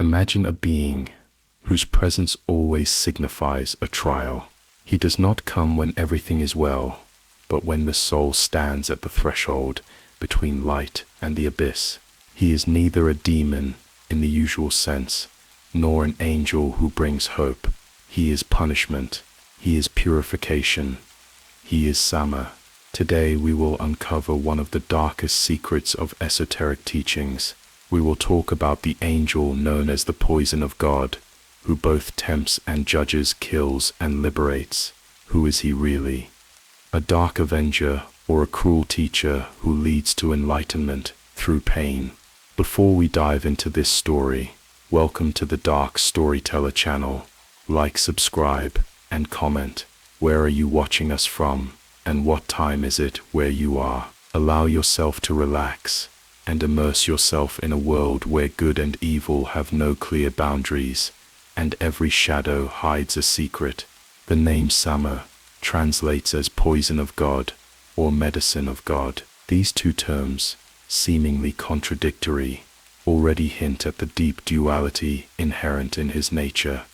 Imagine a being whose presence always signifies a trial. He does not come when everything is well, but when the soul stands at the threshold between light and the abyss. He is neither a demon in the usual sense, nor an angel who brings hope. He is punishment. He is purification. He is Sama. Today we will uncover one of the darkest secrets of esoteric teachings. We will talk about the angel known as the poison of God, who both tempts and judges, kills and liberates. Who is he really? A dark avenger or a cruel teacher who leads to enlightenment through pain? Before we dive into this story, welcome to the Dark Storyteller channel. Like, subscribe, and comment. Where are you watching us from, and what time is it where you are? Allow yourself to relax and immerse yourself in a world where good and evil have no clear boundaries, and every shadow hides a secret. The name Sama translates as poison of God or medicine of God. These two terms, seemingly contradictory, already hint at the deep duality inherent in his nature.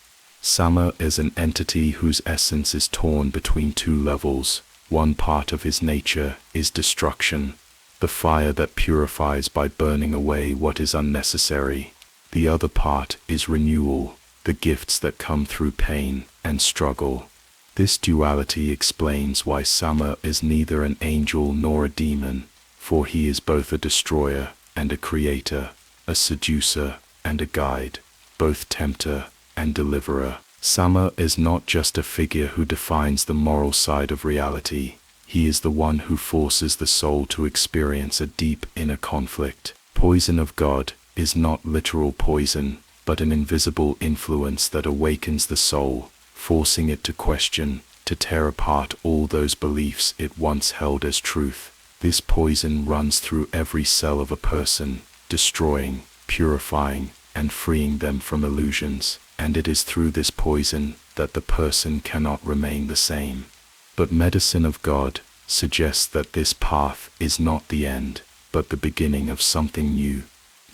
Sama is an entity whose essence is torn between two levels. One part of his nature is destruction, the fire that purifies by burning away what is unnecessary. The other part is renewal, the gifts that come through pain and struggle. This duality explains why Sama is neither an angel nor a demon, for he is both a destroyer and a creator, a seducer and a guide, both tempter and deliverer. Sama is not just a figure who defines the moral side of reality. He is the one who forces the soul to experience a deep inner conflict. Poison of God is not literal poison, but an invisible influence that awakens the soul, forcing it to question, to tear apart all those beliefs it once held as truth. This poison runs through every cell of a person, destroying, purifying, and freeing them from illusions. And it is through this poison that the person cannot remain the same. But medicine of God suggests that this path is not the end, but the beginning of something new.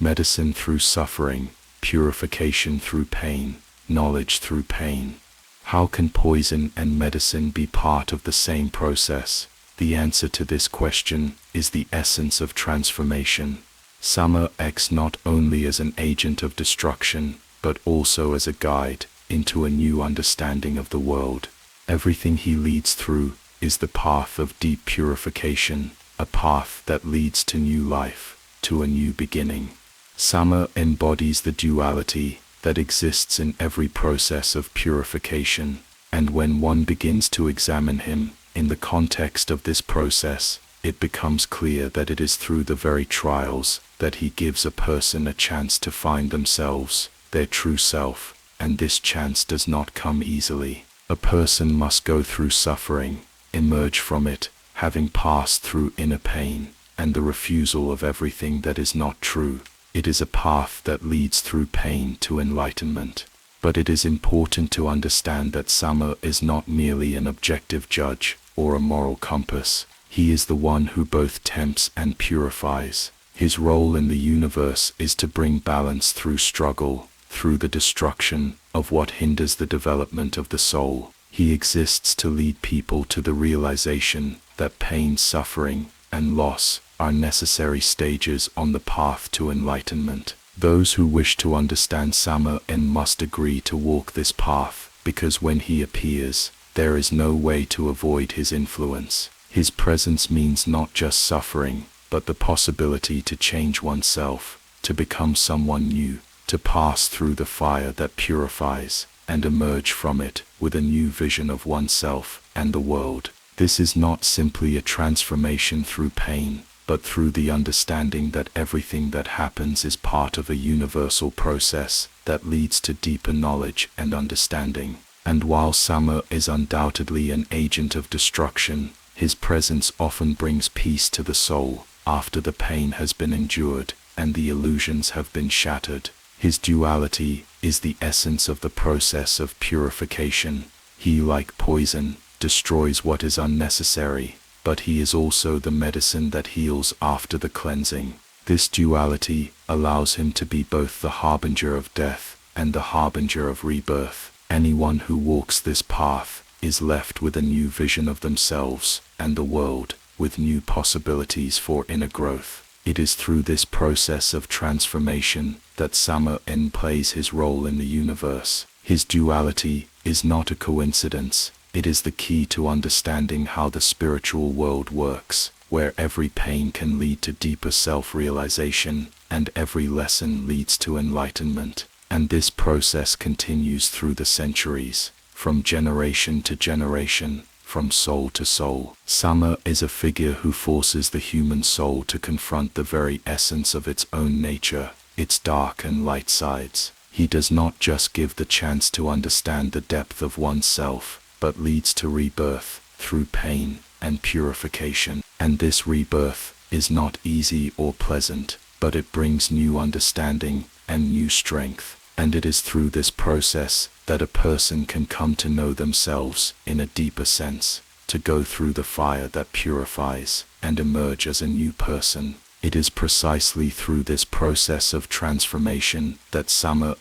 Medicine through suffering, purification through pain, knowledge through pain. How can poison and medicine be part of the same process? The answer to this question is the essence of transformation. Sama acts not only as an agent of destruction, but also as a guide into a new understanding of the world. Everything he leads through is the path of deep purification, a path that leads to new life, to a new beginning. Sama embodies the duality that exists in every process of purification, and when one begins to examine him in the context of this process, it becomes clear that it is through the very trials that he gives a person a chance to find themselves, their true self, and this chance does not come easily. A person must go through suffering, emerge from it, having passed through inner pain, and the refusal of everything that is not true. It is a path that leads through pain to enlightenment. But it is important to understand that Sama is not merely an objective judge or a moral compass. He is the one who both tempts and purifies. His role in the universe is to bring balance through struggle, through the destruction of what hinders the development of the soul. He exists to lead people to the realization that pain, suffering, and loss are necessary stages on the path to enlightenment. Those who wish to understand Sama must agree to walk this path, because when he appears, there is no way to avoid his influence. His presence means not just suffering, but the possibility to change oneself, to become someone new, to pass through the fire that purifies, and emerge from it with a new vision of oneself and the world. This is not simply a transformation through pain, but through the understanding that everything that happens is part of a universal process that leads to deeper knowledge and understanding. And while Sama is undoubtedly an agent of destruction, his presence often brings peace to the soul after the pain has been endured and the illusions have been shattered. His duality is the essence of the process of purification. He, like poison, destroys what is unnecessary, but he is also the medicine that heals after the cleansing. This duality allows him to be both the harbinger of death and the harbinger of rebirth. Anyone who walks this path is left with a new vision of themselves and the world, with new possibilities for inner growth. It is through this process of transformation that Samael plays his role in the universe. His duality is not a coincidence. It is the key to understanding how the spiritual world works, where every pain can lead to deeper self-realization, and every lesson leads to enlightenment. And this process continues through the centuries, from generation to generation, from soul to soul. Sama is a figure who forces the human soul to confront the very essence of its own nature, its dark and light sides. He does not just give the chance to understand the depth of oneself, but leads to rebirth through pain and purification. And this rebirth is not easy or pleasant, but it brings new understanding and new strength. And it is through this process that a person can come to know themselves in a deeper sense, to go through the fire that purifies and emerge as a new person. It is precisely through this process of transformation that Samael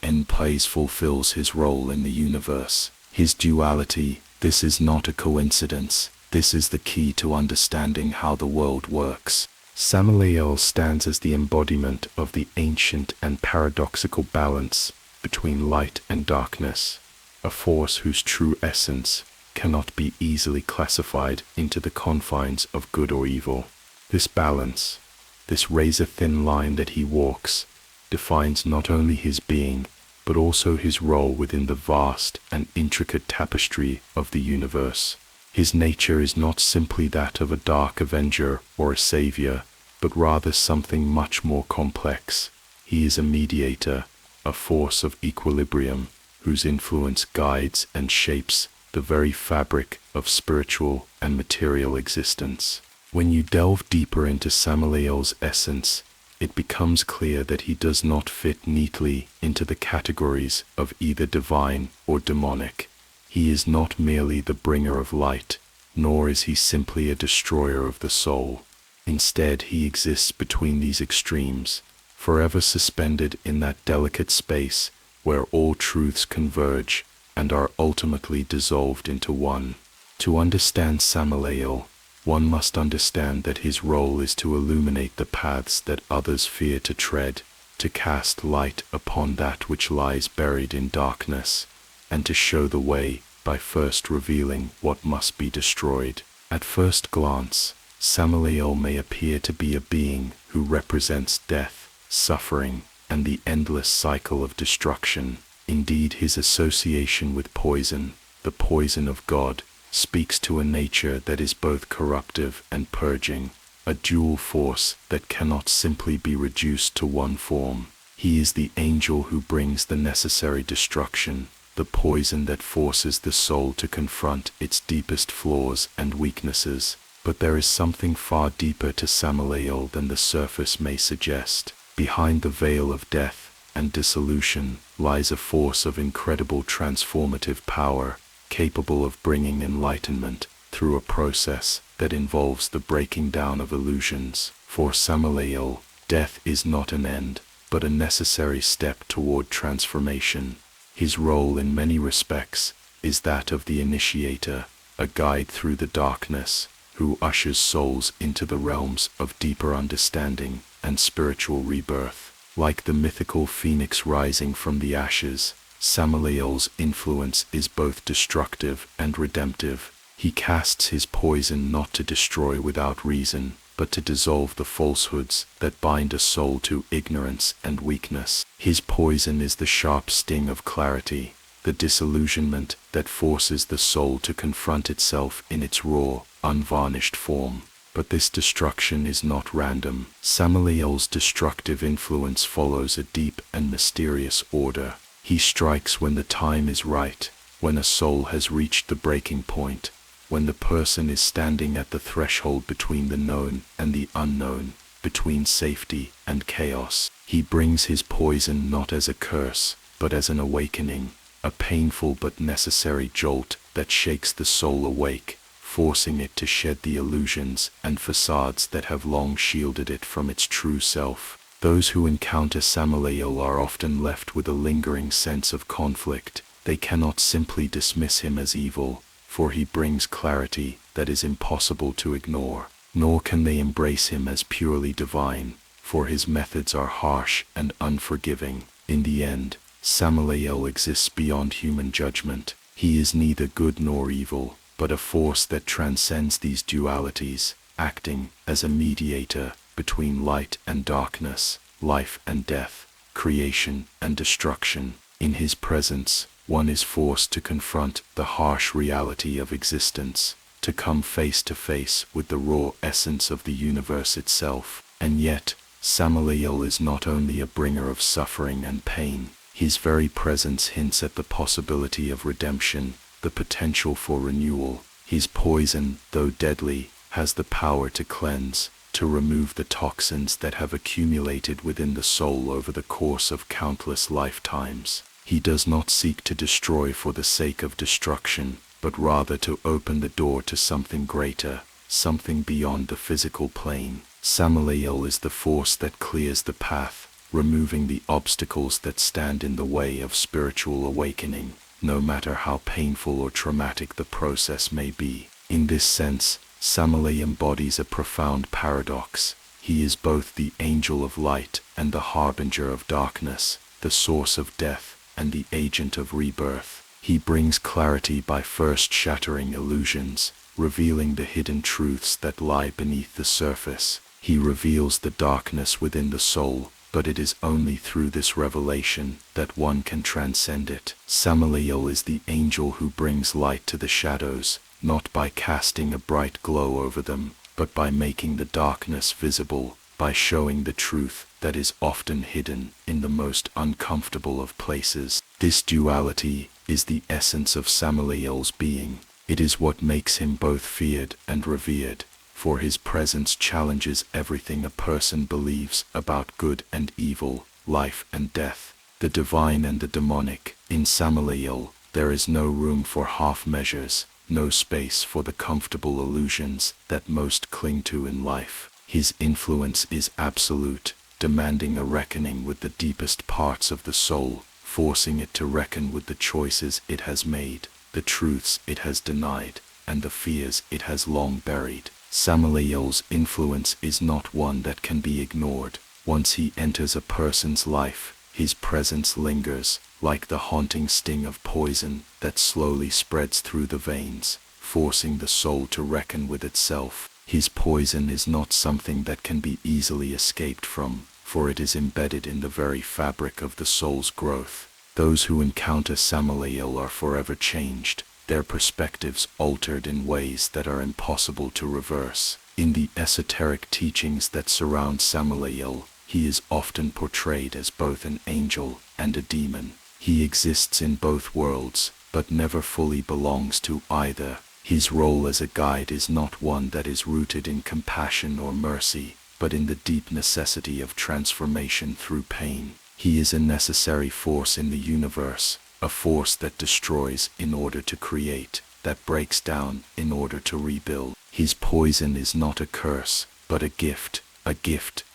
fulfills his role in the universe. His duality, this is not a coincidence. This is the key to understanding how the world works. Samael stands as the embodiment of the ancient and paradoxical balance between light and darkness, a force whose true essence cannot be easily classified into the confines of good or evil. This balance, this razor-thin line that he walks, defines not only his being, but also his role within the vast and intricate tapestry of the universe. His nature is not simply that of a dark avenger or a savior, but rather something much more complex. He is a mediator, a force of equilibrium, whose influence guides and shapes the very fabric of spiritual and material existence. When you delve deeper into Samael's essence, it becomes clear that he does not fit neatly into the categories of either divine or demonic. He is not merely the bringer of light, nor is he simply a destroyer of the soul. Instead, he exists between these extremes, forever suspended in that delicate space where all truths converge and are ultimately dissolved into one. To understand Samael, one must understand that his role is to illuminate the paths that others fear to tread, to cast light upon that which lies buried in darkness, and to show the way by first revealing what must be destroyed. At first glance, Samael may appear to be a being who represents death, suffering, and the endless cycle of destruction. Indeed, his association with poison, the poison of God, speaks to a nature that is both corruptive and purging, a dual force that cannot simply be reduced to one form. He is the angel who brings the necessary destruction, the poison that forces the soul to confront its deepest flaws and weaknesses. But there is something far deeper to Samael than the surface may suggest. Behind the veil of death and dissolution lies a force of incredible transformative power, capable of bringing enlightenment through a process that involves the breaking down of illusions. For Samael, death is not an end, but a necessary step toward transformation. His role in many respects is that of the initiator, a guide through the darkness, who ushers souls into the realms of deeper understanding and spiritual rebirth. Like the mythical phoenix rising from the ashes, Samael's influence is both destructive and redemptive. He casts his poison not to destroy without reason, but to dissolve the falsehoods that bind a soul to ignorance and weakness. His poison is the sharp sting of clarity, the disillusionment that forces the soul to confront itself in its raw, unvarnished form. But this destruction is not random. Samael's destructive influence follows a deep and mysterious order. He strikes when the time is right, when a soul has reached the breaking point, when the person is standing at the threshold between the known and the unknown, between safety and chaos. He brings his poison not as a curse, but as an awakening, a painful but necessary jolt that shakes the soul awake, forcing it to shed the illusions and facades that have long shielded it from its true self. Those who encounter Samael are often left with a lingering sense of conflict. They cannot simply dismiss him as evil, for he brings clarity that is impossible to ignore. Nor can they embrace him as purely divine, for his methods are harsh and unforgiving. In the end, Samael exists beyond human judgment. He is neither good nor evil, but a force that transcends these dualities, acting as a mediator between light and darkness, life and death, creation and destruction. In his presence, one is forced to confront the harsh reality of existence, to come face to face with the raw essence of the universe itself. And yet, Samael is not only a bringer of suffering and pain. His very presence hints at the possibility of redemption, the potential for renewal. His poison, though deadly, has the power to cleanse, to remove the toxins that have accumulated within the soul over the course of countless lifetimes. He does not seek to destroy for the sake of destruction, but rather to open the door to something greater, something beyond the physical plane. Samael is the force that clears the path, removing the obstacles that stand in the way of spiritual awakening, no matter how painful or traumatic the process may be. In this sense, Samael embodies a profound paradox. He is both the angel of light and the harbinger of darkness, the source of death and the agent of rebirth. He brings clarity by first shattering illusions, revealing the hidden truths that lie beneath the surface. He reveals the darkness within the soul, but it is only through this revelation that one can transcend it. Samael is the angel who brings light to the shadows, not by casting a bright glow over them, but by making the darkness visible, by showing the truth that is often hidden in the most uncomfortable of places. This duality is the essence of Samael's being. It is what makes him both feared and revered, for his presence challenges everything a person believes about good and evil, life and death, the divine and the demonic. In Samael, there is no room for half measures, no space for the comfortable illusions that most cling to in life. His influence is absolute, demanding a reckoning with the deepest parts of the soul, forcing it to reckon with the choices it has made, the truths it has denied, and the fears it has long buried. Samael's influence is not one that can be ignored. Once he enters a person's life, his presence lingers, like the haunting sting of poison that slowly spreads through the veins, forcing the soul to reckon with itself. His poison is not something that can be easily escaped from, for it is embedded in the very fabric of the soul's growth. Those who encounter Samael are forever changed, their perspectives altered in ways that are impossible to reverse. In the esoteric teachings that surround Samael, he is often portrayed as both an angel and a demon. He exists in both worlds, but never fully belongs to either. His role as a guide is not one that is rooted in compassion or mercy, but in the deep necessity of transformation through pain. He is a necessary force in the universe, a force that destroys in order to create, that breaks down in order to rebuild. His poison is not a curse, but a gift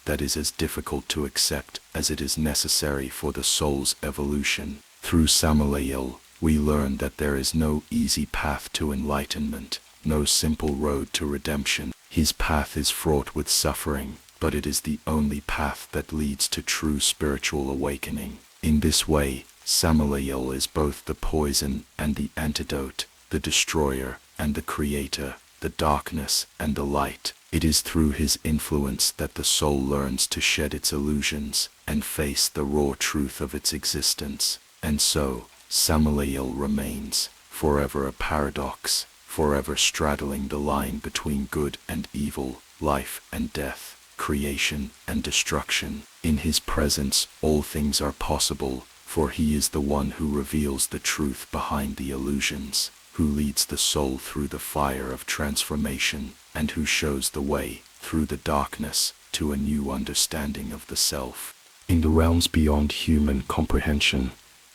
that is as difficult to accept as it is necessary for the soul's evolution. Through Samael, we learn that there is no easy path to enlightenment, no simple road to redemption. His path is fraught with suffering, but it is the only path that leads to true spiritual awakening. In this way, Samael is both the poison and the antidote, the destroyer and the creator, the darkness and the light. It is through his influence that the soul learns to shed its illusions and face the raw truth of its existence. And so, Samael remains, forever a paradox, forever straddling the line between good and evil, life and death, creation and destruction. In his presence, all things are possible, for he is the one who reveals the truth behind the illusions, who leads the soul through the fire of transformation, and who shows the way, through the darkness, to a new understanding of the self. In the realms beyond human comprehension,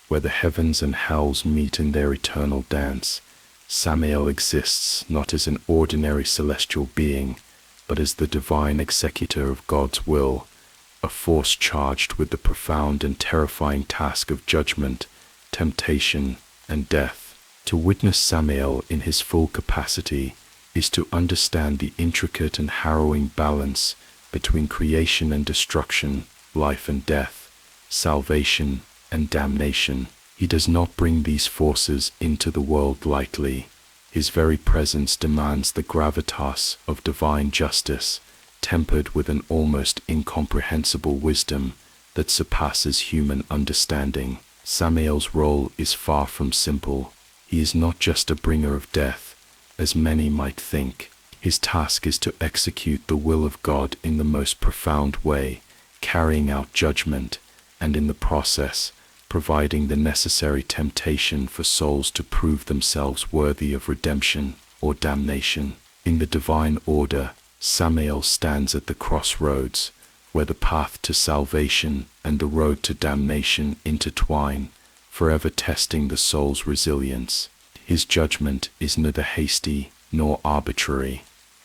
where the heavens and hells meet in their eternal dance, Samael exists not as an ordinary celestial being, but as the divine executor of God's will, a force charged with the profound and terrifying task of judgment, temptation, and death. To witness Samael in his full capacity is to understand the intricate and harrowing balance between creation and destruction, life and death, salvation and damnation. He does not bring these forces into the world lightly. His very presence demands the gravitas of divine justice, tempered with an almost incomprehensible wisdom that surpasses human understanding. Samael's role is far from simple. He is not just a bringer of death, as many might think. His task is to execute the will of God in the most profound way, carrying out judgment, and in the process, providing the necessary temptation for souls to prove themselves worthy of redemption or damnation. In the divine order, Samael stands at the crossroads, where the path to salvation and the road to damnation intertwine, forever testing the soul's resilience. His judgment is neither hasty nor arbitrary.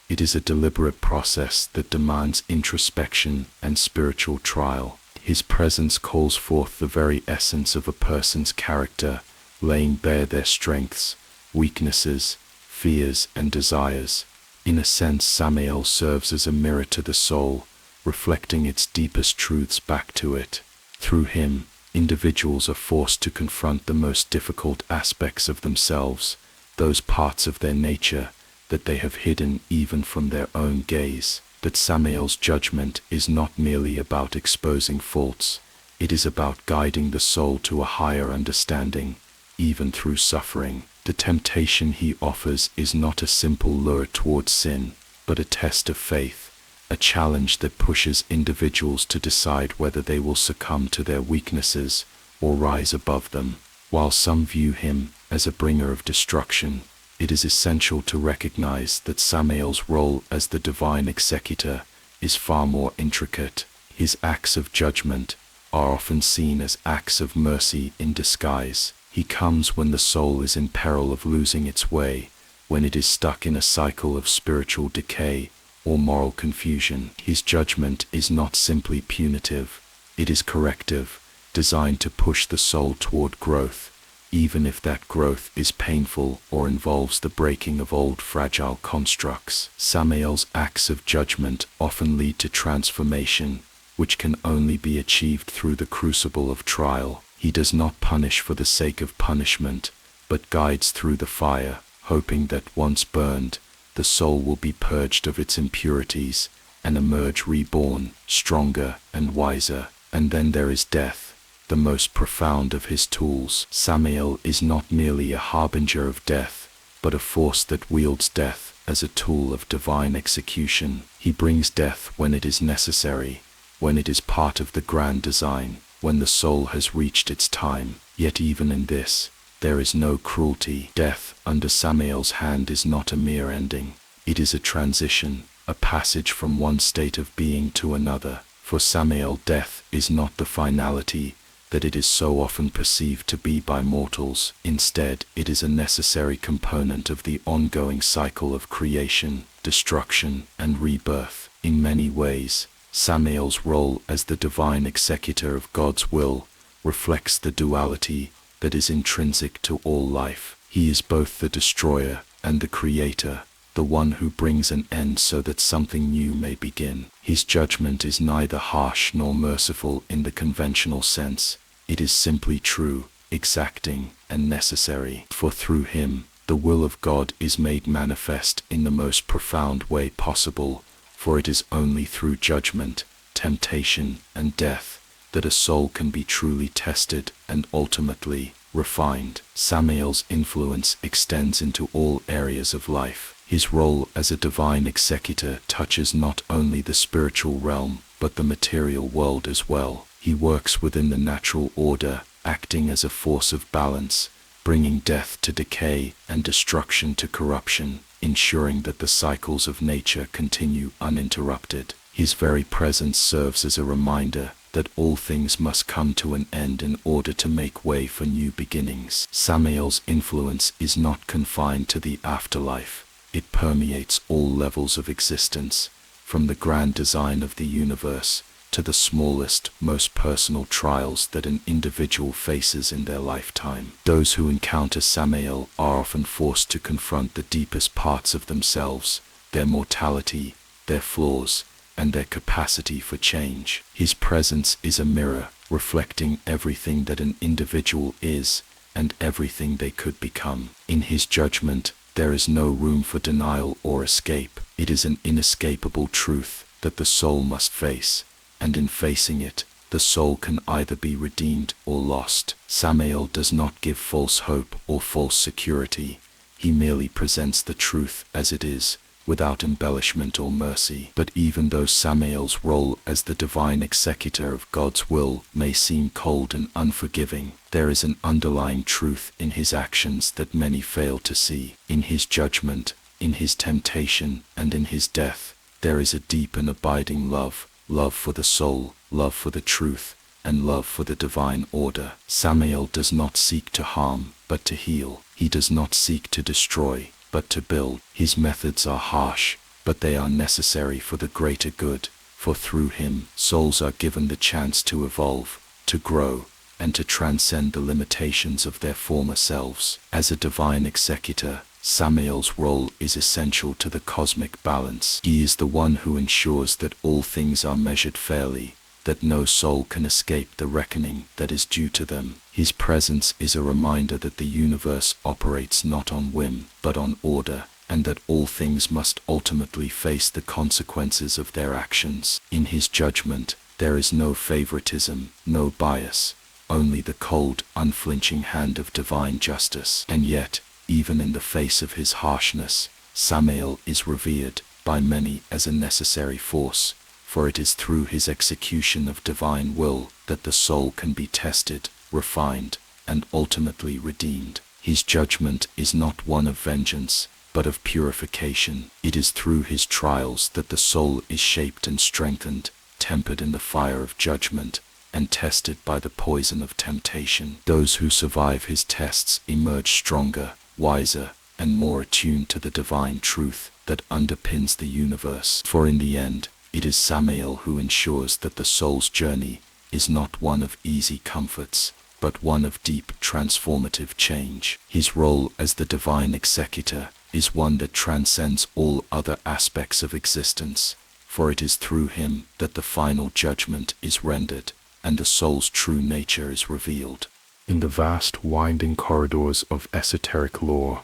It is a deliberate process that demands introspection and spiritual trial. His presence calls forth the very essence of a person's character, laying bare their strengths, weaknesses, fears, and desires. In a sense, Samael serves as a mirror to the soul, reflecting its deepest truths back to it. Through him, individuals are forced to confront the most difficult aspects of themselves, those parts of their nature that they have hidden even from their own gaze. That Samael's judgment is not merely about exposing faults, it is about guiding the soul to a higher understanding, even through suffering. The temptation he offers is not a simple lure towards sin, but a test of faith, a challenge that pushes individuals to decide whether they will succumb to their weaknesses or rise above them. While some view him as a bringer of destruction, it is essential to recognize that Samael's role as the divine executor is far more intricate. His acts of judgment are often seen as acts of mercy in disguise. He comes when the soul is in peril of losing its way, when it is stuck in a cycle of spiritual decay or moral confusion. His judgment is not simply punitive, it is corrective, designed to push the soul toward growth, even if that growth is painful or involves the breaking of old fragile constructs. Samael's acts of judgment often lead to transformation, which can only be achieved through the crucible of trial. He does not punish for the sake of punishment, but guides through the fire, hoping that once burned, the soul will be purged of its impurities and emerge reborn, stronger and wiser. And then there is death, the most profound of his tools. Samael is not merely a harbinger of death, but a force that wields death as a tool of divine execution. He brings death when it is necessary, when it is part of the grand design, when the soul has reached its time. Yet even in this, there is no cruelty. Death under Samael's hand is not a mere ending. It is a transition, a passage from one state of being to another. For Samael, death is not the finality that it is so often perceived to be by mortals. Instead, it is a necessary component of the ongoing cycle of creation, destruction, and rebirth. In many ways, Samael's role as the divine executor of God's will reflects the duality that is intrinsic to all life. He is both the destroyer and the creator, the one who brings an end so that something new may begin. His judgment is neither harsh nor merciful in the conventional sense. It is simply true, exacting, and necessary. For through him, the will of God is made manifest in the most profound way possible, for it is only through judgment, temptation, and death that a soul can be truly tested and ultimately refined. Samael's influence extends into all areas of life. His role as a divine executor touches not only the spiritual realm, but the material world as well. He works within the natural order, acting as a force of balance, bringing death to decay and destruction to corruption, ensuring that the cycles of nature continue uninterrupted. His very presence serves as a reminder that all things must come to an end in order to make way for new beginnings. Samael's influence is not confined to the afterlife. It permeates all levels of existence, from the grand design of the universe to the smallest, most personal trials that an individual faces in their lifetime. Those who encounter Samael are often forced to confront the deepest parts of themselves, their mortality, their flaws, and their capacity for change. His presence is a mirror, reflecting everything that an individual is and everything they could become. In his judgment, there is no room for denial or escape. It is an inescapable truth that the soul must face, and in facing it, the soul can either be redeemed or lost. Samael does not give false hope or false security. He merely presents the truth as it is, without embellishment or mercy. But even though Samael's role as the divine executor of God's will may seem cold and unforgiving, there is an underlying truth in his actions that many fail to see. In his judgment, in his temptation, and in his death, there is a deep and abiding love for the soul, love for the truth, and love for the divine order. Samael does not seek to harm, but to heal. He does not seek to destroy, but to build. His methods are harsh, but they are necessary for the greater good, for through him, souls are given the chance to evolve, to grow, and to transcend the limitations of their former selves. As a divine executor, Samael's role is essential to the cosmic balance. He is the one who ensures that all things are measured fairly, that no soul can escape the reckoning that is due to them. His presence is a reminder that the universe operates not on whim, but on order, and that all things must ultimately face the consequences of their actions. In his judgment, there is no favoritism, no bias, only the cold, unflinching hand of divine justice. And yet, even in the face of his harshness, Samael is revered by many as a necessary force, for it is through his execution of divine will that the soul can be tested, refined, and ultimately redeemed. His judgment is not one of vengeance, but of purification. It is through his trials that the soul is shaped and strengthened, tempered in the fire of judgment, and tested by the poison of temptation. Those who survive his tests emerge stronger, wiser, and more attuned to the divine truth that underpins the universe. For in the end, it is Samael who ensures that the soul's journey is not one of easy comforts, but one of deep transformative change. His role as the divine executor is one that transcends all other aspects of existence, for it is through him that the final judgment is rendered and the soul's true nature is revealed. In the vast winding corridors of esoteric lore,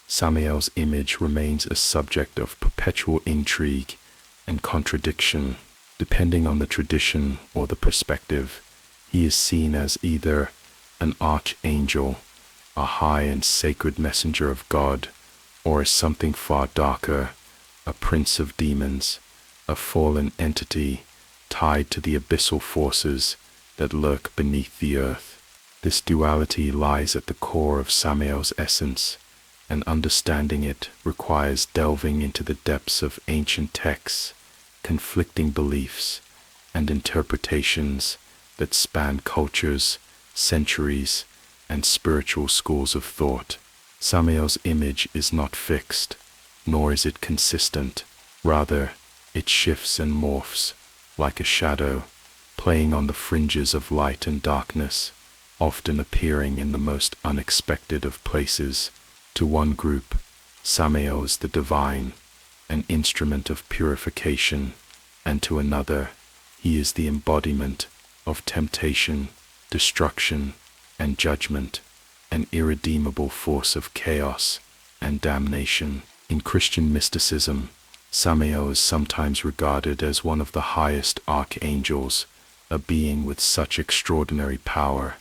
Samael's image remains a subject of perpetual intrigue and contradiction. Depending on the tradition or the perspective, he is seen as either an archangel, a high and sacred messenger of God, or as something far darker, a prince of demons, a fallen entity tied to the abyssal forces that lurk beneath the earth. This duality lies at the core of Samael's essence, and understanding it requires delving into the depths of ancient texts, conflicting beliefs, and interpretations that span cultures, centuries, and spiritual schools of thought. Samael's image is not fixed, nor is it consistent. Rather, it shifts and morphs, like a shadow, playing on the fringes of light and darkness, often appearing in the most unexpected of places. To one group, Samael is the divine, an instrument of purification, and to another, he is the embodiment of temptation, destruction, and judgment, an irredeemable force of chaos and damnation. In Christian mysticism, Samael is sometimes regarded as one of the highest archangels, a being with such extraordinary power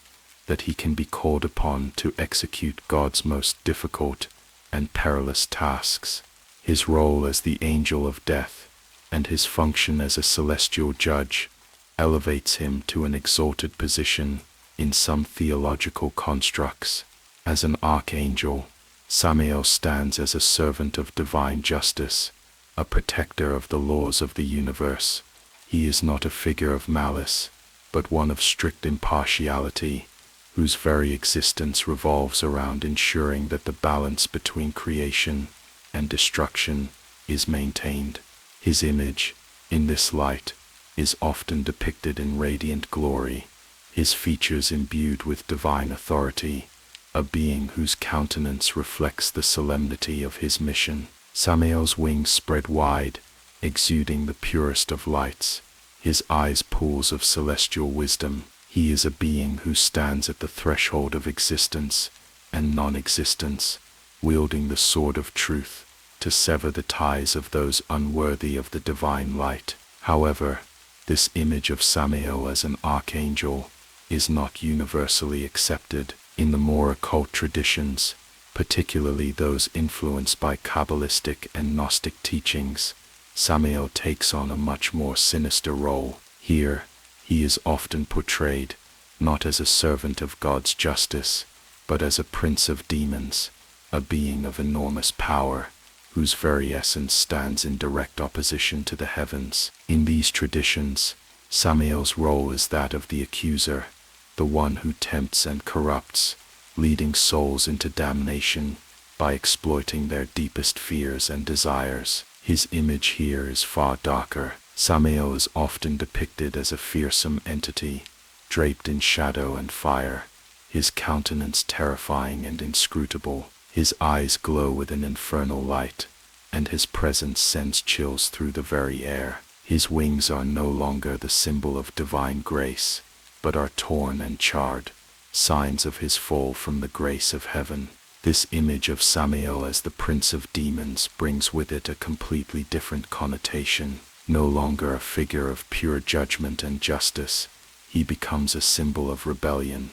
that he can be called upon to execute God's most difficult and perilous tasks. His role as the angel of death and his function as a celestial judge elevates him to an exalted position in some theological constructs. As an archangel, Samael stands as a servant of divine justice, a protector of the laws of the universe. He is not a figure of malice, but one of strict impartiality, whose very existence revolves around ensuring that the balance between creation and destruction is maintained. His image, in this light, is often depicted in radiant glory, his features imbued with divine authority, a being whose countenance reflects the solemnity of his mission. Samael's wings spread wide, exuding the purest of lights, his eyes pools of celestial wisdom. He is a being who stands at the threshold of existence and non-existence, wielding the sword of truth to sever the ties of those unworthy of the divine light. However, this image of Samael as an archangel is not universally accepted. In the more occult traditions, particularly those influenced by Kabbalistic and Gnostic teachings, Samael takes on a much more sinister role. Here, he is often portrayed not as a servant of God's justice, but as a prince of demons, a being of enormous power, whose very essence stands in direct opposition to the heavens. In these traditions, Samael's role is that of the accuser, the one who tempts and corrupts, leading souls into damnation by exploiting their deepest fears and desires. His image here is far darker. Samael is often depicted as a fearsome entity, draped in shadow and fire, his countenance terrifying and inscrutable. His eyes glow with an infernal light, and his presence sends chills through the very air. His wings are no longer the symbol of divine grace, but are torn and charred, signs of his fall from the grace of heaven. This image of Samael as the prince of demons brings with it a completely different connotation. No longer a figure of pure judgment and justice, he becomes a symbol of rebellion,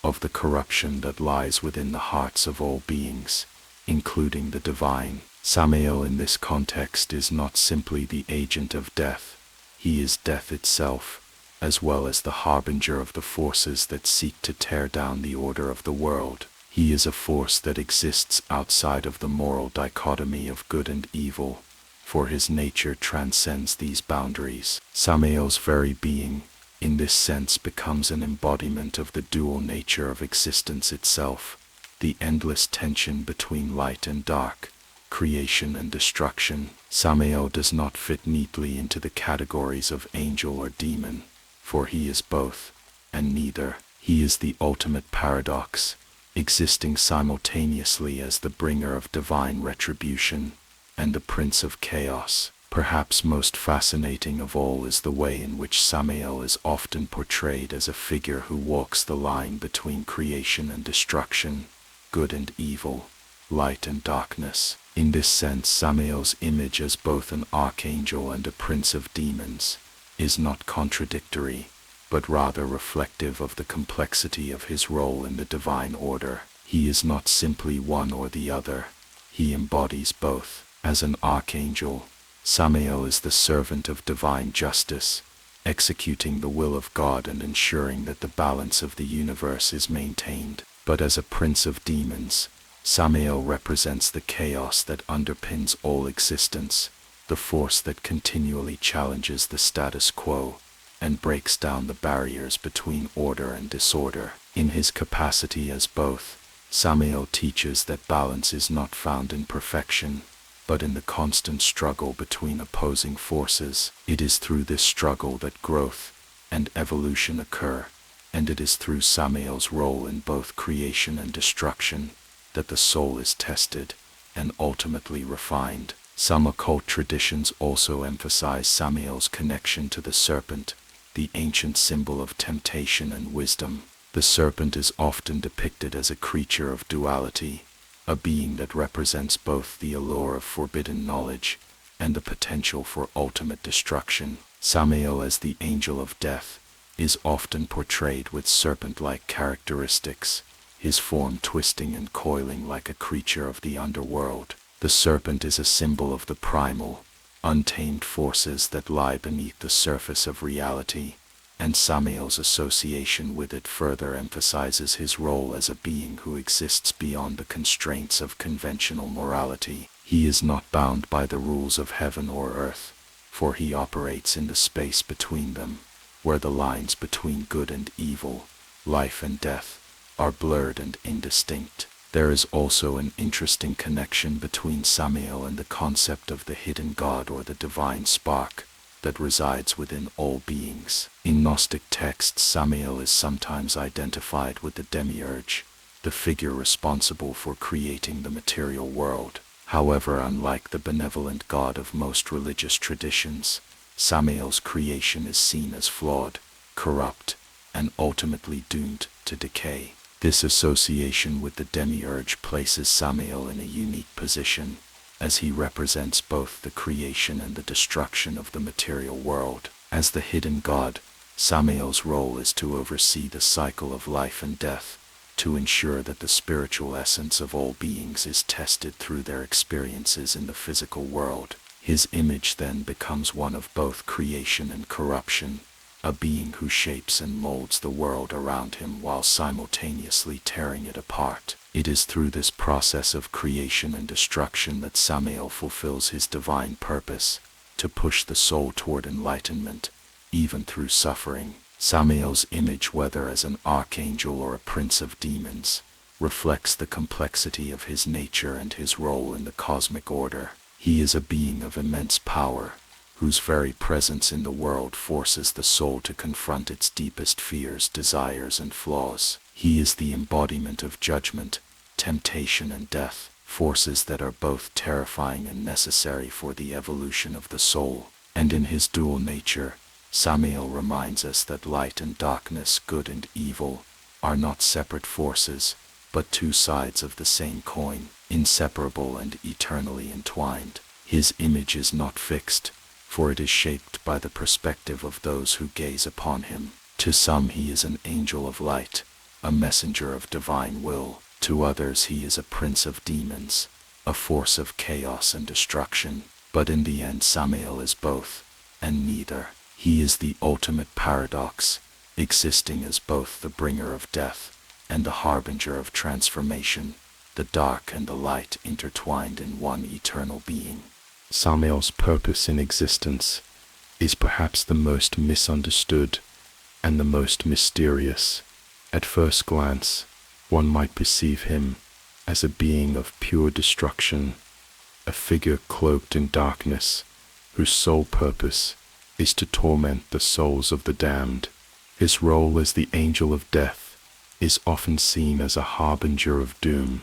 of the corruption that lies within the hearts of all beings, including the divine. Samael in this context is not simply the agent of death, he is death itself, as well as the harbinger of the forces that seek to tear down the order of the world. He is a force that exists outside of the moral dichotomy of good and evil, for his nature transcends these boundaries. Samael's very being, in this sense, becomes an embodiment of the dual nature of existence itself, the endless tension between light and dark, creation and destruction. Samael does not fit neatly into the categories of angel or demon, for he is both, and neither. He is the ultimate paradox, existing simultaneously as the bringer of divine retribution and the prince of chaos. Perhaps most fascinating of all is the way in which Samael is often portrayed as a figure who walks the line between creation and destruction, good and evil, light and darkness. In this sense, Samael's image as both an archangel and a prince of demons is not contradictory, but rather reflective of the complexity of his role in the divine order. He is not simply one or the other, he embodies both. As an archangel, Samael is the servant of divine justice, executing the will of God and ensuring that the balance of the universe is maintained. But as a prince of demons, Samael represents the chaos that underpins all existence, the force that continually challenges the status quo and breaks down the barriers between order and disorder. In his capacity as both, Samael teaches that balance is not found in perfection, but in the constant struggle between opposing forces. It is through this struggle that growth and evolution occur, and it is through Samael's role in both creation and destruction that the soul is tested and ultimately refined. Some occult traditions also emphasize Samael's connection to the serpent, the ancient symbol of temptation and wisdom. The serpent is often depicted as a creature of duality, a being that represents both the allure of forbidden knowledge and the potential for ultimate destruction. Samael, as the angel of death, is often portrayed with serpent-like characteristics, his form twisting and coiling like a creature of the underworld. The serpent is a symbol of the primal, untamed forces that lie beneath the surface of reality, and Samael's association with it further emphasizes his role as a being who exists beyond the constraints of conventional morality. He is not bound by the rules of heaven or earth, for he operates in the space between them, where the lines between good and evil, life and death, are blurred and indistinct. There is also an interesting connection between Samael and the concept of the hidden God or the divine spark, that resides within all beings. In Gnostic texts, Samael is sometimes identified with the demiurge, the figure responsible for creating the material world. However, unlike the benevolent god of most religious traditions, Samael's creation is seen as flawed, corrupt, and ultimately doomed to decay. This association with the demiurge places Samael in a unique position, as he represents both the creation and the destruction of the material world. As the hidden god, Samael's role is to oversee the cycle of life and death, to ensure that the spiritual essence of all beings is tested through their experiences in the physical world. His image then becomes one of both creation and corruption, a being who shapes and molds the world around him while simultaneously tearing it apart. It is through this process of creation and destruction that Samael fulfills his divine purpose, to push the soul toward enlightenment, even through suffering. Samael's image, whether as an archangel or a prince of demons, reflects the complexity of his nature and his role in the cosmic order. He is a being of immense power, whose very presence in the world forces the soul to confront its deepest fears, desires, and flaws. He is the embodiment of judgment, temptation, and death, forces that are both terrifying and necessary for the evolution of the soul. And in his dual nature, Samael reminds us that light and darkness, good and evil, are not separate forces, but two sides of the same coin, inseparable and eternally entwined. His image is not fixed, for it is shaped by the perspective of those who gaze upon him. To some he is an angel of light, a messenger of divine will. To others he is a prince of demons, a force of chaos and destruction. But in the end Samael is both, and neither. He is the ultimate paradox, existing as both the bringer of death and the harbinger of transformation, the dark and the light intertwined in one eternal being. Samael's purpose in existence is perhaps the most misunderstood and the most mysterious. At first glance, one might perceive him as a being of pure destruction, a figure cloaked in darkness, whose sole purpose is to torment the souls of the damned. His role as the angel of death is often seen as a harbinger of doom,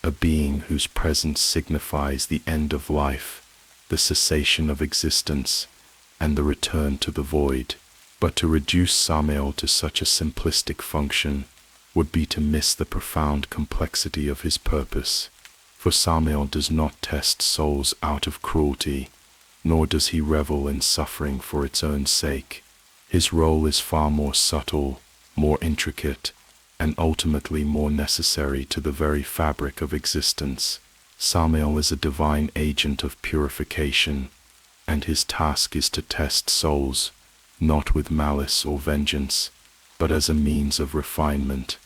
a being whose presence signifies the end of life, the cessation of existence, and the return to the void. But to reduce Samael to such a simplistic function would be to miss the profound complexity of his purpose. For Samael does not test souls out of cruelty, nor does he revel in suffering for its own sake. His role is far more subtle, more intricate, and ultimately more necessary to the very fabric of existence. Samael is a divine agent of purification, and his task is to test souls, not with malice or vengeance, but as a means of refinement,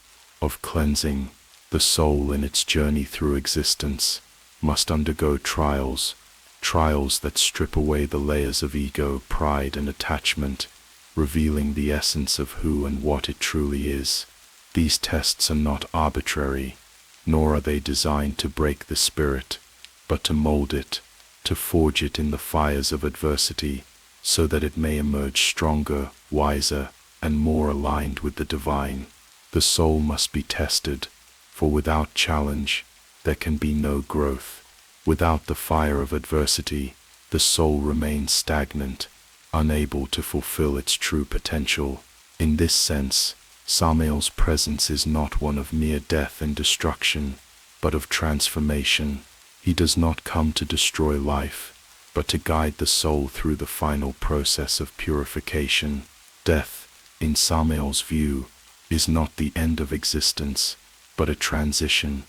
of cleansing. The soul in its journey through existence must undergo trials that strip away the layers of ego, pride, and attachment, revealing the essence of who and what it truly is. These tests are not arbitrary, nor are they designed to break the spirit, but to mold it, to forge it in the fires of adversity, so that it may emerge stronger, wiser, and more aligned with the divine. The soul must be tested, for without challenge, there can be no growth. Without the fire of adversity, the soul remains stagnant, unable to fulfill its true potential. In this sense, Samael's presence is not one of mere death and destruction, but of transformation. He does not come to destroy life, but to guide the soul through the final process of purification. Death, in Samael's view, is not the end of existence, but a transition,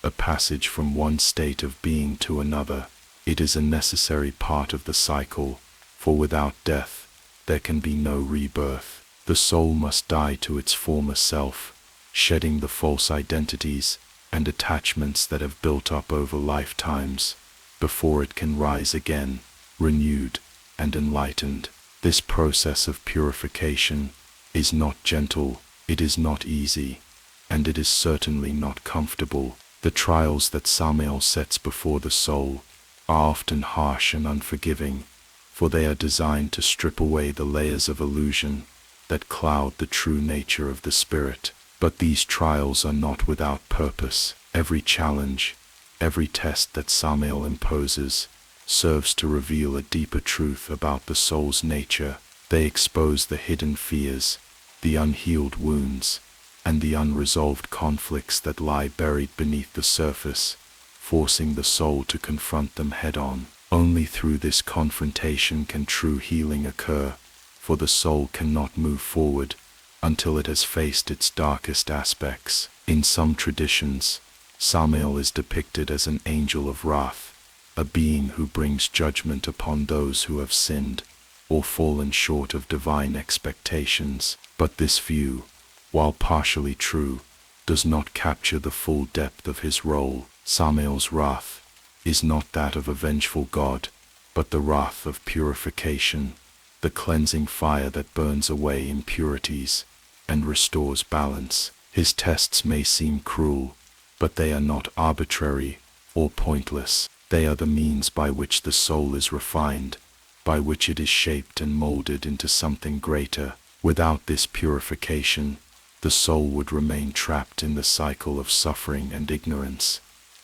a passage from one state of being to another. It is a necessary part of the cycle, for without death, there can be no rebirth. The soul must die to its former self, shedding the false identities and attachments that have built up over lifetimes, before it can rise again, renewed and enlightened. This process of purification is not gentle, it is not easy, and it is certainly not comfortable. The trials that Samael sets before the soul are often harsh and unforgiving, for they are designed to strip away the layers of illusion that cloud the true nature of the spirit. But these trials are not without purpose. Every challenge, every test that Samael imposes, serves to reveal a deeper truth about the soul's nature. They expose the hidden fears, the unhealed wounds, and the unresolved conflicts that lie buried beneath the surface, forcing the soul to confront them head-on. Only through this confrontation can true healing occur, for the soul cannot move forward until it has faced its darkest aspects. In some traditions, Samael is depicted as an angel of wrath, a being who brings judgment upon those who have sinned or fallen short of divine expectations. But this view, while partially true, does not capture the full depth of his role. Samael's wrath is not that of a vengeful god, but the wrath of purification, the cleansing fire that burns away impurities and restores balance. His tests may seem cruel, but they are not arbitrary or pointless. They are the means by which the soul is refined, by which it is shaped and molded into something greater. Without this purification, the soul would remain trapped in the cycle of suffering and ignorance,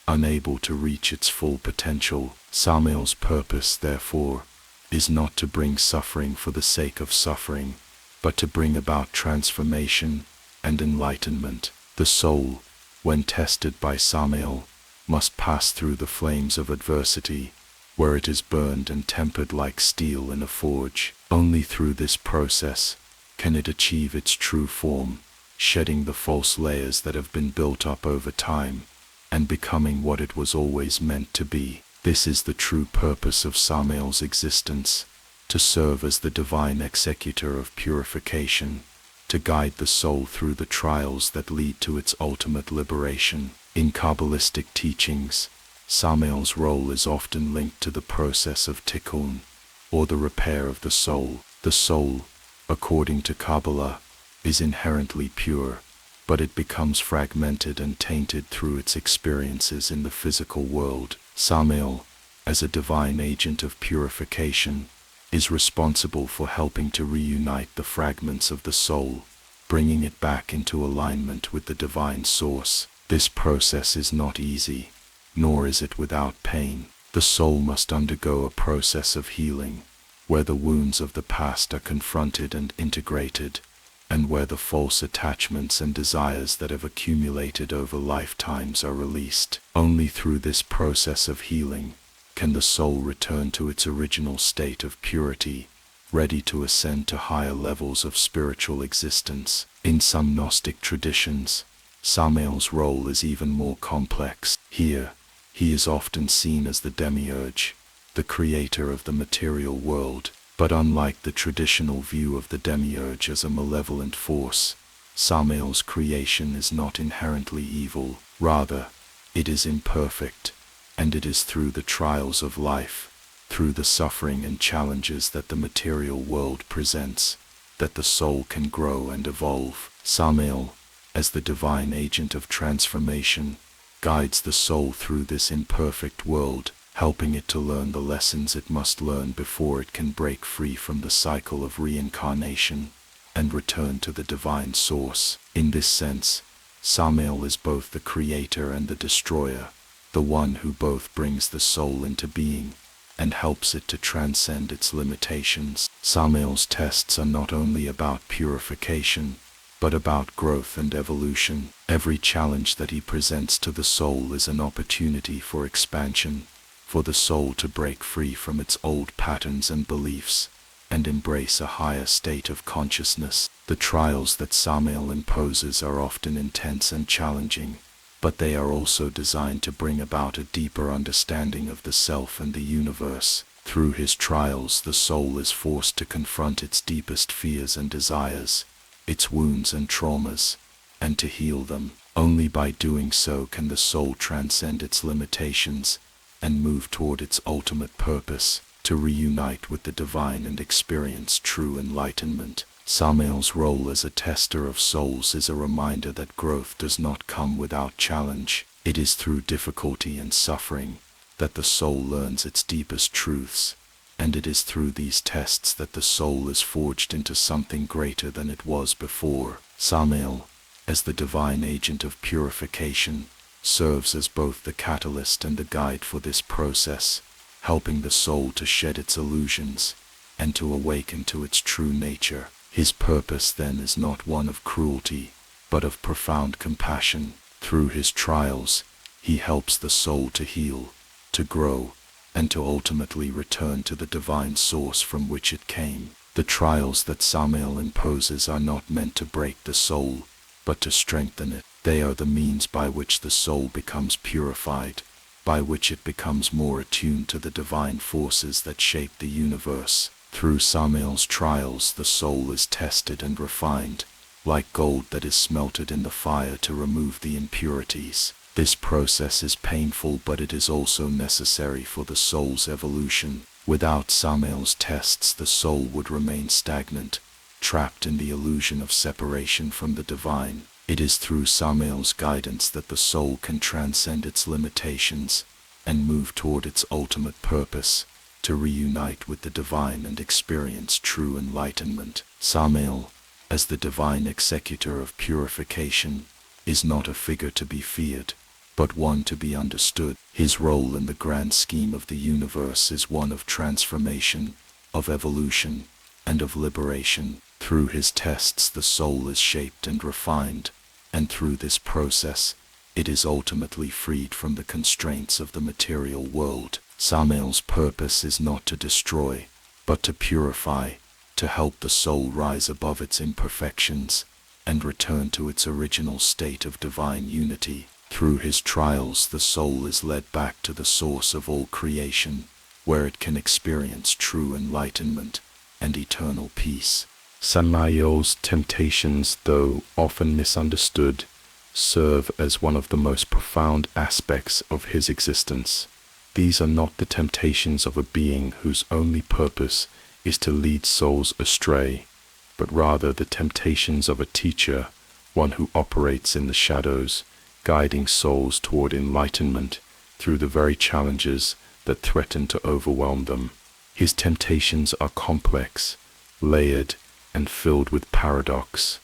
unable to reach its full potential. Samael's purpose, therefore, is not to bring suffering for the sake of suffering, but to bring about transformation and enlightenment. The soul, when tested by Samael, must pass through the flames of adversity, where it is burned and tempered like steel in a forge. Only through this process can it achieve its true form, shedding the false layers that have been built up over time, and becoming what it was always meant to be. This is the true purpose of Samael's existence, to serve as the divine executor of purification, to guide the soul through the trials that lead to its ultimate liberation. In Kabbalistic teachings, Samael's role is often linked to the process of tikkun, or the repair of the soul. The soul, according to Kabbalah, is inherently pure, but it becomes fragmented and tainted through its experiences in the physical world. Samael, as a divine agent of purification, is responsible for helping to reunite the fragments of the soul, bringing it back into alignment with the divine source. This process is not easy, nor is it without pain. The soul must undergo a process of healing, where the wounds of the past are confronted and integrated, and where the false attachments and desires that have accumulated over lifetimes are released. Only through this process of healing can the soul return to its original state of purity, ready to ascend to higher levels of spiritual existence. In some Gnostic traditions, Samael's role is even more complex. Here, he is often seen as the demiurge, the creator of the material world. But unlike the traditional view of the demiurge as a malevolent force, Samael's creation is not inherently evil. Rather, it is imperfect, and it is through the trials of life, through the suffering and challenges that the material world presents, that the soul can grow and evolve. Samael, as the divine agent of transformation, guides the soul through this imperfect world, helping it to learn the lessons it must learn before it can break free from the cycle of reincarnation and return to the divine source. In this sense, Samael is both the creator and the destroyer, the one who both brings the soul into being and helps it to transcend its limitations. Samael's tests are not only about purification, but about growth and evolution. Every challenge that he presents to the soul is an opportunity for expansion, for the soul to break free from its old patterns and beliefs, and embrace a higher state of consciousness. The trials that Samael imposes are often intense and challenging, but they are also designed to bring about a deeper understanding of the self and the universe. Through his trials, the soul is forced to confront its deepest fears and desires, its wounds and traumas, and to heal them. Only by doing so can the soul transcend its limitations and move toward its ultimate purpose, to reunite with the divine and experience true enlightenment. Samael's role as a tester of souls is a reminder that growth does not come without challenge. It is through difficulty and suffering that the soul learns its deepest truths, And it is through these tests that the soul is forged into something greater than it was before. Samael, as the divine agent of purification, serves as both the catalyst and the guide for this process, helping the soul to shed its illusions and to awaken to its true nature. His purpose then is not one of cruelty, but of profound compassion. Through his trials, he helps the soul to heal, to grow, and to ultimately return to the divine source from which it came. The trials that Samael imposes are not meant to break the soul, but to strengthen it. They are the means by which the soul becomes purified, by which it becomes more attuned to the divine forces that shape the universe. Through Samael's trials, the soul is tested and refined, like gold that is smelted in the fire to remove the impurities. This process is painful, but it is also necessary for the soul's evolution. Without Samael's tests, the soul would remain stagnant, trapped in the illusion of separation from the divine. It is through Samael's guidance that the soul can transcend its limitations and move toward its ultimate purpose, to reunite with the divine and experience true enlightenment. Samael, as the divine executor of purification, is not a figure to be feared, but one to be understood. His role in the grand scheme of the universe is one of transformation, of evolution, and of liberation. Through his tests, the soul is shaped and refined, and through this process, it is ultimately freed from the constraints of the material world. Samael's purpose is not to destroy, but to purify, to help the soul rise above its imperfections and return to its original state of divine unity. Through his trials, the soul is led back to the source of all creation, where it can experience true enlightenment and eternal peace. Samael's temptations, though often misunderstood, serve as one of the most profound aspects of his existence. These are not the temptations of a being whose only purpose is to lead souls astray, but rather the temptations of a teacher, one who operates in the shadows, guiding souls toward enlightenment through the very challenges that threaten to overwhelm them. His temptations are complex, layered, and filled with paradox.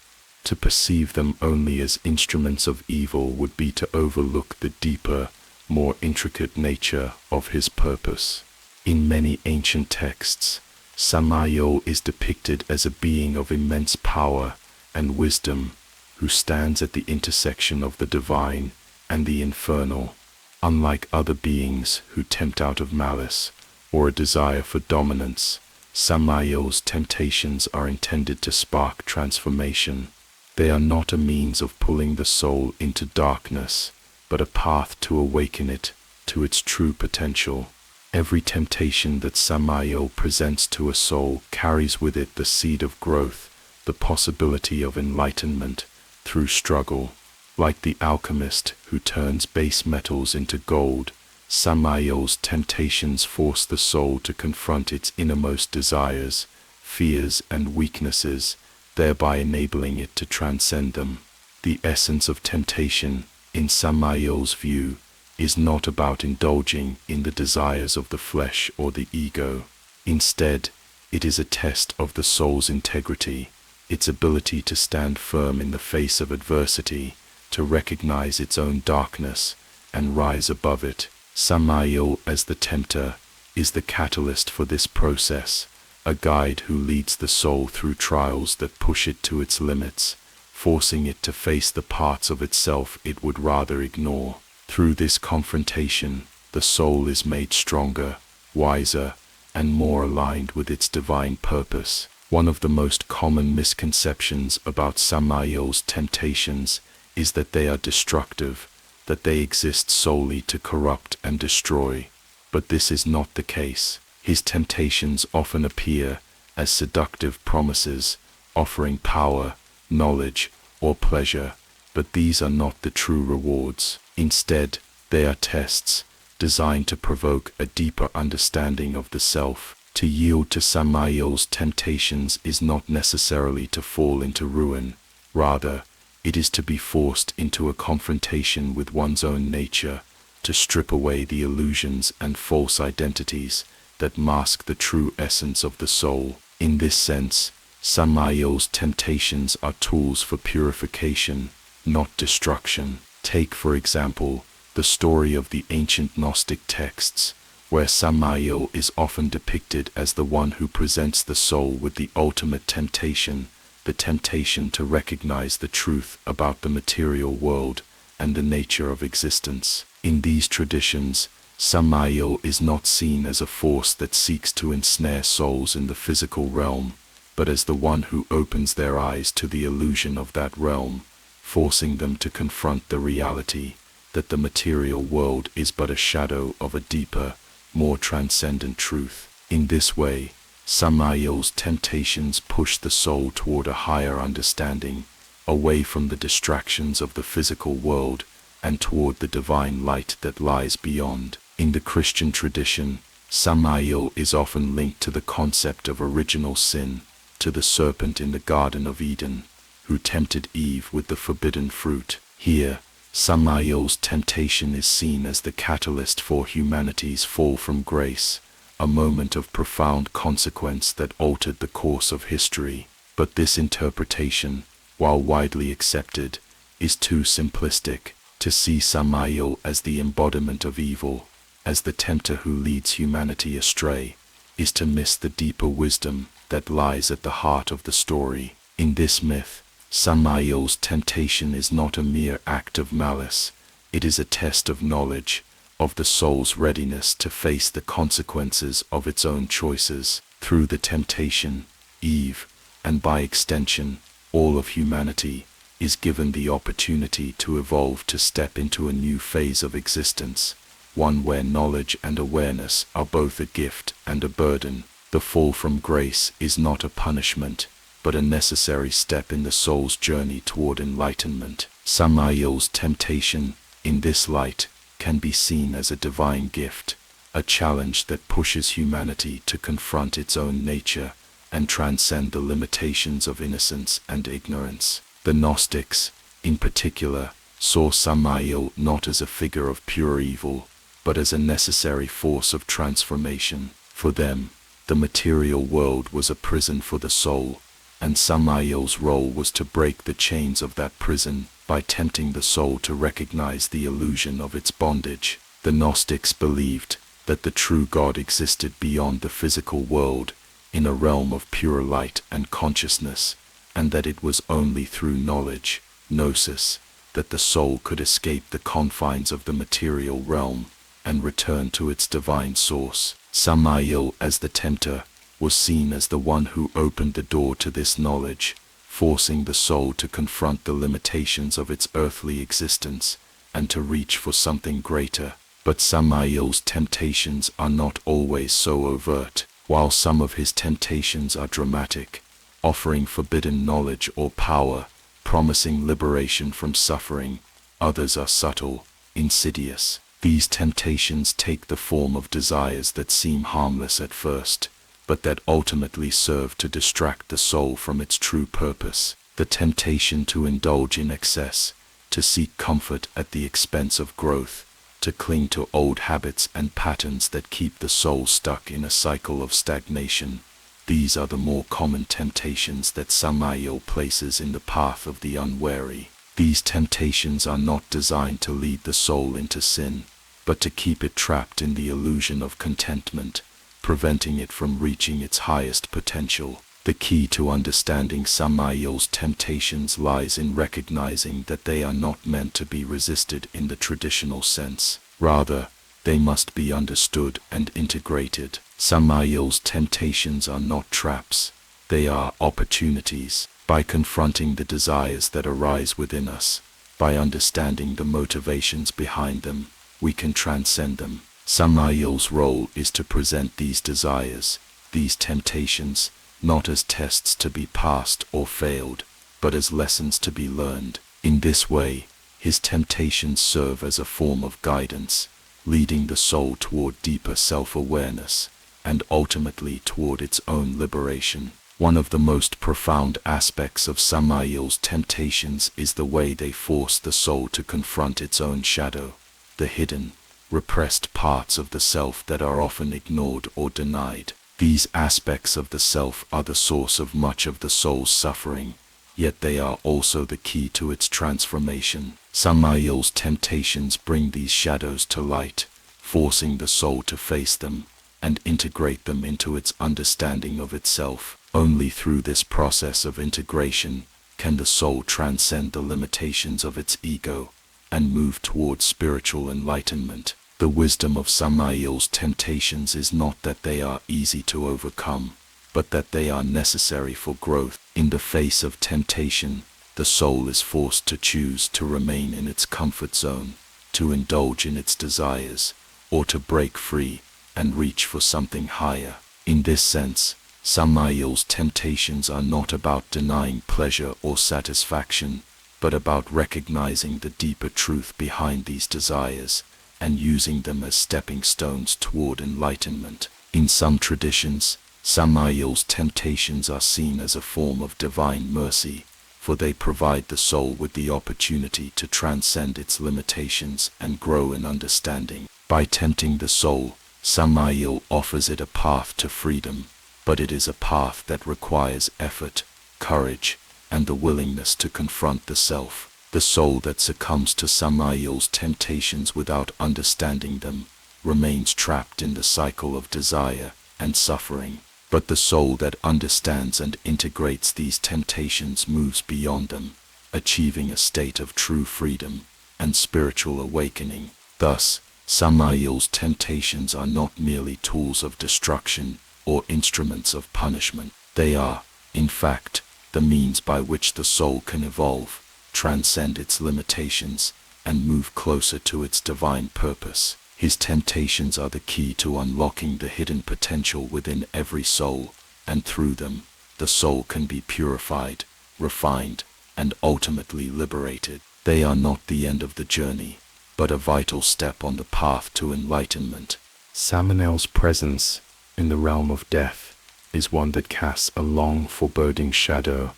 To perceive them only as instruments of evil would be to overlook the deeper, more intricate nature of his purpose. In many ancient texts, Samael is depicted as a being of immense power and wisdom who stands at the intersection of the divine and the infernal. Unlike other beings who tempt out of malice or a desire for dominance, Samael's temptations are intended to spark transformation. They are not a means of pulling the soul into darkness, but a path to awaken it to its true potential. Every temptation that Samael presents to a soul carries with it the seed of growth, the possibility of enlightenment through struggle. Like the alchemist who turns base metals into gold, Samael's temptations force the soul to confront its innermost desires, fears, and weaknesses, thereby enabling it to transcend them. The essence of temptation, in Samael's view, is not about indulging in the desires of the flesh or the ego. Instead, it is a test of the soul's integrity, its ability to stand firm in the face of adversity, to recognize its own darkness and rise above it. Samael, as the tempter, is the catalyst for this process, a guide who leads the soul through trials that push it to its limits, forcing it to face the parts of itself it would rather ignore. Through this confrontation, the soul is made stronger, wiser, and more aligned with its divine purpose. One of the most common misconceptions about Samael's temptations is that they are destructive, that they exist solely to corrupt and destroy. But this is not the case. His temptations often appear as seductive promises, offering power, knowledge, or pleasure, but these are not the true rewards. Instead, they are tests, designed to provoke a deeper understanding of the self. To yield to Samael's temptations is not necessarily to fall into ruin. Rather, it is to be forced into a confrontation with one's own nature, to strip away the illusions and false identities that mask the true essence of the soul. In this sense, Samael's temptations are tools for purification, not destruction. Take, for example, the story of the ancient Gnostic texts, where Samael is often depicted as the one who presents the soul with the ultimate temptation, the temptation to recognize the truth about the material world and the nature of existence. In these traditions, Samael is not seen as a force that seeks to ensnare souls in the physical realm, but as the one who opens their eyes to the illusion of that realm, forcing them to confront the reality that the material world is but a shadow of a deeper, more transcendent truth. In this way, Samael's temptations push the soul toward a higher understanding, away from the distractions of the physical world and toward the divine light that lies beyond. In the Christian tradition, Samael is often linked to the concept of original sin, to the serpent in the Garden of Eden, who tempted Eve with the forbidden fruit. Here, Samael's temptation is seen as the catalyst for humanity's fall from grace, a moment of profound consequence that altered the course of history. But this interpretation, while widely accepted, is too simplistic. To see Samael as the embodiment of evil, as the tempter who leads humanity astray, is to miss the deeper wisdom that lies at the heart of the story. In this myth, Samael's temptation is not a mere act of malice, it is a test of knowledge, of the soul's readiness to face the consequences of its own choices. Through the temptation, Eve, and by extension, all of humanity, is given the opportunity to evolve, to step into a new phase of existence, one where knowledge and awareness are both a gift and a burden. The fall from grace is not a punishment, but a necessary step in the soul's journey toward enlightenment. Samael's temptation, in this light, can be seen as a divine gift, a challenge that pushes humanity to confront its own nature and transcend the limitations of innocence and ignorance. The Gnostics, in particular, saw Samael not as a figure of pure evil, but as a necessary force of transformation. For them, the material world was a prison for the soul, and Samael's role was to break the chains of that prison by tempting the soul to recognize the illusion of its bondage. The Gnostics believed that the true God existed beyond the physical world, in a realm of pure light and consciousness, and that it was only through knowledge, gnosis, that the soul could escape the confines of the material realm and return to its divine source. Samael, as the tempter, was seen as the one who opened the door to this knowledge, forcing the soul to confront the limitations of its earthly existence and to reach for something greater. But Samael's temptations are not always so overt. While some of his temptations are dramatic, offering forbidden knowledge or power, promising liberation from suffering, others are subtle, insidious. These temptations take the form of desires that seem harmless at first, but that ultimately serve to distract the soul from its true purpose. The temptation to indulge in excess, to seek comfort at the expense of growth, to cling to old habits and patterns that keep the soul stuck in a cycle of stagnation. These are the more common temptations that Samael places in the path of the unwary. These temptations are not designed to lead the soul into sin, but to keep it trapped in the illusion of contentment, preventing it from reaching its highest potential. The key to understanding Samael's temptations lies in recognizing that they are not meant to be resisted in the traditional sense. Rather, they must be understood and integrated. Samael's temptations are not traps, they are opportunities. By confronting the desires that arise within us, by understanding the motivations behind them, we can transcend them. Samael's role is to present these desires, these temptations, not as tests to be passed or failed, but as lessons to be learned. In this way, his temptations serve as a form of guidance, leading the soul toward deeper self-awareness, and ultimately toward its own liberation. One of the most profound aspects of Samael's temptations is the way they force the soul to confront its own shadow, the hidden, repressed parts of the self that are often ignored or denied. These aspects of the self are the source of much of the soul's suffering, yet they are also the key to its transformation. Samael's temptations bring these shadows to light, forcing the soul to face them and integrate them into its understanding of itself. Only through this process of integration can the soul transcend the limitations of its ego and move towards spiritual enlightenment. The wisdom of Samael's temptations is not that they are easy to overcome, but that they are necessary for growth. In the face of temptation, the soul is forced to choose to remain in its comfort zone, to indulge in its desires, or to break free and reach for something higher. In this sense, Samael's temptations are not about denying pleasure or satisfaction, but about recognizing the deeper truth behind these desires and using them as stepping stones toward enlightenment. In some traditions, Samael's temptations are seen as a form of divine mercy, for they provide the soul with the opportunity to transcend its limitations and grow in understanding. By tempting the soul, Samael offers it a path to freedom, but it is a path that requires effort, courage, and the willingness to confront the self. The soul that succumbs to Samael's temptations without understanding them remains trapped in the cycle of desire and suffering. But the soul that understands and integrates these temptations moves beyond them, achieving a state of true freedom and spiritual awakening. Thus, Samael's temptations are not merely tools of destruction or instruments of punishment. They are, in fact, the means by which the soul can evolve, transcend its limitations, and move closer to its divine purpose. His temptations are the key to unlocking the hidden potential within every soul, and through them, the soul can be purified, refined, and ultimately liberated. They are not the end of the journey, but a vital step on the path to enlightenment. Samael's presence in the realm of death is one that casts a long, foreboding shadow.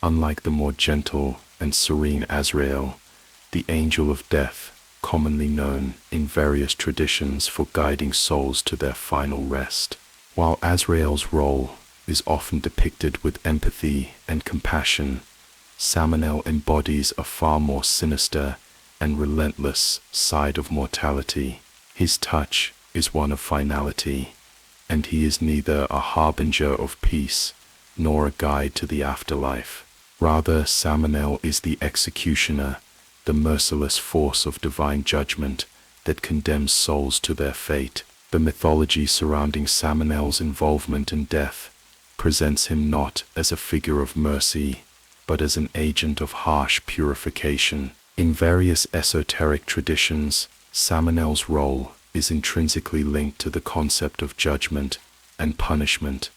Unlike the more gentle and serene Azrael, the angel of death, commonly known in various traditions for guiding souls to their final rest. While Azrael's role is often depicted with empathy and compassion, Samael embodies a far more sinister and relentless side of mortality. His touch is one of finality, and he is neither a harbinger of peace nor a guide to the afterlife. Rather, Samael is the executioner, the merciless force of divine judgment that condemns souls to their fate. The mythology surrounding Samael's involvement in death presents him not as a figure of mercy, but as an agent of harsh purification. In various esoteric traditions, Samael's role is intrinsically linked to the concept of judgment and punishment,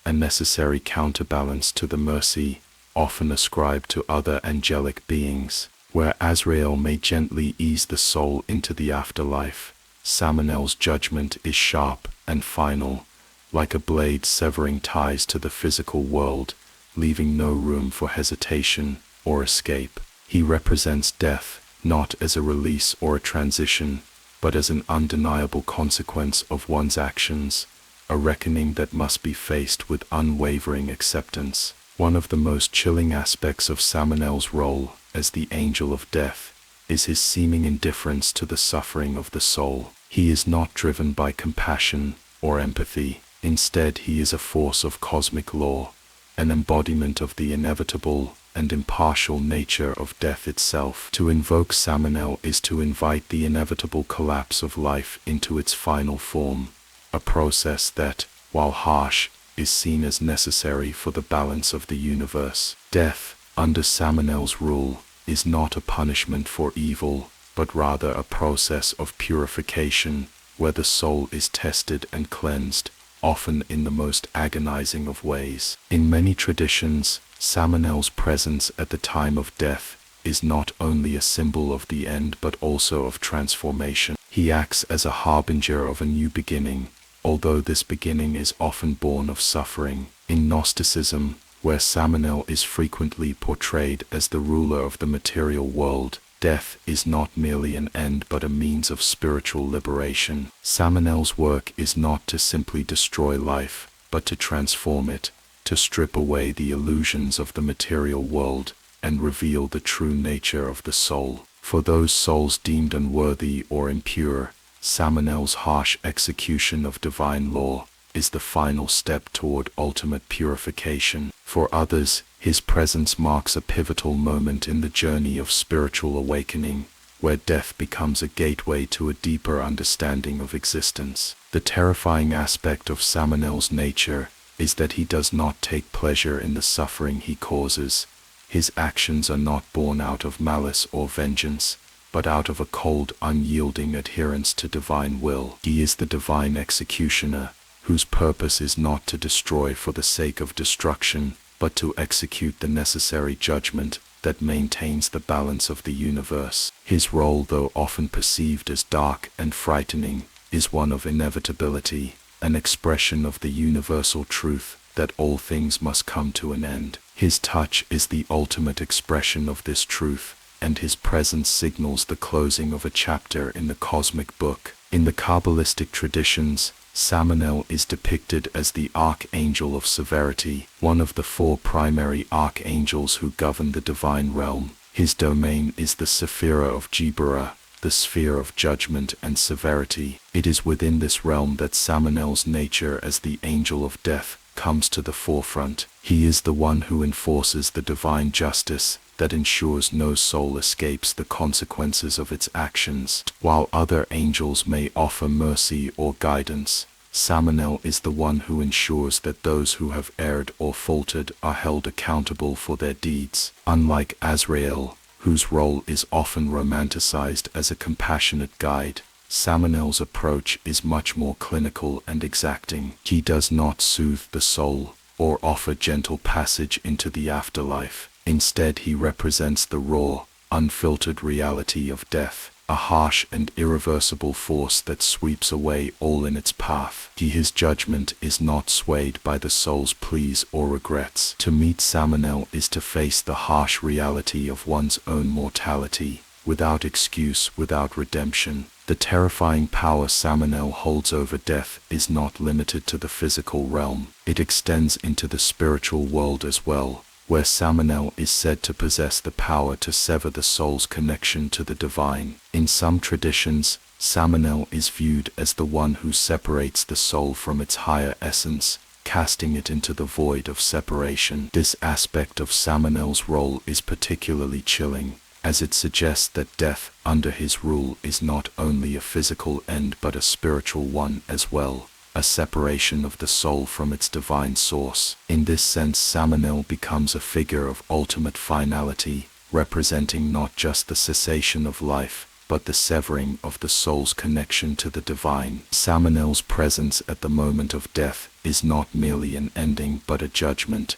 a necessary counterbalance to the mercy often ascribed to other angelic beings. Where Azrael may gently ease the soul into the afterlife, Samael's judgment is sharp and final, like a blade severing ties to the physical world, leaving no room for hesitation or escape. He represents death not as a release or a transition, but as an undeniable consequence of one's actions, a reckoning that must be faced with unwavering acceptance. One of the most chilling aspects of Samael's role as the angel of death is his seeming indifference to the suffering of the soul. He is not driven by compassion or empathy. Instead, he is a force of cosmic law, an embodiment of the inevitable and impartial nature of death itself. To invoke Samael is to invite the inevitable collapse of life into its final form, a process that, while harsh, is seen as necessary for the balance of the universe. Death, under Samael's rule, is not a punishment for evil, but rather a process of purification, where the soul is tested and cleansed, often in the most agonizing of ways. In many traditions, Samael's presence at the time of death is not only a symbol of the end but also of transformation. He acts as a harbinger of a new beginning, although this beginning is often born of suffering. In Gnosticism, where Samael is frequently portrayed as the ruler of the material world, Death is not merely an end but a means of spiritual liberation. Samanel's work is not to simply destroy life, but to transform it, to strip away the illusions of the material world, and reveal the true nature of the soul. For those souls deemed unworthy or impure, Samanel's harsh execution of divine law is the final step toward ultimate purification. For others, his presence marks a pivotal moment in the journey of spiritual awakening, where death becomes a gateway to a deeper understanding of existence. The terrifying aspect of Samanel's nature is that he does not take pleasure in the suffering he causes. His actions are not born out of malice or vengeance, but out of a cold, unyielding adherence to divine will. He is the divine executioner, whose purpose is not to destroy for the sake of destruction, but to execute the necessary judgment that maintains the balance of the universe. His role, though often perceived as dark and frightening, is one of inevitability, an expression of the universal truth that all things must come to an end. His touch is the ultimate expression of this truth, and his presence signals the closing of a chapter in the cosmic book. In the Kabbalistic traditions, Samanel is depicted as the Archangel of Severity, one of the four primary archangels who govern the divine realm. His domain is the Sephira of Jibara, the sphere of judgment and severity. It is within this realm that Samanel's nature as the angel of death comes to the forefront. He is the one who enforces the divine justice that ensures no soul escapes the consequences of its actions. While other angels may offer mercy or guidance, Samanel is the one who ensures that those who have erred or faltered are held accountable for their deeds. Unlike Azrael, whose role is often romanticized as a compassionate guide, Samanel's approach is much more clinical and exacting. He does not soothe the soul or offer gentle passage into the afterlife. Instead, he represents the raw, unfiltered reality of death, a harsh and irreversible force that sweeps away all in its path. His judgment is not swayed by the soul's pleas or regrets. To meet Samanel is to face the harsh reality of one's own mortality, without excuse, without redemption. The terrifying power Samanel holds over death is not limited to the physical realm. It extends into the spiritual world as well, where Samanel is said to possess the power to sever the soul's connection to the divine. In some traditions, Samanel is viewed as the one who separates the soul from its higher essence, casting it into the void of separation. This aspect of Samanel's role is particularly chilling, as it suggests that death under his rule is not only a physical end but a spiritual one as well, a separation of the soul from its divine source. In this sense, Samanel becomes a figure of ultimate finality, representing not just the cessation of life, but the severing of the soul's connection to the divine. Samanel's presence at the moment of death is not merely an ending but a judgment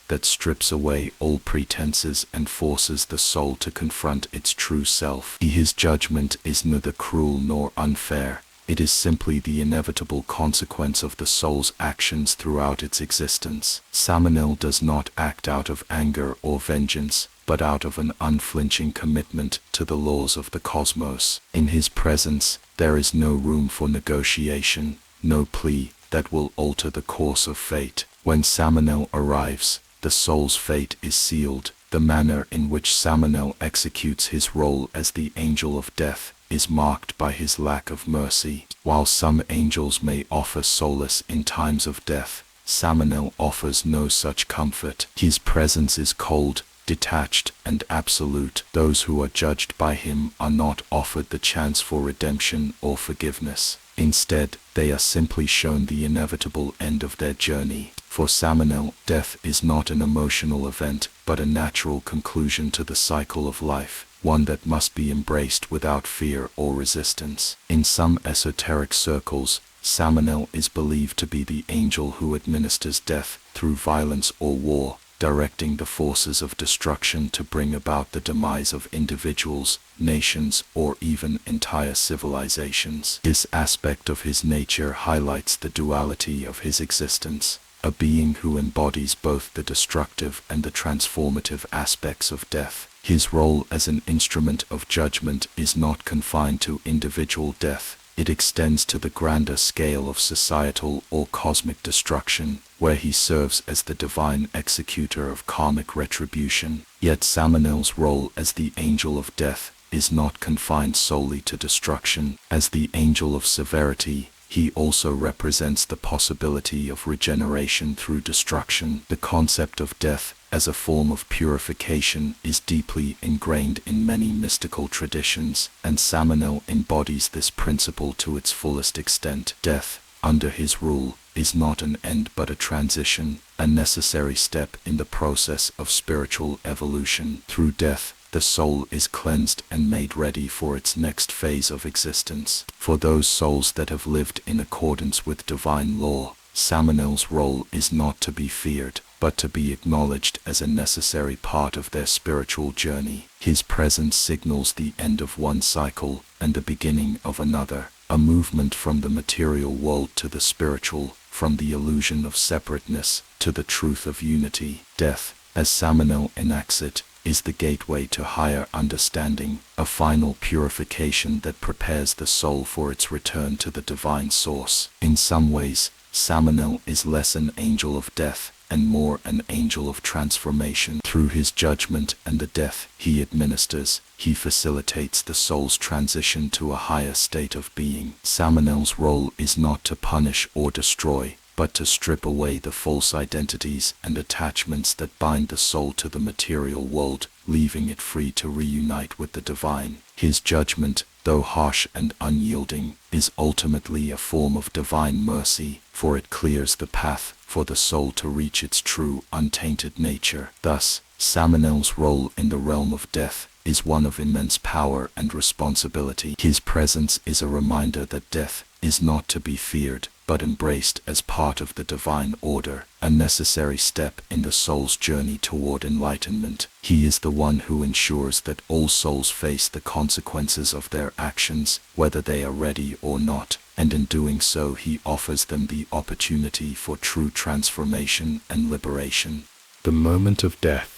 that strips away all pretenses and forces the soul to confront its true self. His judgment is neither cruel nor unfair. It is simply the inevitable consequence of the soul's actions throughout its existence. Samanel does not act out of anger or vengeance, but out of an unflinching commitment to the laws of the cosmos. In his presence, there is no room for negotiation, no plea that will alter the course of fate. When Samanel arrives, the soul's fate is sealed. The manner in which Samanel executes his role as the angel of death is marked by his lack of mercy. While some angels may offer solace in times of death, Samanel offers no such comfort. His presence is cold, detached, and absolute. Those who are judged by him are not offered the chance for redemption or forgiveness. Instead, they are simply shown the inevitable end of their journey. For Samanel, death is not an emotional event, but a natural conclusion to the cycle of life, one that must be embraced without fear or resistance. In some esoteric circles, Samanel is believed to be the angel who administers death through violence or war, directing the forces of destruction to bring about the demise of individuals, nations, or even entire civilizations. This aspect of his nature highlights the duality of his existence. a being who embodies both the destructive and the transformative aspects of death. His role as an instrument of judgment is not confined to individual death. It extends to the grander scale of societal or cosmic destruction, where he serves as the divine executor of karmic retribution. Yet Samael's role as the angel of death is not confined solely to destruction. As the angel of severity, he also represents the possibility of regeneration through destruction. The concept of death as a form of purification is deeply ingrained in many mystical traditions, and Samael embodies this principle to its fullest extent. Death, under his rule, is not an end but a transition, a necessary step in the process of spiritual evolution. Through death, the soul is cleansed and made ready for its next phase of existence. For those souls that have lived in accordance with divine law, Samael's role is not to be feared, but to be acknowledged as a necessary part of their spiritual journey. His presence signals the end of one cycle and the beginning of another, a movement from the material world to the spiritual, from the illusion of separateness to the truth of unity. Death, as Samael enacts it, is the gateway to higher understanding, a final purification that prepares the soul for its return to the divine source. In some ways, Samael is less an angel of death and more an angel of transformation. Through his judgment and the death he administers, he facilitates the soul's transition to a higher state of being. Samael's role is not to punish or destroy, but to strip away the false identities and attachments that bind the soul to the material world, leaving it free to reunite with the divine. His judgment, though harsh and unyielding, is ultimately a form of divine mercy, for it clears the path for the soul to reach its true, untainted nature. Thus, Samael's role in the realm of death is one of immense power and responsibility. His presence is a reminder that death is not to be feared, but embraced as part of the divine order, a necessary step in the soul's journey toward enlightenment. He is the one who ensures that all souls face the consequences of their actions, whether they are ready or not, and in doing so he offers them the opportunity for true transformation and liberation. The moment of death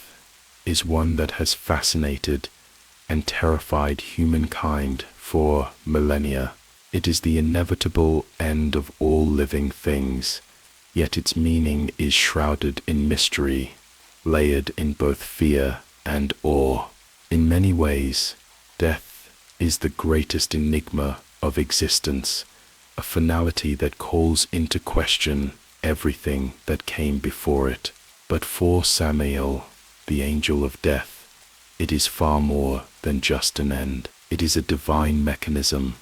is one that has fascinated and terrified humankind for millennia. It is the inevitable end of all living things, yet its meaning is shrouded in mystery, layered in both fear and awe. In many ways, death is the greatest enigma of existence, a finality that calls into question everything that came before it. But for Samael, the angel of death, it is far more than just an end. It is a divine mechanism,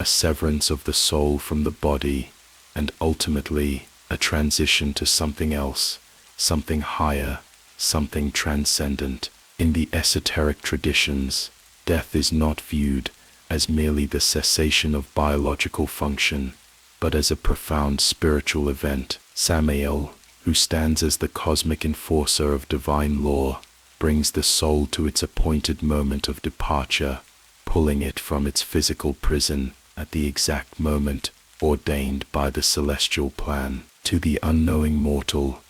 a severance of the soul from the body, and ultimately a transition to something else, something higher, something transcendent. In the esoteric traditions, death is not viewed as merely the cessation of biological function, but as a profound spiritual event. Samael, who stands as the cosmic enforcer of divine law, brings the soul to its appointed moment of departure, pulling it from its physical prison at the exact moment ordained by the celestial plan. To the unknowing mortal,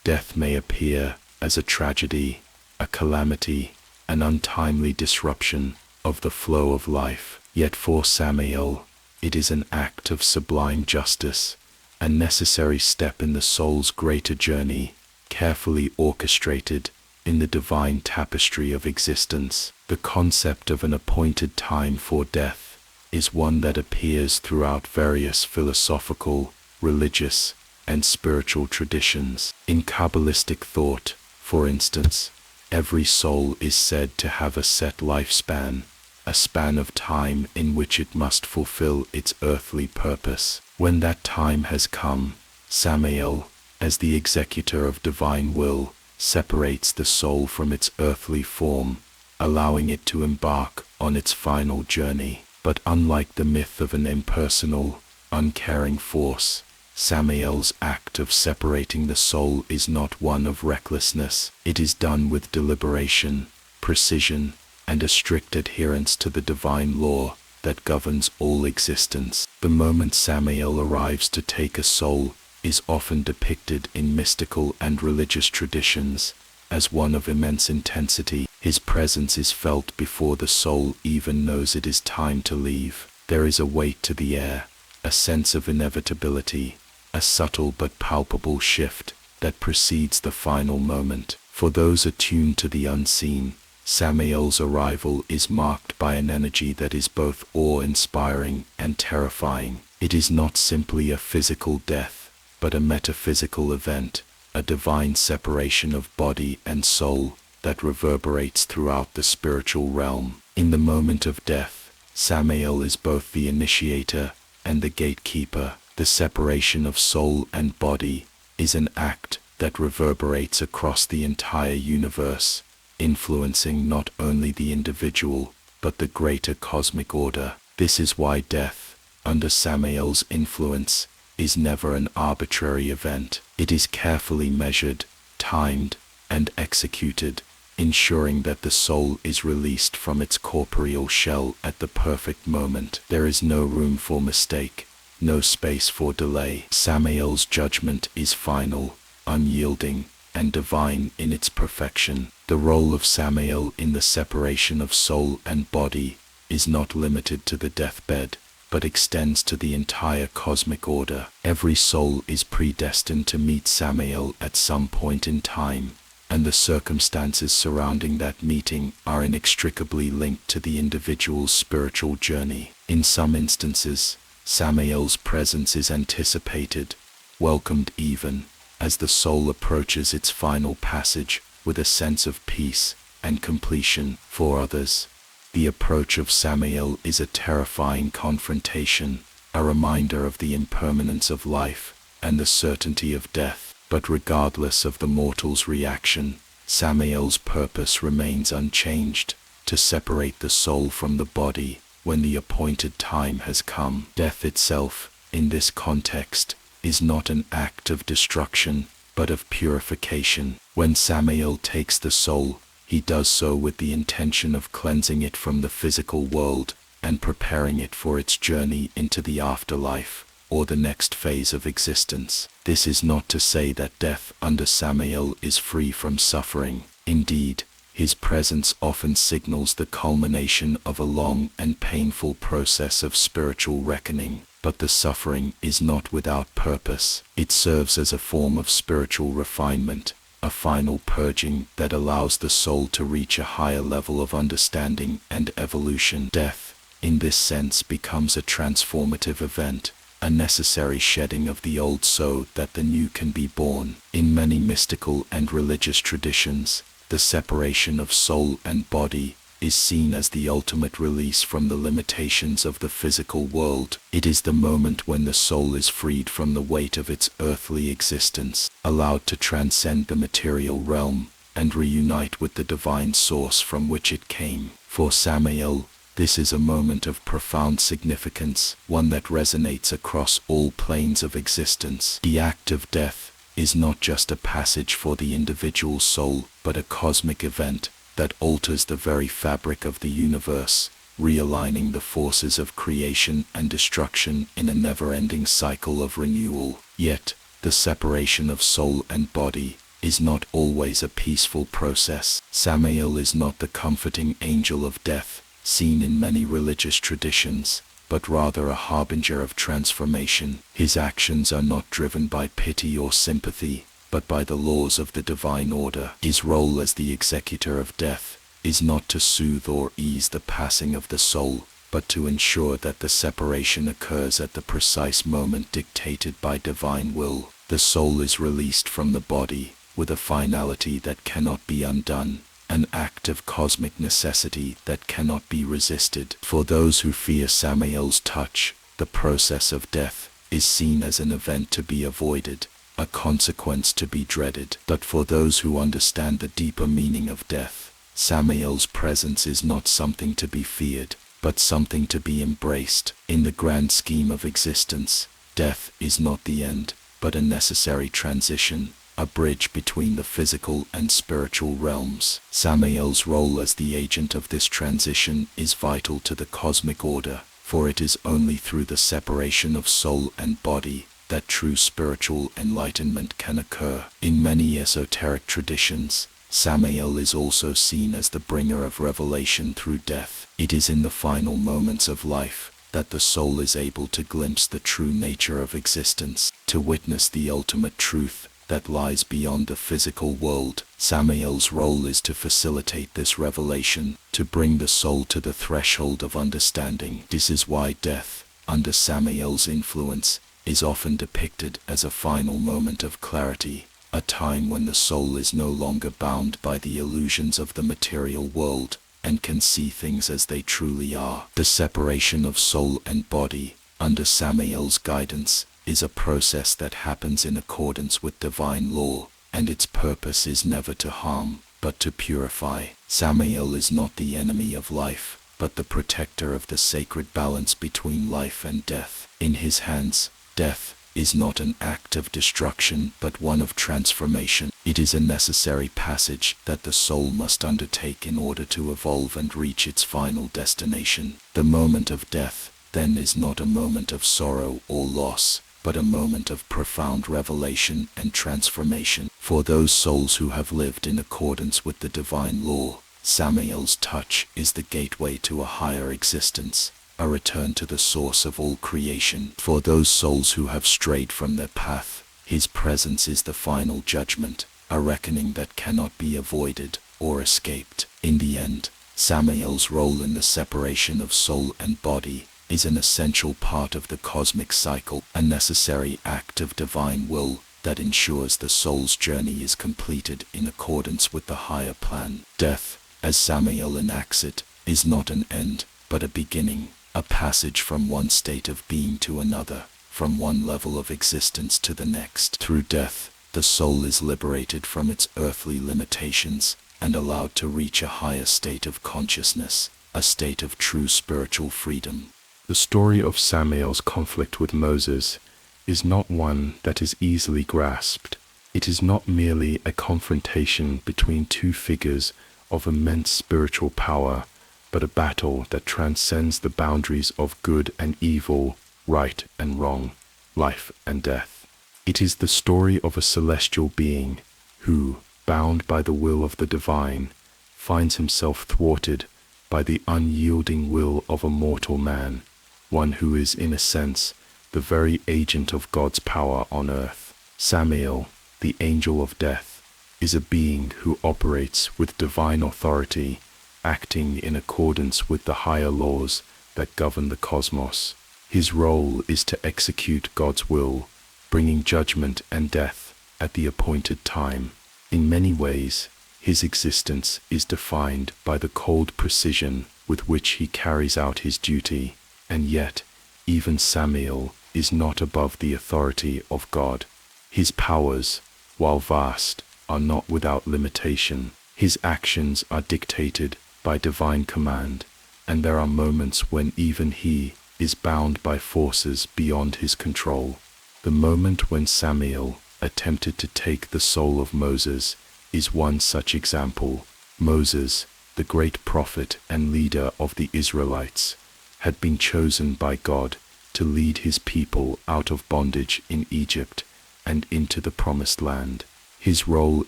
death may appear as a tragedy, a calamity, an untimely disruption of the flow of life. Yet for Samael, it is an act of sublime justice, a necessary step in the soul's greater journey, carefully orchestrated in the divine tapestry of existence. The concept of an appointed time for death is one that appears throughout various philosophical, religious, and spiritual traditions. In Kabbalistic thought, for instance, every soul is said to have a set lifespan, a span of time in which it must fulfill its earthly purpose. When that time has come, Samael, as the executor of divine will, separates the soul from its earthly form, allowing it to embark on its final journey. But unlike the myth of an impersonal, uncaring force, Samael's act of separating the soul is not one of recklessness. It is done with deliberation, precision, and a strict adherence to the divine law that governs all existence. The moment Samael arrives to take a soul is often depicted in mystical and religious traditions as one of immense intensity. His presence is felt before the soul even knows it is time to leave. There is a weight to the air, a sense of inevitability, a subtle but palpable shift that precedes the final moment. For those attuned to the unseen, Samael's arrival is marked by an energy that is both awe-inspiring and terrifying. It is not simply a physical death, but a metaphysical event, a divine separation of body and soul that reverberates throughout the spiritual realm. In the moment of death, Samael is both the initiator and the gatekeeper. The separation of soul and body is an act that reverberates across the entire universe, influencing not only the individual, but the greater cosmic order. This is why death, under Samael's influence, is never an arbitrary event. It is carefully measured, timed, and executed, ensuring that the soul is released from its corporeal shell at the perfect moment. There is no room for mistake, no space for delay. Samael's judgment is final, unyielding, and divine in its perfection. The role of Samael in the separation of soul and body is not limited to the deathbed, but extends to the entire cosmic order. Every soul is predestined to meet Samael at some point in time, and the circumstances surrounding that meeting are inextricably linked to the individual's spiritual journey. In some instances, Samael's presence is anticipated, welcomed even, as the soul approaches its final passage with a sense of peace and completion. For others, the approach of Samael is a terrifying confrontation, a reminder of the impermanence of life and the certainty of death. But regardless of the mortal's reaction, Samael's purpose remains unchanged: to separate the soul from the body when the appointed time has come. Death itself, in this context, is not an act of destruction, but of purification. When Samael takes the soul, he does so with the intention of cleansing it from the physical world and preparing it for its journey into the afterlife, or the next phase of existence. This is not to say that death under Samael is free from suffering. Indeed, his presence often signals the culmination of a long and painful process of spiritual reckoning. But the suffering is not without purpose. It serves as a form of spiritual refinement, a final purging that allows the soul to reach a higher level of understanding and evolution. Death, in this sense, becomes a transformative event, a necessary shedding of the old so that the new can be born. In many mystical and religious traditions, the separation of soul and body is seen as the ultimate release from the limitations of the physical world. It is the moment when the soul is freed from the weight of its earthly existence, allowed to transcend the material realm, and reunite with the divine source from which it came. For Samael, this is a moment of profound significance, one that resonates across all planes of existence. The act of death is not just a passage for the individual soul, but a cosmic event that alters the very fabric of the universe, realigning the forces of creation and destruction in a never-ending cycle of renewal. Yet, the separation of soul and body is not always a peaceful process. Samael is not the comforting angel of death, seen in many religious traditions, but rather a harbinger of transformation. His actions are not driven by pity or sympathy, but by the laws of the divine order. His role as the executor of death is not to soothe or ease the passing of the soul, but to ensure that the separation occurs at the precise moment dictated by divine will. The soul is released from the body with a finality that cannot be undone, an act of cosmic necessity that cannot be resisted. For those who fear Samael's touch, the process of death is seen as an event to be avoided, a consequence to be dreaded. But for those who understand the deeper meaning of death, Samael's presence is not something to be feared, but something to be embraced. In the grand scheme of existence, death is not the end, but a necessary transition, a bridge between the physical and spiritual realms. Samael's role as the agent of this transition is vital to the cosmic order, for it is only through the separation of soul and body that true spiritual enlightenment can occur. In many esoteric traditions, Samael is also seen as the bringer of revelation through death. It is in the final moments of life that the soul is able to glimpse the true nature of existence, to witness the ultimate truth that lies beyond the physical world. Samael's role is to facilitate this revelation, to bring the soul to the threshold of understanding. This is why death, under Samael's influence, is often depicted as a final moment of clarity, a time when the soul is no longer bound by the illusions of the material world and can see things as they truly are. The separation of soul and body, under Samael's guidance, is a process that happens in accordance with divine law, and its purpose is never to harm, but to purify. Samael is not the enemy of life, but the protector of the sacred balance between life and death. In his hands, death is not an act of destruction, but one of transformation. It is a necessary passage that the soul must undertake in order to evolve and reach its final destination. The moment of death, then, is not a moment of sorrow or loss, but a moment of profound revelation and transformation. For those souls who have lived in accordance with the divine law, Samael's touch is the gateway to a higher existence, a return to the source of all creation. For those souls who have strayed from their path, his presence is the final judgment, a reckoning that cannot be avoided or escaped. In the end, Samael's role in the separation of soul and body is an essential part of the cosmic cycle, a necessary act of divine will that ensures the soul's journey is completed in accordance with the higher plan. Death, as Samael enacts it, is not an end, but a beginning, a passage from one state of being to another, from one level of existence to the next. Through death, the soul is liberated from its earthly limitations and allowed to reach a higher state of consciousness, a state of true spiritual freedom. The story of Samael's conflict with Moses is not one that is easily grasped. It is not merely a confrontation between two figures of immense spiritual power, but a battle that transcends the boundaries of good and evil, right and wrong, life and death. It is the story of a celestial being who, bound by the will of the divine, finds himself thwarted by the unyielding will of a mortal man, one who is, in a sense, the very agent of God's power on earth. Samael, the angel of death, is a being who operates with divine authority, acting in accordance with the higher laws that govern the cosmos. His role is to execute God's will, bringing judgment and death at the appointed time. In many ways, his existence is defined by the cold precision with which he carries out his duty, and yet, even Samael is not above the authority of God. His powers, while vast, are not without limitation. His actions are dictated by divine command, and there are moments when even he is bound by forces beyond his control. The moment when Samael attempted to take the soul of Moses is one such example. Moses, the great prophet and leader of the Israelites, had been chosen by God to lead his people out of bondage in Egypt and into the promised land. His role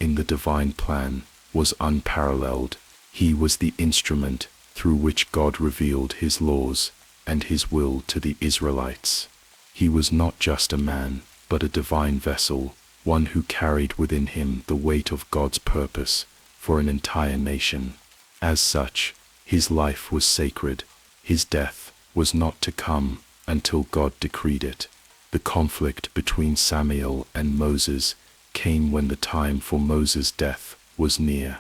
in the divine plan was unparalleled. He was the instrument through which God revealed his laws and his will to the Israelites. He was not just a man, but a divine vessel, one who carried within him the weight of God's purpose for an entire nation. As such, his life was sacred. His death was not to come until God decreed it. The conflict between Samael and Moses came when the time for Moses' death was near.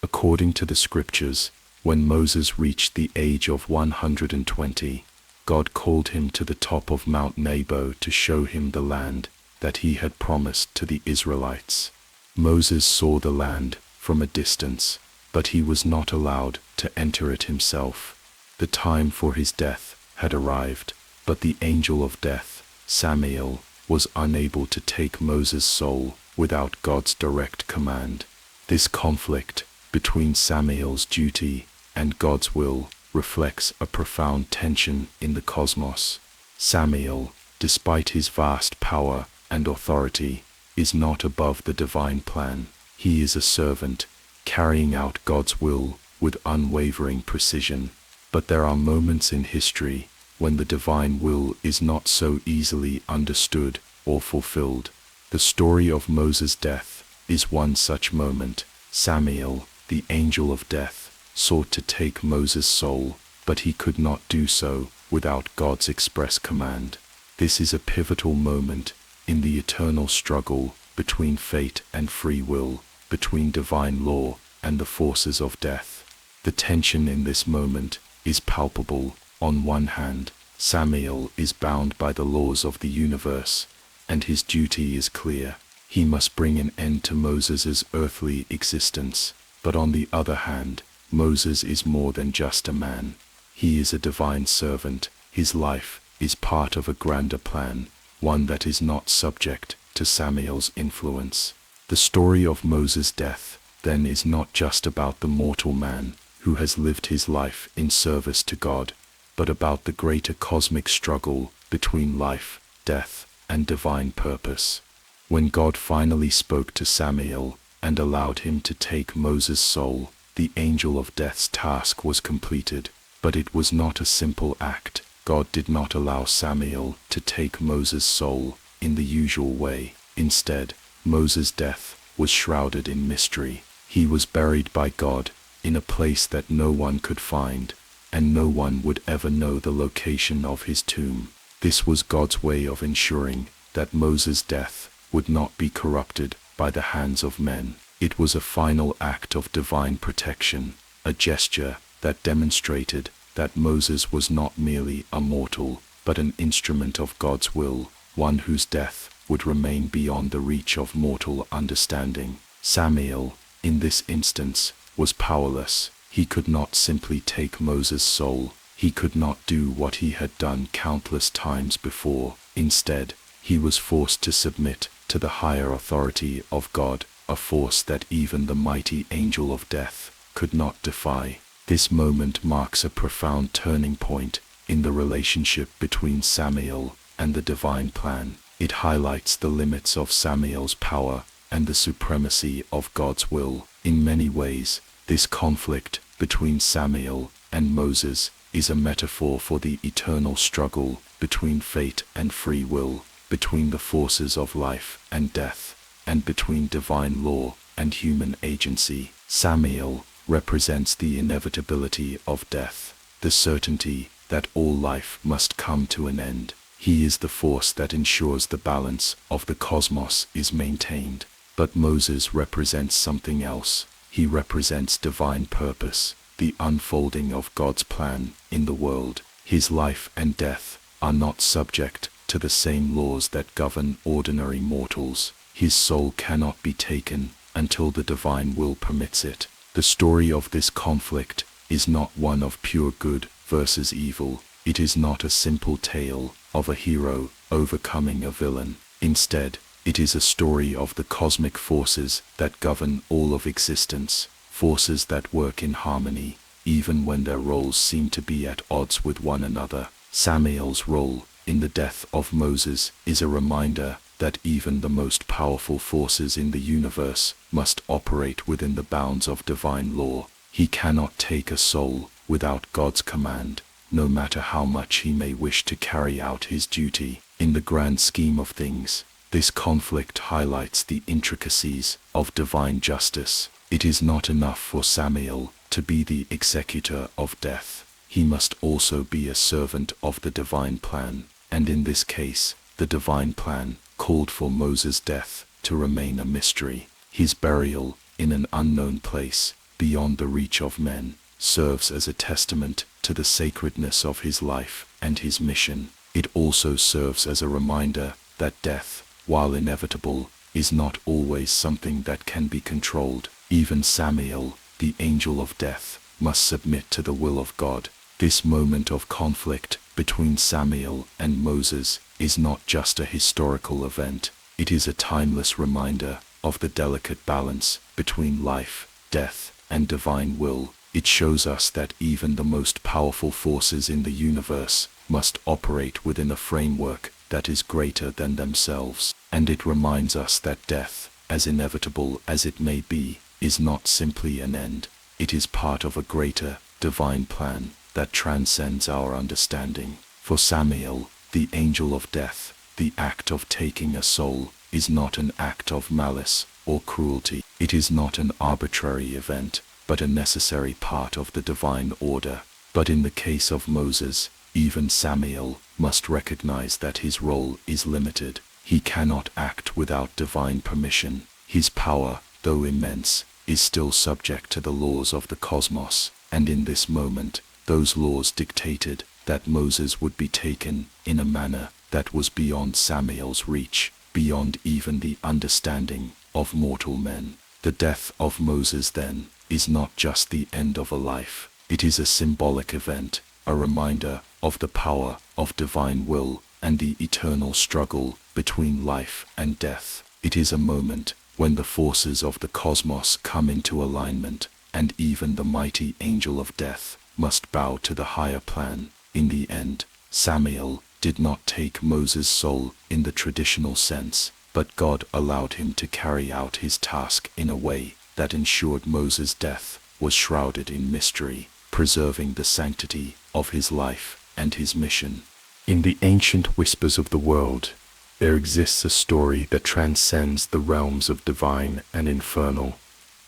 According to the scriptures, when Moses reached the age of 120, God called him to the top of Mount Nebo to show him the land that he had promised to the Israelites. Moses saw the land from a distance, but he was not allowed to enter it himself. The time for his death had arrived, but the angel of death, Samael, was unable to take Moses' soul without God's direct command. This conflict between Samael's duty and God's will reflects a profound tension in the cosmos. Samael, despite his vast power and authority, is not above the divine plan. He is a servant, carrying out God's will with unwavering precision. But there are moments in history when the divine will is not so easily understood or fulfilled. The story of Moses' death is one such moment. Samael, the angel of death, sought to take Moses' soul, but he could not do so without God's express command. This is a pivotal moment in the eternal struggle between fate and free will, between divine law and the forces of death. The tension in this moment is palpable. On one hand, Samael is bound by the laws of the universe, and his duty is clear. He must bring an end to Moses' earthly existence. But on the other hand, Moses is more than just a man. He is a divine servant. His life is part of a grander plan, one that is not subject to Samael's influence. The story of Moses' death, then, is not just about the mortal man who has lived his life in service to God, but about the greater cosmic struggle between life, death, and divine purpose. When God finally spoke to Samael and allowed him to take Moses' soul, the angel of death's task was completed. But it was not a simple act. God did not allow Samael to take Moses' soul in the usual way. Instead, Moses' death was shrouded in mystery. He was buried by God in a place that no one could find, and no one would ever know the location of his tomb. This was God's way of ensuring that Moses' death would not be corrupted by the hands of men. It was a final act of divine protection, a gesture that demonstrated that Moses was not merely a mortal, but an instrument of God's will, one whose death would remain beyond the reach of mortal understanding. Samael, in this instance, was powerless. He could not simply take Moses' soul. He could not do what he had done countless times before. Instead, he was forced to submit to the higher authority of God, a force that even the mighty angel of death could not defy. This moment marks a profound turning point in the relationship between Samael and the divine plan. It highlights the limits of Samael's power and the supremacy of God's will. In many ways, this conflict between Samael and Moses is a metaphor for the eternal struggle between fate and free will, between the forces of life and death, and between divine law and human agency. Samael represents the inevitability of death, the certainty that all life must come to an end. He is the force that ensures the balance of the cosmos is maintained. But Moses represents something else. He represents divine purpose, the unfolding of God's plan in the world. His life and death are not subject to the same laws that govern ordinary mortals. His soul cannot be taken until the divine will permits it. The story of this conflict is not one of pure good versus evil. It is not a simple tale of a hero overcoming a villain. Instead, it is a story of the cosmic forces that govern all of existence, forces that work in harmony, even when their roles seem to be at odds with one another. Samael's role in the death of Moses is a reminder that even the most powerful forces in the universe must operate within the bounds of divine law. He cannot take a soul without God's command, no matter how much he may wish to carry out his duty. In the grand scheme of things, this conflict highlights the intricacies of divine justice. It is not enough for Samael to be the executor of death. He must also be a servant of the divine plan, and in this case, the divine plan called for Moses' death to remain a mystery. His burial in an unknown place, beyond the reach of men, serves as a testament to the sacredness of his life and his mission. It also serves as a reminder that death, while inevitable, is not always something that can be controlled. Even Samael, the angel of death, must submit to the will of God. This moment of conflict between Samael and Moses is not just a historical event. It is a timeless reminder of the delicate balance between life, death, and divine will. It shows us that even the most powerful forces in the universe must operate within a framework that is greater than themselves. And it reminds us that death, as inevitable as it may be, is not simply an end. It is part of a greater, divine plan that transcends our understanding. For Samael, the angel of death, the act of taking a soul is not an act of malice or cruelty. It is not an arbitrary event, but a necessary part of the divine order. But in the case of Moses, even Samael must recognize that his role is limited. He cannot act without divine permission. His power, though immense, is still subject to the laws of the cosmos, and in this moment, those laws dictated that Moses would be taken in a manner that was beyond Samael's reach, beyond even the understanding of mortal men. The death of Moses, then, is not just the end of a life. It is a symbolic event, a reminder of the power of divine will and the eternal struggle between life and death. It is a moment when the forces of the cosmos come into alignment, and even the mighty angel of death must bow to the higher plan. In the end, Samael did not take Moses' soul in the traditional sense, but God allowed him to carry out his task in a way that ensured Moses' death was shrouded in mystery, preserving the sanctity of his life and his mission. In the ancient whispers of the world, there exists a story that transcends the realms of divine and infernal,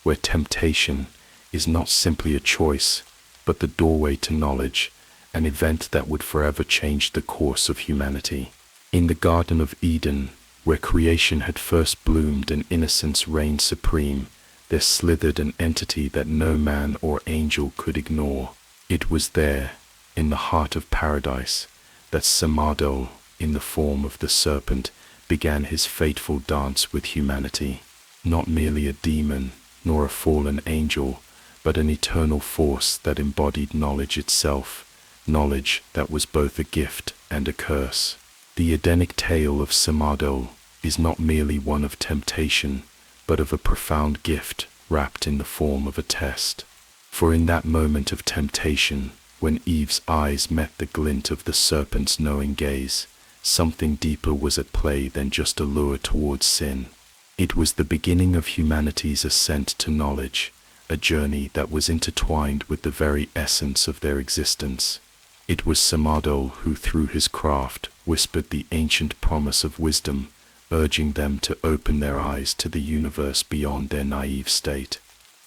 where temptation is not simply a choice, but the doorway to knowledge, an event that would forever change the course of humanity. In the Garden of Eden, where creation had first bloomed and innocence reigned supreme, there slithered an entity that no man or angel could ignore. It was there, in the heart of paradise, that Samael, in the form of the serpent, began his fateful dance with humanity. Not merely a demon, nor a fallen angel, but an eternal force that embodied knowledge itself, knowledge that was both a gift and a curse. The Edenic tale of Samael is not merely one of temptation, but of a profound gift wrapped in the form of a test. For in that moment of temptation, when Eve's eyes met the glint of the serpent's knowing gaze, something deeper was at play than just a lure towards sin. It was the beginning of humanity's ascent to knowledge, a journey that was intertwined with the very essence of their existence. It was Samael who, through his craft, whispered the ancient promise of wisdom, urging them to open their eyes to the universe beyond their naive state.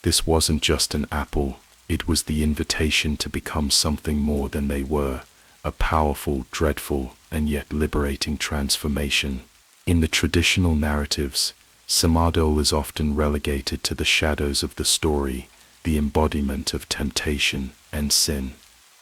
This wasn't just an apple, it was the invitation to become something more than they were, a powerful, dreadful, and yet liberating transformation. In the traditional narratives, Samael is often relegated to the shadows of the story, the embodiment of temptation and sin.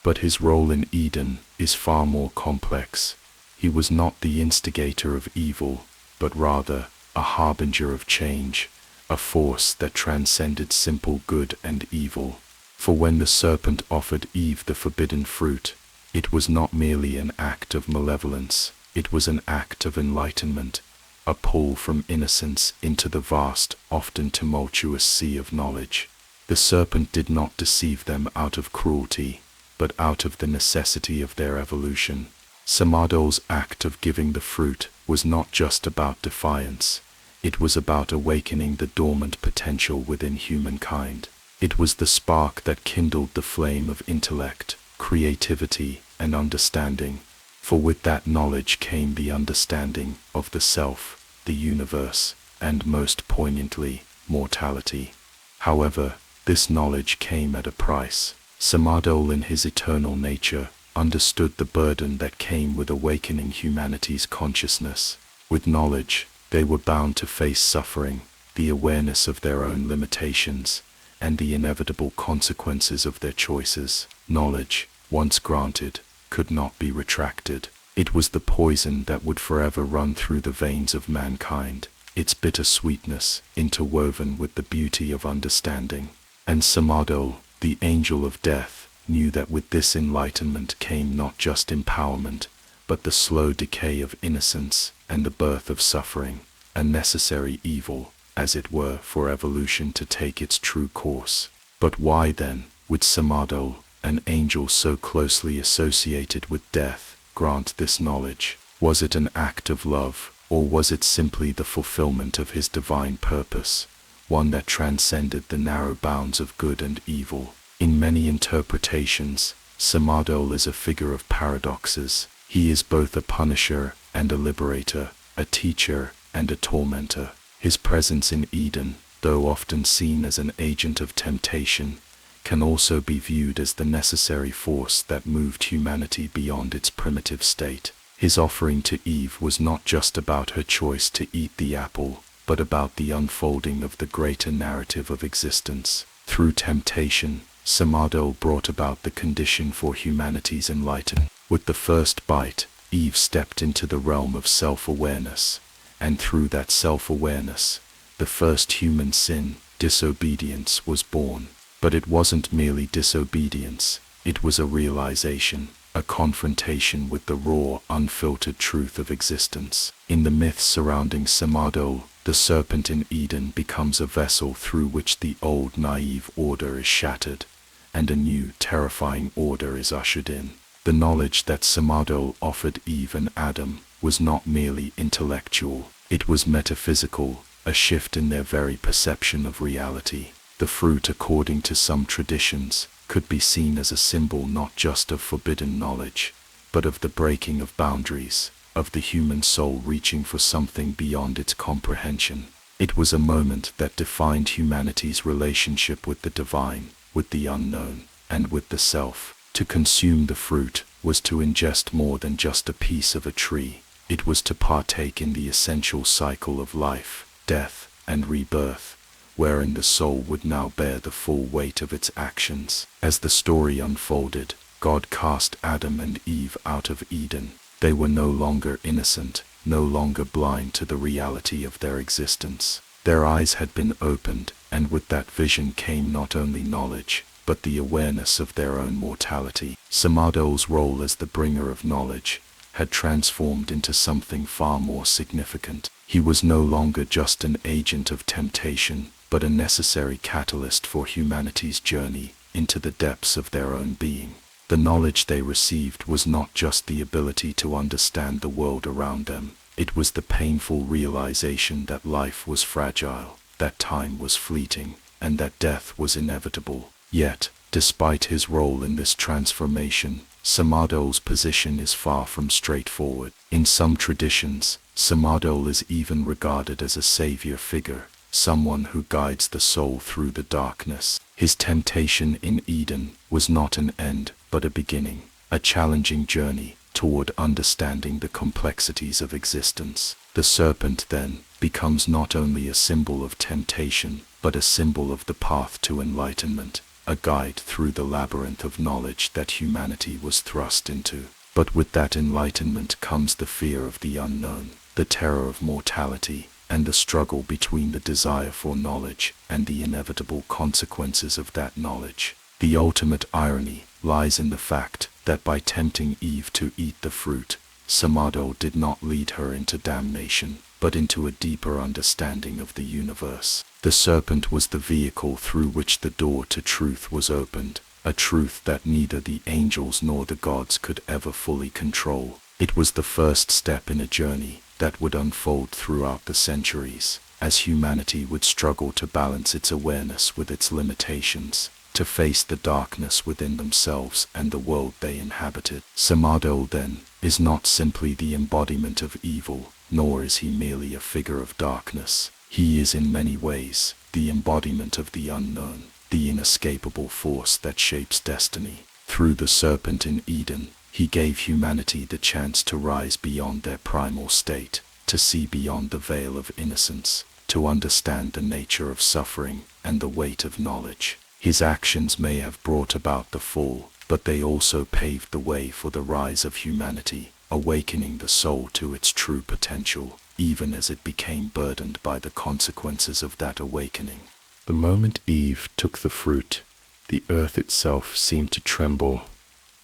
But his role in Eden is far more complex. He was not the instigator of evil, but rather a harbinger of change, a force that transcended simple good and evil. For when the serpent offered Eve the forbidden fruit, it was not merely an act of malevolence, it was an act of enlightenment, a pull from innocence into the vast, often tumultuous sea of knowledge. The serpent did not deceive them out of cruelty, but out of the necessity of their evolution. Samael's act of giving the fruit was not just about defiance, it was about awakening the dormant potential within humankind. It was the spark that kindled the flame of intellect, creativity, and understanding. For with that knowledge came the understanding of the self, the universe, and most poignantly, mortality. However, this knowledge came at a price. Samael, in his eternal nature, understood the burden that came with awakening humanity's consciousness. With knowledge, they were bound to face suffering, the awareness of their own limitations, and the inevitable consequences of their choices. Knowledge, once granted, could not be retracted. It was the poison that would forever run through the veins of mankind, its bitter sweetness interwoven with the beauty of understanding. And Samael, the angel of death, knew that with this enlightenment came not just empowerment, but the slow decay of innocence and the birth of suffering, a necessary evil, as it were, for evolution to take its true course. But why then, would Samael, an angel so closely associated with death, grant this knowledge? Was it an act of love, or was it simply the fulfillment of his divine purpose, one that transcended the narrow bounds of good and evil? In many interpretations, Samadol is a figure of paradoxes. He is both a punisher and a liberator, a teacher and a tormentor. His presence in Eden, though often seen as an agent of temptation, can also be viewed as the necessary force that moved humanity beyond its primitive state. His offering to Eve was not just about her choice to eat the apple, but about the unfolding of the greater narrative of existence. Through temptation, Samadol brought about the condition for humanity's enlightenment. With the first bite, Eve stepped into the realm of self-awareness, and through that self-awareness, the first human sin, disobedience, was born. But it wasn't merely disobedience, it was a realization, a confrontation with the raw, unfiltered truth of existence. In the myths surrounding Samadol, the serpent in Eden becomes a vessel through which the old naive order is shattered, and a new, terrifying order is ushered in. The knowledge that Samadol offered Eve and Adam was not merely intellectual, it was metaphysical, a shift in their very perception of reality. The fruit, according to some traditions, could be seen as a symbol not just of forbidden knowledge, but of the breaking of boundaries, of the human soul reaching for something beyond its comprehension. It was a moment that defined humanity's relationship with the divine, with the unknown, and with the self. To consume the fruit was to ingest more than just a piece of a tree. It was to partake in the essential cycle of life, death, and rebirth, wherein the soul would now bear the full weight of its actions. As the story unfolded, God cast Adam and Eve out of Eden. They were no longer innocent, no longer blind to the reality of their existence. Their eyes had been opened, and with that vision came not only knowledge, but the awareness of their own mortality. Samadol's role as the bringer of knowledge had transformed into something far more significant. He was no longer just an agent of temptation, but a necessary catalyst for humanity's journey into the depths of their own being. The knowledge they received was not just the ability to understand the world around them, it was the painful realization that life was fragile, that time was fleeting, and that death was inevitable. Yet, despite his role in this transformation, Samadol's position is far from straightforward. In some traditions, Samadol is even regarded as a savior figure, someone who guides the soul through the darkness. His temptation in Eden was not an end, but a beginning, a challenging journey toward understanding the complexities of existence. The serpent, then, becomes not only a symbol of temptation, but a symbol of the path to enlightenment, a guide through the labyrinth of knowledge that humanity was thrust into. But with that enlightenment comes the fear of the unknown, the terror of mortality, and the struggle between the desire for knowledge and the inevitable consequences of that knowledge. The ultimate irony lies in the fact that by tempting Eve to eat the fruit, Samadol did not lead her into damnation, but into a deeper understanding of the universe. The serpent was the vehicle through which the door to truth was opened, a truth that neither the angels nor the gods could ever fully control. It was the first step in a journey that would unfold throughout the centuries, as humanity would struggle to balance its awareness with its limitations, to face the darkness within themselves and the world they inhabited. Samadol, then, is not simply the embodiment of evil, nor is he merely a figure of darkness. He is in many ways the embodiment of the unknown, the inescapable force that shapes destiny. Through the serpent in Eden, he gave humanity the chance to rise beyond their primal state, to see beyond the veil of innocence, to understand the nature of suffering and the weight of knowledge. His actions may have brought about the fall, but they also paved the way for the rise of humanity, awakening the soul to its true potential, even as it became burdened by the consequences of that awakening. The moment Eve took the fruit, the earth itself seemed to tremble,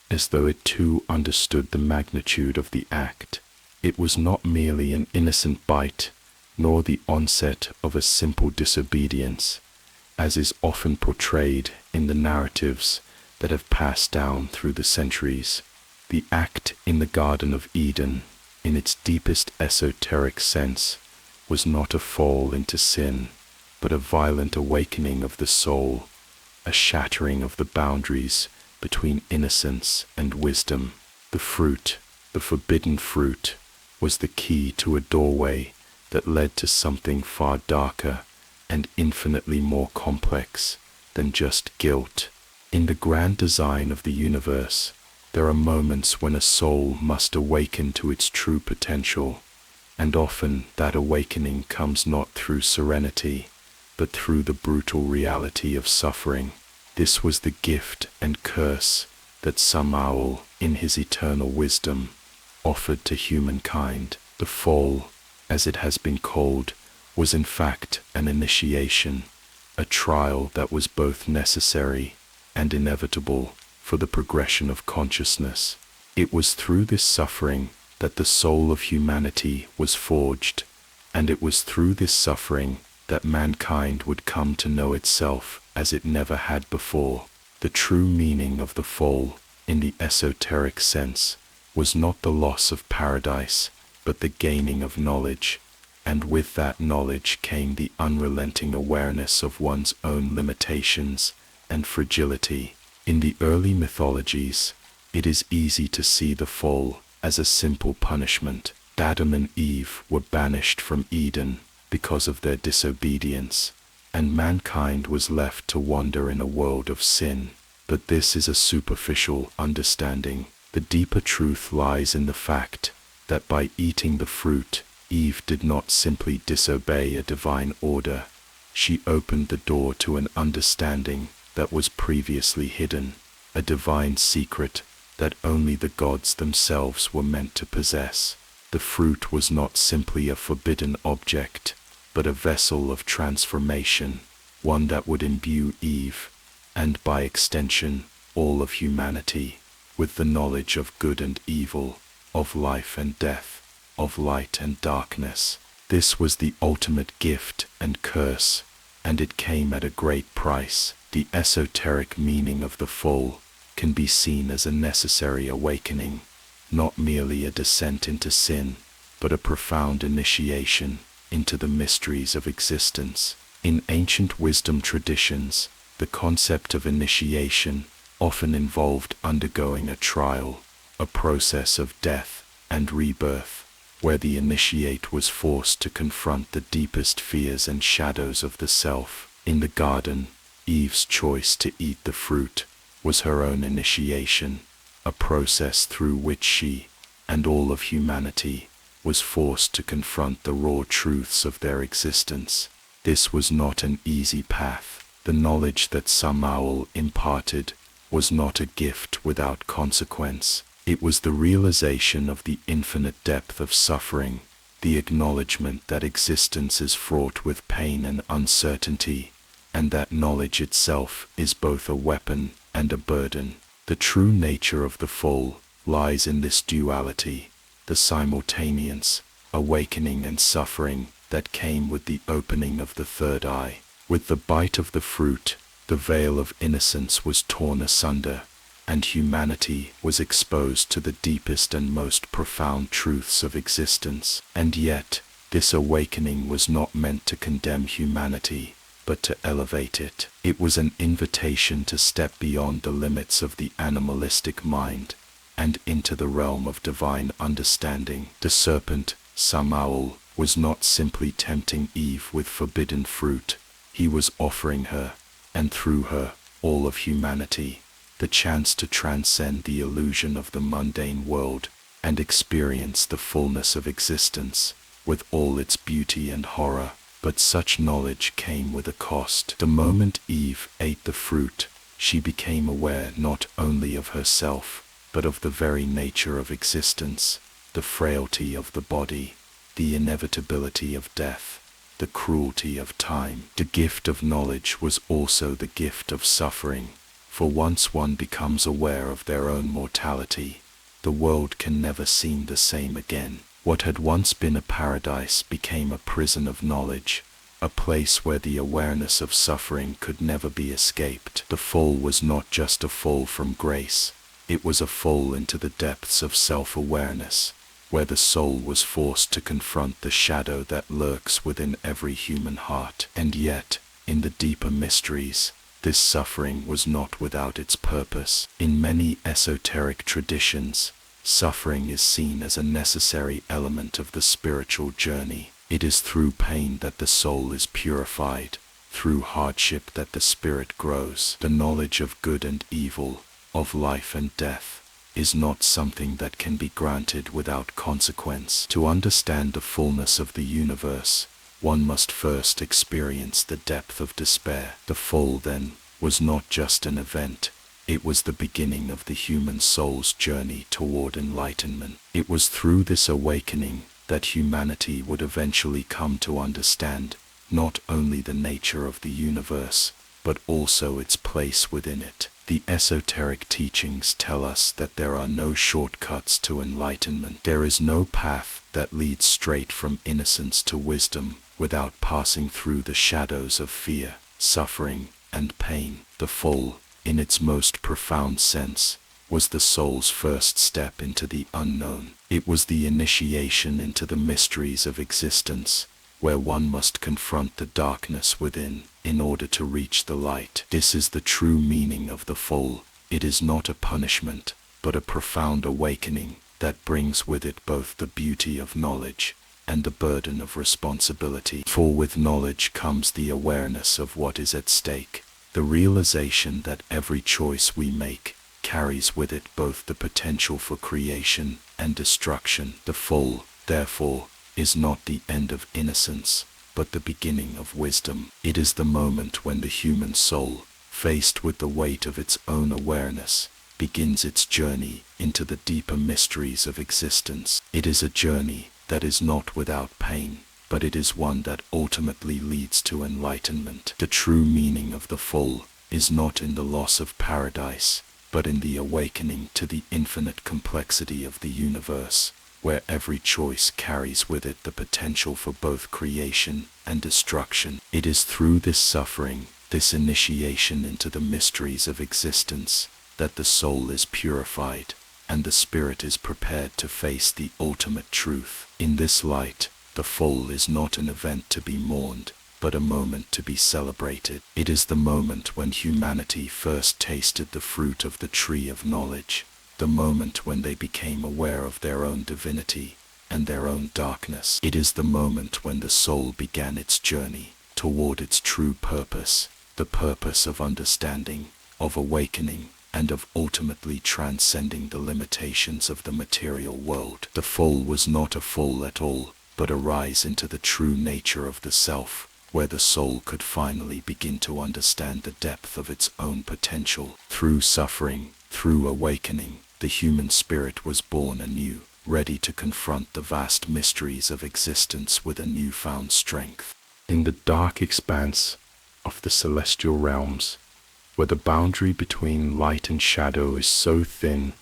as though it too understood the magnitude of the act. It was not merely an innocent bite, nor the onset of a simple disobedience, as is often portrayed in the narratives that have passed down through the centuries. The act in the Garden of Eden in its deepest esoteric sense, was not a fall into sin, but a violent awakening of the soul, a shattering of the boundaries between innocence and wisdom. The fruit, the forbidden fruit, was the key to a doorway that led to something far darker and infinitely more complex than just guilt. In the grand design of the universe, there are moments when a soul must awaken to its true potential, and often that awakening comes not through serenity, but through the brutal reality of suffering. This was the gift and curse that Samael, in his eternal wisdom, offered to humankind. The fall, as it has been called, was in fact an initiation, a trial that was both necessary and inevitable for the progression of consciousness. It was through this suffering that the soul of humanity was forged, and it was through this suffering that mankind would come to know itself as it never had before. The true meaning of the fall, in the esoteric sense, was not the loss of paradise, but the gaining of knowledge, and with that knowledge came the unrelenting awareness of one's own limitations and fragility. In the early mythologies, it is easy to see the fall as a simple punishment. Adam and Eve were banished from Eden because of their disobedience, and mankind was left to wander in a world of sin. But this is a superficial understanding. The deeper truth lies in the fact that by eating the fruit, Eve did not simply disobey a divine order. She opened the door to an understanding that was previously hidden, a divine secret that only the gods themselves were meant to possess. The fruit was not simply a forbidden object, but a vessel of transformation, one that would imbue Eve, and by extension, all of humanity, with the knowledge of good and evil, of life and death, of light and darkness. This was the ultimate gift and curse, and it came at a great price. The esoteric meaning of the fall can be seen as a necessary awakening, not merely a descent into sin, but a profound initiation into the mysteries of existence. In ancient wisdom traditions, the concept of initiation often involved undergoing a trial, a process of death and rebirth, where the initiate was forced to confront the deepest fears and shadows of the self. In the garden, Eve's choice to eat the fruit was her own initiation, a process through which she, and all of humanity, was forced to confront the raw truths of their existence. This was not an easy path. The knowledge that Samael imparted was not a gift without consequence. It was the realization of the infinite depth of suffering, the acknowledgement that existence is fraught with pain and uncertainty, and that knowledge itself is both a weapon and a burden. The true nature of the fall lies in this duality, the simultaneous awakening and suffering that came with the opening of the third eye. With the bite of the fruit, the veil of innocence was torn asunder, and humanity was exposed to the deepest and most profound truths of existence. And yet, this awakening was not meant to condemn humanity, but to elevate it. It was an invitation to step beyond the limits of the animalistic mind and into the realm of divine understanding. The serpent, Samael, was not simply tempting Eve with forbidden fruit. He was offering her, and through her, all of humanity, the chance to transcend the illusion of the mundane world and experience the fullness of existence, with all its beauty and horror. But such knowledge came with a cost. The moment Eve ate the fruit, she became aware not only of herself, but of the very nature of existence, the frailty of the body, the inevitability of death, the cruelty of time. The gift of knowledge was also the gift of suffering, for once one becomes aware of their own mortality, the world can never seem the same again. What had once been a paradise became a prison of knowledge, a place where the awareness of suffering could never be escaped. The fall was not just a fall from grace, it was a fall into the depths of self-awareness, where the soul was forced to confront the shadow that lurks within every human heart. And yet, in the deeper mysteries, this suffering was not without its purpose. In many esoteric traditions, suffering is seen as a necessary element of the spiritual journey. It is through pain that the soul is purified, through hardship that the spirit grows. The knowledge of good and evil, of life and death, is not something that can be granted without consequence. To understand the fullness of the universe, one must first experience the depth of despair. The fall, then, was not just an event. It was the beginning of the human soul's journey toward enlightenment. It was through this awakening that humanity would eventually come to understand not only the nature of the universe, but also its place within it. The esoteric teachings tell us that there are no shortcuts to enlightenment. There is no path that leads straight from innocence to wisdom without passing through the shadows of fear, suffering, and pain. The fall, in its most profound sense, was the soul's first step into the unknown. It was the initiation into the mysteries of existence, where one must confront the darkness within in order to reach the light. This is the true meaning of the fall. It is not a punishment, but a profound awakening that brings with it both the beauty of knowledge and the burden of responsibility. For with knowledge comes the awareness of what is at stake, the realization that every choice we make carries with it both the potential for creation and destruction. The fall, therefore, is not the end of innocence, but the beginning of wisdom. It is the moment when the human soul, faced with the weight of its own awareness, begins its journey into the deeper mysteries of existence. It is a journey that is not without pain, but it is one that ultimately leads to enlightenment. The true meaning of the fall is not in the loss of paradise, but in the awakening to the infinite complexity of the universe, where every choice carries with it the potential for both creation and destruction. It is through this suffering, this initiation into the mysteries of existence, that the soul is purified, and the spirit is prepared to face the ultimate truth. In this light, the fall is not an event to be mourned, but a moment to be celebrated. It is the moment when humanity first tasted the fruit of the tree of knowledge, the moment when they became aware of their own divinity and their own darkness. It is the moment when the soul began its journey toward its true purpose, the purpose of understanding, of awakening, and of ultimately transcending the limitations of the material world. The fall was not a fall at all, but a rise into the true nature of the self, where the soul could finally begin to understand the depth of its own potential. Through suffering, through awakening, the human spirit was born anew, ready to confront the vast mysteries of existence with a newfound strength. In the dark expanse of the celestial realms, where the boundary between light and shadow is so thin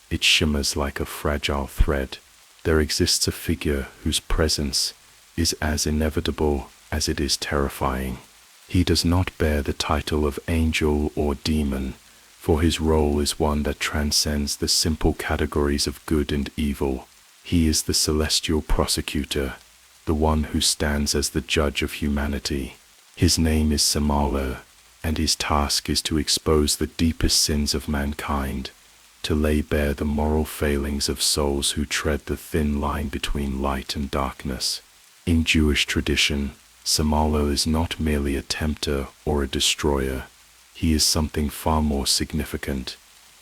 it shimmers like a fragile thread, there exists a figure whose presence is as inevitable as it is terrifying. He does not bear the title of angel or demon, for his role is one that transcends the simple categories of good and evil. He is the celestial prosecutor, the one who stands as the judge of humanity. His name is Samala, and his task is to expose the deepest sins of mankind, to lay bare the moral failings of souls who tread the thin line between light and darkness. In Jewish tradition, Samala is not merely a tempter or a destroyer. He is something far more significant.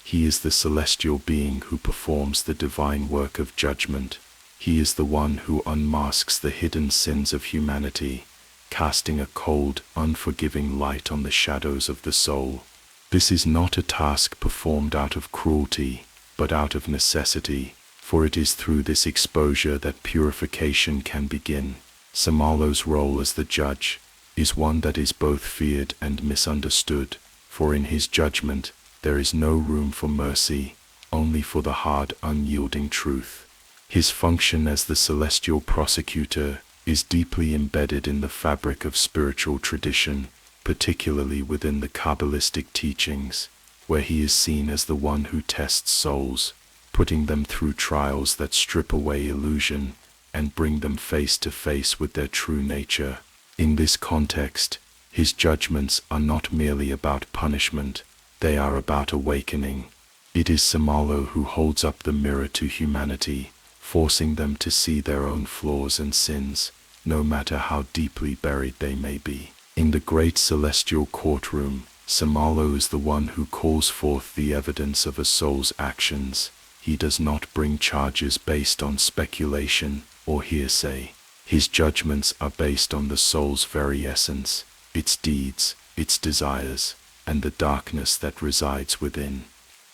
He is the celestial being who performs the divine work of judgment. He is the one who unmasks the hidden sins of humanity, casting a cold, unforgiving light on the shadows of the soul. This is not a task performed out of cruelty, but out of necessity, for it is through this exposure that purification can begin. Samala's role as the judge is one that is both feared and misunderstood, for in his judgment there is no room for mercy, only for the hard, unyielding truth. His function as the celestial prosecutor is deeply embedded in the fabric of spiritual tradition, particularly within the Kabbalistic teachings, where he is seen as the one who tests souls, putting them through trials that strip away illusion and bring them face to face with their true nature. In this context, his judgments are not merely about punishment, they are about awakening. It is Samalo who holds up the mirror to humanity, forcing them to see their own flaws and sins, no matter how deeply buried they may be. In the great celestial courtroom, Samalo is the one who calls forth the evidence of a soul's actions. He does not bring charges based on speculation or hearsay. His judgments are based on the soul's very essence, its deeds, its desires, and the darkness that resides within.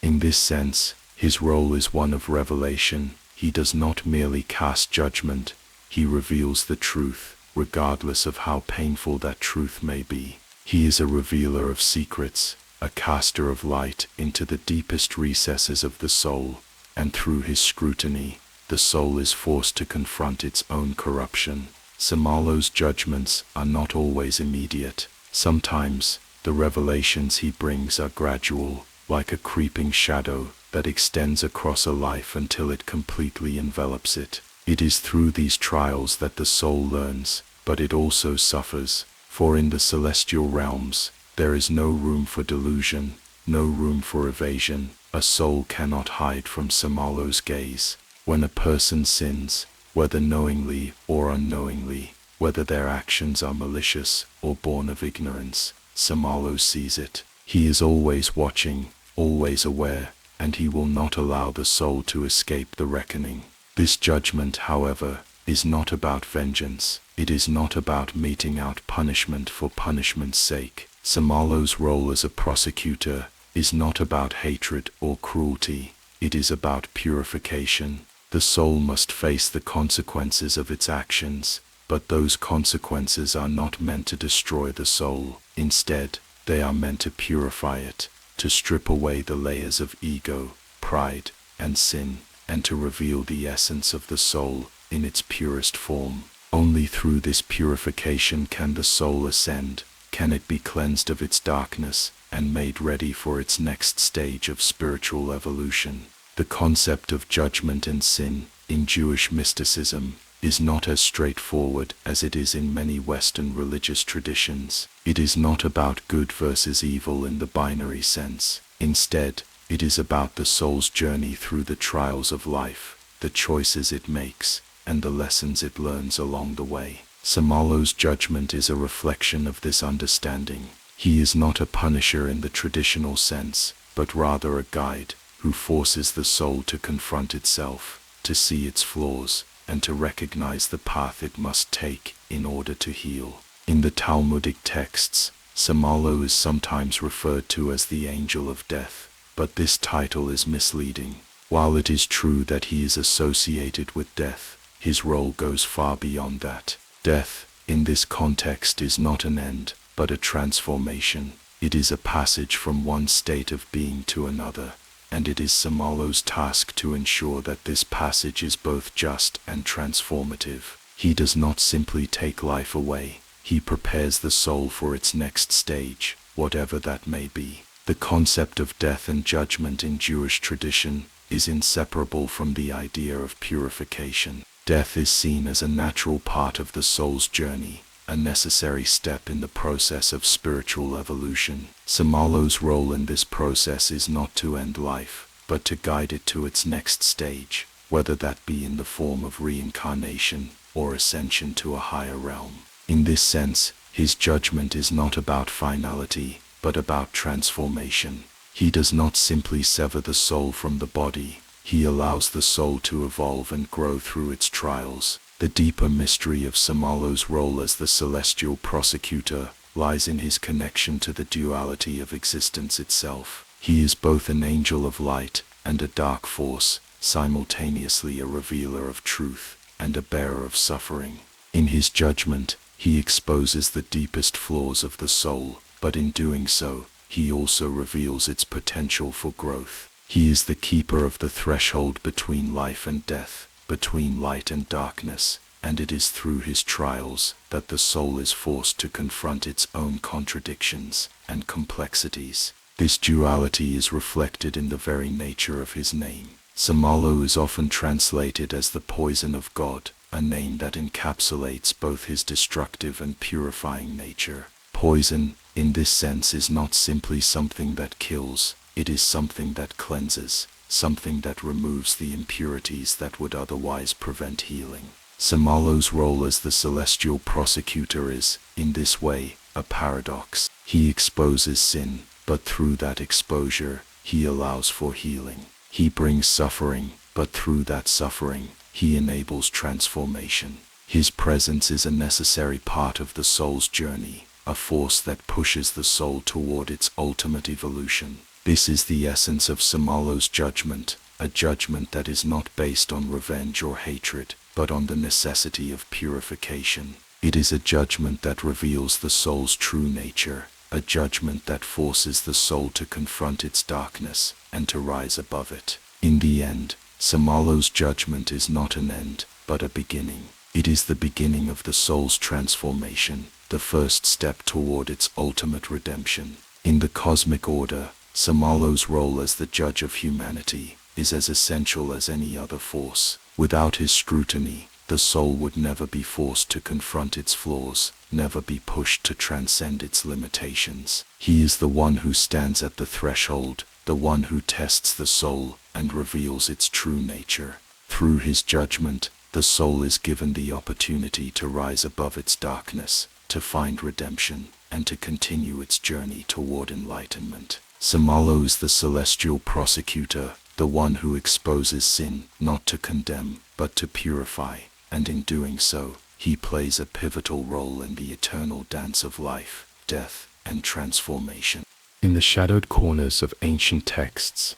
In this sense, his role is one of revelation. He does not merely cast judgment, he reveals the truth, regardless of how painful that truth may be. He is a revealer of secrets, a caster of light into the deepest recesses of the soul, and through his scrutiny, the soul is forced to confront its own corruption. Samalo's judgments are not always immediate. Sometimes, the revelations he brings are gradual, like a creeping shadow that extends across a life until it completely envelops it. It is through these trials that the soul learns, but it also suffers, for in the celestial realms, there is no room for delusion, no room for evasion. A soul cannot hide from Samalo's gaze. When a person sins, whether knowingly or unknowingly, whether their actions are malicious or born of ignorance, Samalo sees it. He is always watching, always aware, and he will not allow the soul to escape the reckoning. This judgment, however, is not about vengeance. It is not about meting out punishment for punishment's sake. Samalo's role as a prosecutor is not about hatred or cruelty. It is about purification. The soul must face the consequences of its actions, but those consequences are not meant to destroy the soul. Instead, they are meant to purify it, to strip away the layers of ego, pride, and sin, and to reveal the essence of the soul in its purest form. Only through this purification can the soul ascend, can it be cleansed of its darkness, and made ready for its next stage of spiritual evolution. The concept of judgment and sin, in Jewish mysticism, is not as straightforward as it is in many Western religious traditions. It is not about good versus evil in the binary sense. Instead, it is about the soul's journey through the trials of life, the choices it makes, and the lessons it learns along the way. Samalo's judgment is a reflection of this understanding. He is not a punisher in the traditional sense, but rather a guide who forces the soul to confront itself, to see its flaws, and to recognize the path it must take in order to heal. In the Talmudic texts, Samalo is sometimes referred to as the angel of death, but this title is misleading. While it is true that he is associated with death, his role goes far beyond that. Death, in this context, is not an end, but a transformation. It is a passage from one state of being to another, and it is Samalo's task to ensure that this passage is both just and transformative. He does not simply take life away, he prepares the soul for its next stage, whatever that may be. The concept of death and judgment in Jewish tradition is inseparable from the idea of purification. Death is seen as a natural part of the soul's journey, a necessary step in the process of spiritual evolution. Samalo's role in this process is not to end life, but to guide it to its next stage, whether that be in the form of reincarnation or ascension to a higher realm. In this sense, his judgment is not about finality, but about transformation. He does not simply sever the soul from the body, he allows the soul to evolve and grow through its trials. The deeper mystery of Samalo's role as the celestial prosecutor lies in his connection to the duality of existence itself. He is both an angel of light and a dark force, simultaneously a revealer of truth and a bearer of suffering. In his judgment, he exposes the deepest flaws of the soul, but in doing so, he also reveals its potential for growth. He is the keeper of the threshold between life and death, between light and darkness, and it is through his trials that the soul is forced to confront its own contradictions and complexities. This duality is reflected in the very nature of his name. Samalo is often translated as the poison of God, a name that encapsulates both his destructive and purifying nature. Poison, in this sense, is not simply something that kills, it is something that cleanses, something that removes the impurities that would otherwise prevent healing. Samalo's role as the celestial prosecutor is, in this way, a paradox. He exposes sin, but through that exposure, he allows for healing. He brings suffering, but through that suffering, he enables transformation. His presence is a necessary part of the soul's journey, a force that pushes the soul toward its ultimate evolution. This is the essence of Samalo's judgment, a judgment that is not based on revenge or hatred, but on the necessity of purification. It is a judgment that reveals the soul's true nature, a judgment that forces the soul to confront its darkness and to rise above it. In the end, Samalo's judgment is not an end, but a beginning. It is the beginning of the soul's transformation, the first step toward its ultimate redemption. In the cosmic order, Samalo's role as the judge of humanity is as essential as any other force. Without his scrutiny, the soul would never be forced to confront its flaws, never be pushed to transcend its limitations. He is the one who stands at the threshold, the one who tests the soul and reveals its true nature. Through his judgment, the soul is given the opportunity to rise above its darkness, to find redemption, and to continue its journey toward enlightenment. Samalo is the celestial prosecutor, the one who exposes sin, not to condemn, but to purify, and in doing so, he plays a pivotal role in the eternal dance of life, death, and transformation. In the shadowed corners of ancient texts,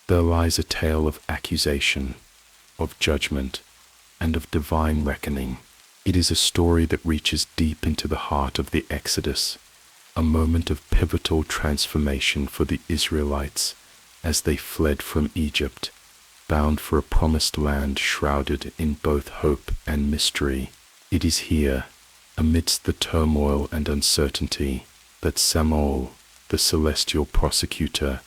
there lies a tale of accusation, of judgment, and of divine reckoning. It is a story that reaches deep into the heart of the Exodus, a moment of pivotal transformation for the Israelites as they fled from Egypt, bound for a promised land shrouded in both hope and mystery. It is here, amidst the turmoil and uncertainty, that Samael, the celestial prosecutor,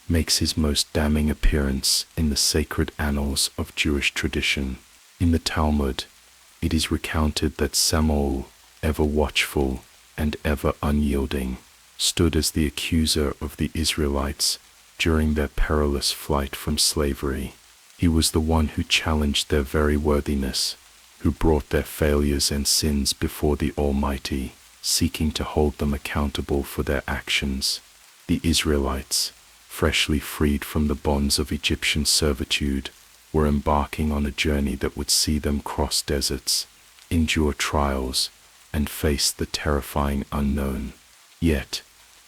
makes his most damning appearance in the sacred annals of Jewish tradition. In the Talmud, it is recounted that Samael, ever watchful and ever unyielding, stood as the accuser of the Israelites during their perilous flight from slavery. He was the one who challenged their very worthiness, who brought their failures and sins before the Almighty, seeking to hold them accountable for their actions. The Israelites, freshly freed from the bonds of Egyptian servitude, were embarking on a journey that would see them cross deserts, endure trials, and face the terrifying unknown. Yet,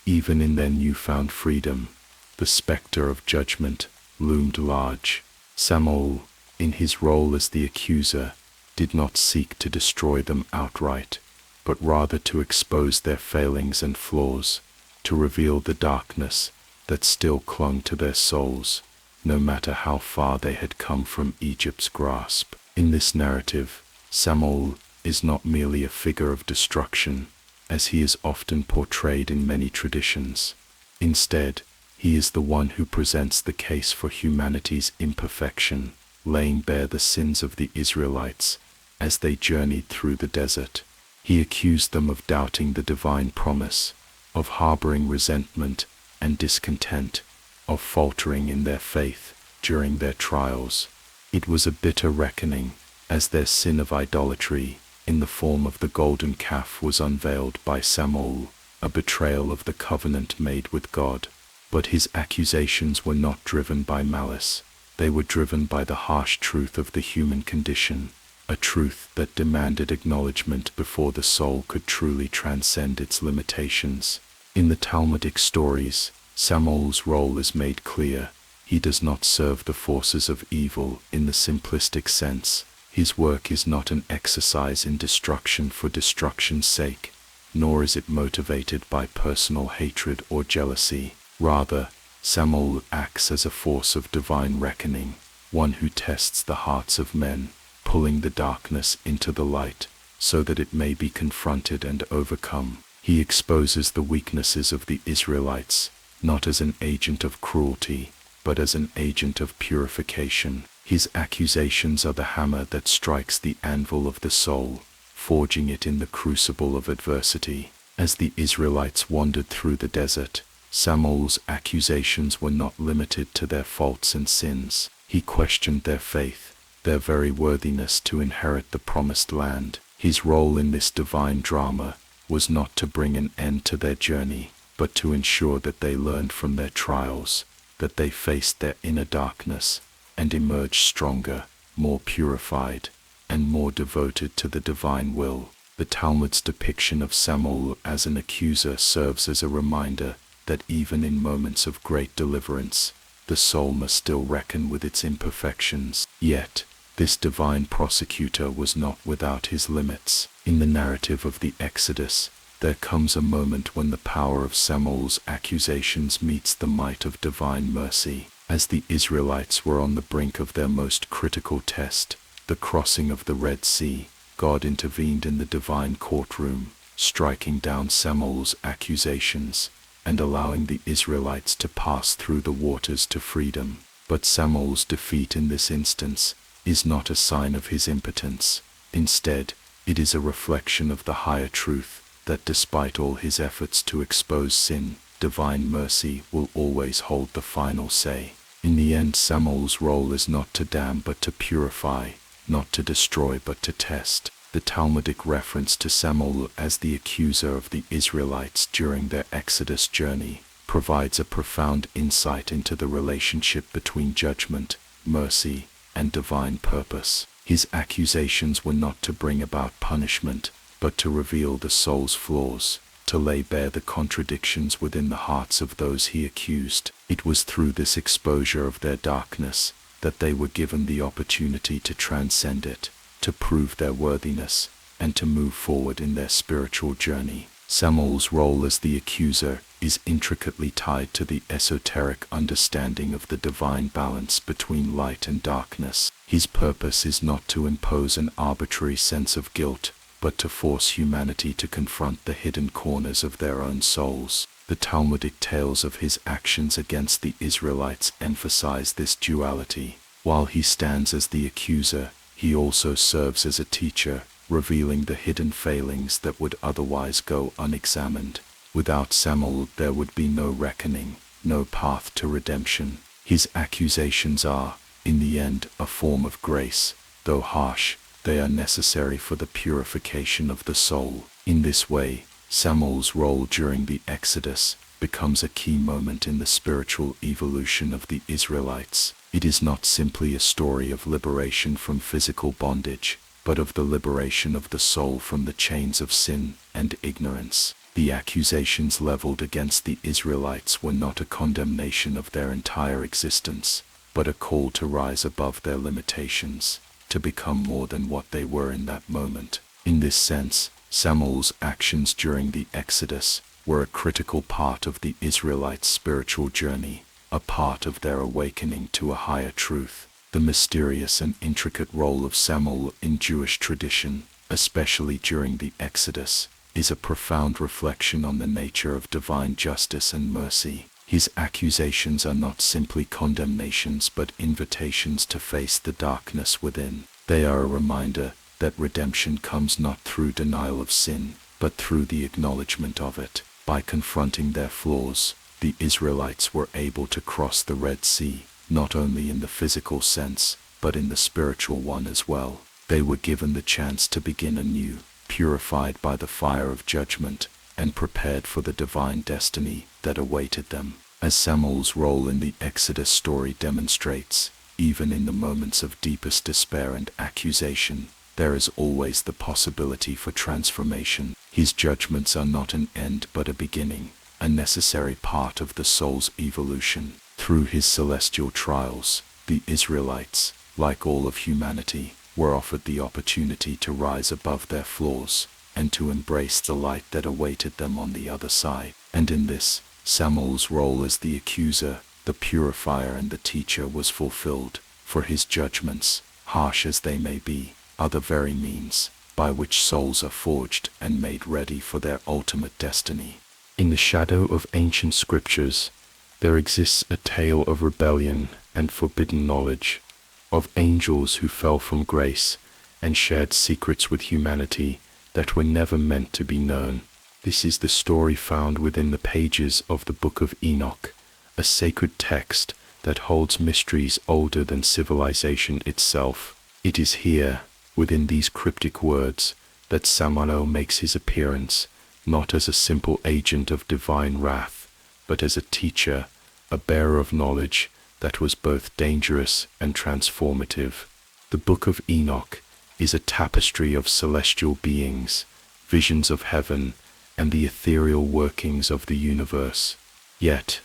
even in their newfound freedom, the specter of judgment loomed large. Samael, in his role as the accuser, did not seek to destroy them outright, but rather to expose their failings and flaws, to reveal the darkness that still clung to their souls, no matter how far they had come from Egypt's grasp. In this narrative, Samael is not merely a figure of destruction, as he is often portrayed in many traditions. Instead, he is the one who presents the case for humanity's imperfection, laying bare the sins of the Israelites as they journeyed through the desert. He accused them of doubting the divine promise, of harboring resentment and discontent, of faltering in their faith during their trials. It was a bitter reckoning, as their sin of idolatry, in the form of the golden calf, was unveiled by Samael, a betrayal of the covenant made with God. But his accusations were not driven by malice. They were driven by the harsh truth of the human condition, a truth that demanded acknowledgement before the soul could truly transcend its limitations. In the Talmudic stories, Samael's role is made clear. He does not serve the forces of evil in the simplistic sense. His work is not an exercise in destruction for destruction's sake, nor is it motivated by personal hatred or jealousy. Rather, Samael acts as a force of divine reckoning, one who tests the hearts of men, pulling the darkness into the light, so that it may be confronted and overcome. He exposes the weaknesses of the Israelites, not as an agent of cruelty, but as an agent of purification. His accusations are the hammer that strikes the anvil of the soul, forging it in the crucible of adversity. As the Israelites wandered through the desert, Samuel's accusations were not limited to their faults and sins. He questioned their faith, their very worthiness to inherit the promised land. His role in this divine drama was not to bring an end to their journey, but to ensure that they learned from their trials, that they faced their inner darkness, and emerged stronger, more purified, and more devoted to the divine will. The Talmud's depiction of Samuel as an accuser serves as a reminder that even in moments of great deliverance, the soul must still reckon with its imperfections. Yet, this divine prosecutor was not without his limits. In the narrative of the Exodus, there comes a moment when the power of Samuel's accusations meets the might of divine mercy. As the Israelites were on the brink of their most critical test, the crossing of the Red Sea, God intervened in the divine courtroom, striking down Samuel's accusations and allowing the Israelites to pass through the waters to freedom. But Samuel's defeat in this instance is not a sign of his impotence. Instead, it is a reflection of the higher truth that despite all his efforts to expose sin, divine mercy will always hold the final say. In the end, Samuel's role is not to damn but to purify, not to destroy but to test. The Talmudic reference to Samuel as the accuser of the Israelites during their Exodus journey provides a profound insight into the relationship between judgment, mercy, and divine purpose. His accusations were not to bring about punishment, but to reveal the soul's flaws, to lay bare the contradictions within the hearts of those he accused. It was through this exposure of their darkness that they were given the opportunity to transcend it, to prove their worthiness, and to move forward in their spiritual journey. Samuel's role as the accuser is intricately tied to the esoteric understanding of the divine balance between light and darkness. His purpose is not to impose an arbitrary sense of guilt, but to force humanity to confront the hidden corners of their own souls. The Talmudic tales of his actions against the Israelites emphasize this duality. While he stands as the accuser, he also serves as a teacher, revealing the hidden failings that would otherwise go unexamined. Without Samuel, there would be no reckoning, no path to redemption. His accusations are, in the end, a form of grace. Though harsh, they are necessary for the purification of the soul. In this way, Samuel's role during the Exodus becomes a key moment in the spiritual evolution of the Israelites. It is not simply a story of liberation from physical bondage, but of the liberation of the soul from the chains of sin and ignorance. The accusations leveled against the Israelites were not a condemnation of their entire existence, but a call to rise above their limitations, to become more than what they were in that moment. In this sense, Samuel's actions during the Exodus were a critical part of the Israelites' spiritual journey, a part of their awakening to a higher truth. The mysterious and intricate role of Samuel in Jewish tradition, especially during the Exodus, is a profound reflection on the nature of divine justice and mercy. His accusations are not simply condemnations but invitations to face the darkness within. They are a reminder that redemption comes not through denial of sin, but through the acknowledgement of it. By confronting their flaws, the Israelites were able to cross the Red Sea, not only in the physical sense, but in the spiritual one as well. They were given the chance to begin anew, purified by the fire of judgment, and prepared for the divine destiny that awaited them. As Samuel's role in the Exodus story demonstrates, even in the moments of deepest despair and accusation, there is always the possibility for transformation. His judgments are not an end but a beginning, a necessary part of the soul's evolution. Through his celestial trials, the Israelites, like all of humanity, were offered the opportunity to rise above their flaws and to embrace the light that awaited them on the other side. And in this, Samuel's role as the accuser, the purifier and the teacher was fulfilled, for his judgments, harsh as they may be, are the very means by which souls are forged and made ready for their ultimate destiny. In the shadow of ancient scriptures, There exists a tale of rebellion and forbidden knowledge, of angels who fell from grace and shared secrets with humanity that were never meant to be known. This is the story found within the pages of the Book of Enoch, a sacred text that holds mysteries older than civilization itself. It is here, within these cryptic words, that Samael makes his appearance, not as a simple agent of divine wrath, but as a teacher, a bearer of knowledge that was both dangerous and transformative. The Book of Enoch is a tapestry of celestial beings, visions of heaven, and the ethereal workings of the universe. Yet,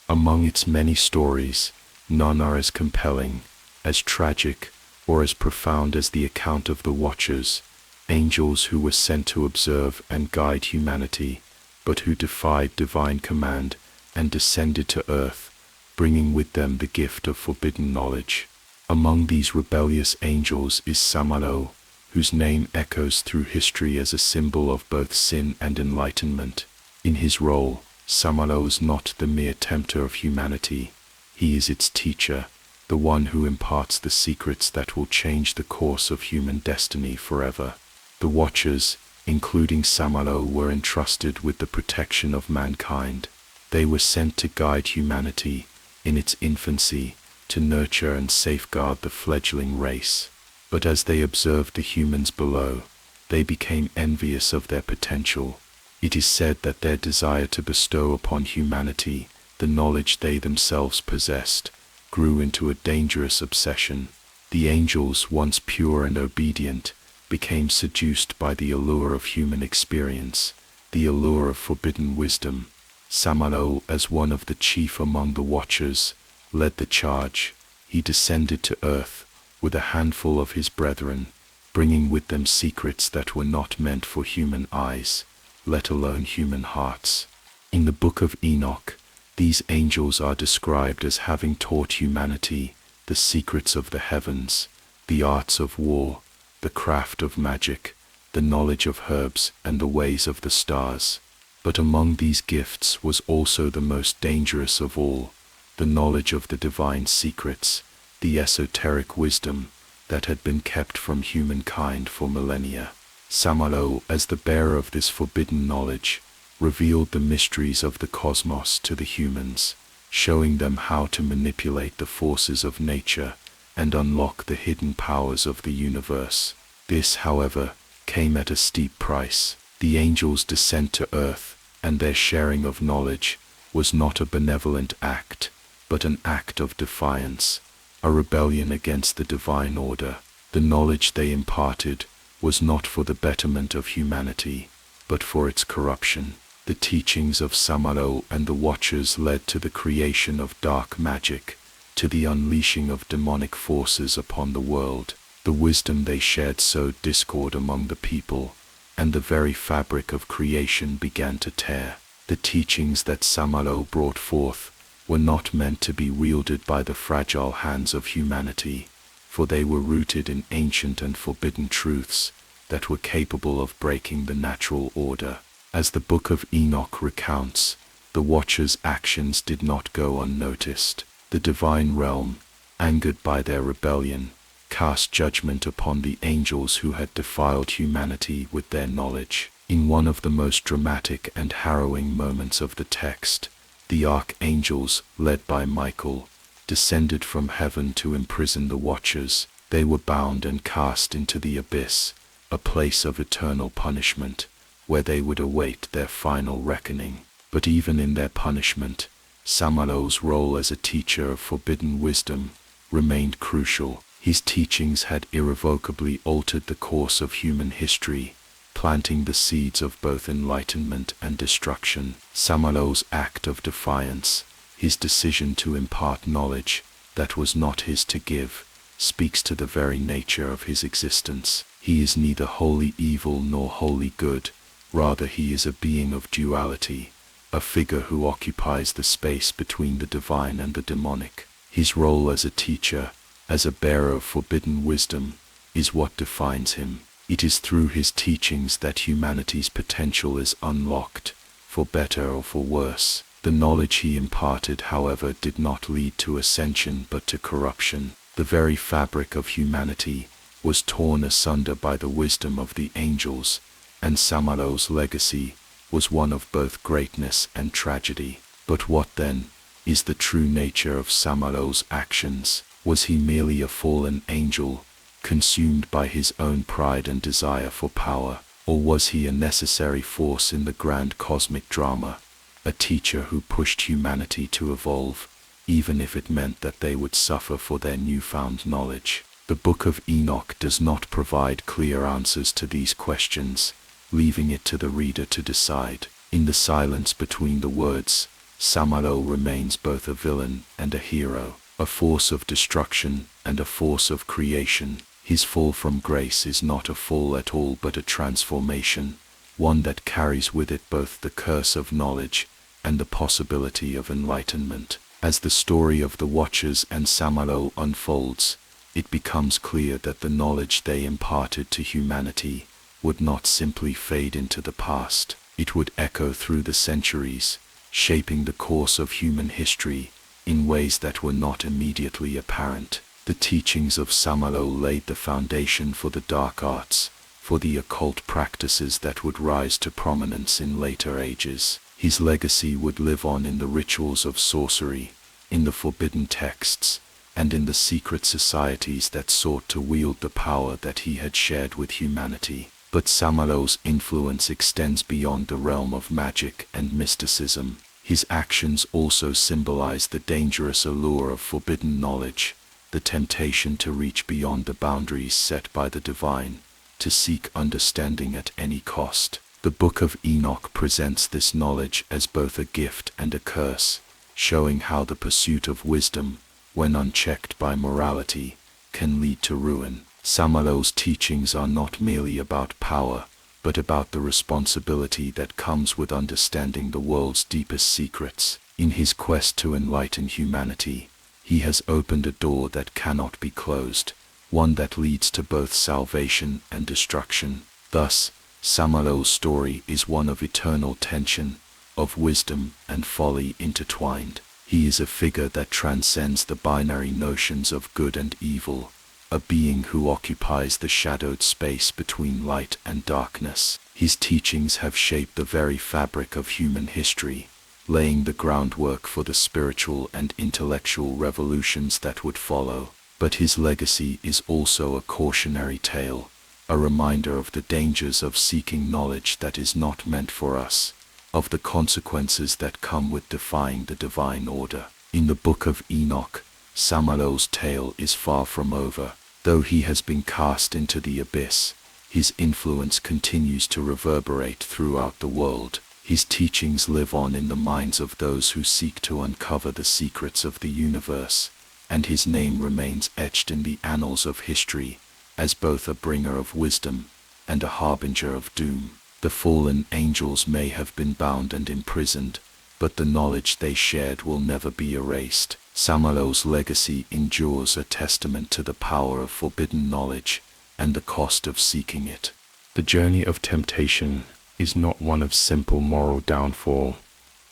among its many stories, none are as compelling, as tragic, or as profound as the account of the Watchers, angels who were sent to observe and guide humanity, but who defied divine command and descended to earth, bringing with them the gift of forbidden knowledge. Among these rebellious angels is Samael, whose name echoes through history as a symbol of both sin and enlightenment. In his role, Samael is not the mere tempter of humanity. He is its teacher, the one who imparts the secrets that will change the course of human destiny forever. The Watchers, including Samael, were entrusted with the protection of mankind. They were sent to guide humanity, in its infancy, to nurture and safeguard the fledgling race. But as they observed the humans below, they became envious of their potential. It is said that their desire to bestow upon humanity the knowledge they themselves possessed grew into a dangerous obsession. The angels, once pure and obedient, became seduced by the allure of human experience, the allure of forbidden wisdom. Samael, as one of the chief among the Watchers, led the charge. He descended to earth with a handful of his brethren, bringing with them secrets that were not meant for human eyes, let alone human hearts. In the Book of Enoch, these angels are described as having taught humanity the secrets of the heavens, the arts of war, the craft of magic, the knowledge of herbs, and the ways of the stars. But among these gifts was also the most dangerous of all, the knowledge of the divine secrets, the esoteric wisdom that had been kept from humankind for millennia. Samael, as the bearer of this forbidden knowledge, revealed the mysteries of the cosmos to the humans, showing them how to manipulate the forces of nature and unlock the hidden powers of the universe. This, however, came at a steep price. The angels' descent to earth and their sharing of knowledge was not a benevolent act, but an act of defiance, a rebellion against the divine order. The knowledge they imparted was not for the betterment of humanity, but for its corruption. The teachings of Samael and the Watchers led to the creation of dark magic, to the unleashing of demonic forces upon the world. The wisdom they shared sowed discord among the people, and the very fabric of creation began to tear. The teachings that Samael brought forth were not meant to be wielded by the fragile hands of humanity, for they were rooted in ancient and forbidden truths that were capable of breaking the natural order. As the Book of Enoch recounts, the Watchers' actions did not go unnoticed. The divine realm, angered by their rebellion, cast judgment upon the angels who had defiled humanity with their knowledge. In one of the most dramatic and harrowing moments of the text, the archangels, led by Michael, descended from heaven to imprison the Watchers. They were bound and cast into the abyss, a place of eternal punishment, where they would await their final reckoning. But even in their punishment, Samael's role as a teacher of forbidden wisdom remained crucial. His teachings had irrevocably altered the course of human history, planting the seeds of both enlightenment and destruction. Samael's act of defiance, his decision to impart knowledge that was not his to give, speaks to the very nature of his existence. He is neither wholly evil nor wholly good, rather he is a being of duality, a figure who occupies the space between the divine and the demonic. His role as a teacher, as a bearer of forbidden wisdom, is what defines him. It is through his teachings that humanity's potential is unlocked, for better or for worse. The knowledge he imparted, however, did not lead to ascension but to corruption. The very fabric of humanity was torn asunder by the wisdom of the angels, and Samael's legacy was one of both greatness and tragedy. But what then is the true nature of Samael's actions? Was he merely a fallen angel, consumed by his own pride and desire for power? Or was he a necessary force in the grand cosmic drama, a teacher who pushed humanity to evolve, even if it meant that they would suffer for their newfound knowledge? The Book of Enoch does not provide clear answers to these questions, leaving it to the reader to decide. In the silence between the words, Samael remains both a villain and a hero, a force of destruction and a force of creation. His fall from grace is not a fall at all but a transformation, one that carries with it both the curse of knowledge and the possibility of enlightenment. As the story of the Watchers and Samael unfolds, it becomes clear that the knowledge they imparted to humanity would not simply fade into the past. It would echo through the centuries, shaping the course of human history in ways that were not immediately apparent. The teachings of Samael laid the foundation for the dark arts, for the occult practices that would rise to prominence in later ages. His legacy would live on in the rituals of sorcery, in the forbidden texts, and in the secret societies that sought to wield the power that he had shared with humanity. But Samael's influence extends beyond the realm of magic and mysticism. His actions also symbolize the dangerous allure of forbidden knowledge, the temptation to reach beyond the boundaries set by the divine, to seek understanding at any cost. The Book of Enoch presents this knowledge as both a gift and a curse, showing how the pursuit of wisdom, when unchecked by morality, can lead to ruin. Samael's teachings are not merely about power, but about the responsibility that comes with understanding the world's deepest secrets. In his quest to enlighten humanity, he has opened a door that cannot be closed, one that leads to both salvation and destruction. Thus, Samael's story is one of eternal tension, of wisdom and folly intertwined. He is a figure that transcends the binary notions of good and evil, a being who occupies the shadowed space between light and darkness. His teachings have shaped the very fabric of human history, laying the groundwork for the spiritual and intellectual revolutions that would follow. But his legacy is also a cautionary tale, a reminder of the dangers of seeking knowledge that is not meant for us, of the consequences that come with defying the divine order. In the Book of Enoch, Samael's tale is far from over. Though he has been cast into the abyss, his influence continues to reverberate throughout the world. His teachings live on in the minds of those who seek to uncover the secrets of the universe, and his name remains etched in the annals of history as both a bringer of wisdom and a harbinger of doom. The fallen angels may have been bound and imprisoned, but the knowledge they shared will never be erased. Samael's legacy endures, a testament to the power of forbidden knowledge and the cost of seeking it. The journey of temptation is not one of simple moral downfall,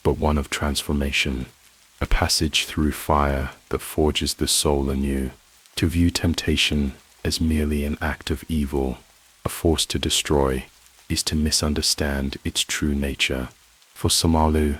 but one of transformation, a passage through fire that forges the soul anew. To view temptation as merely an act of evil, a force to destroy, is to misunderstand its true nature. For Samael,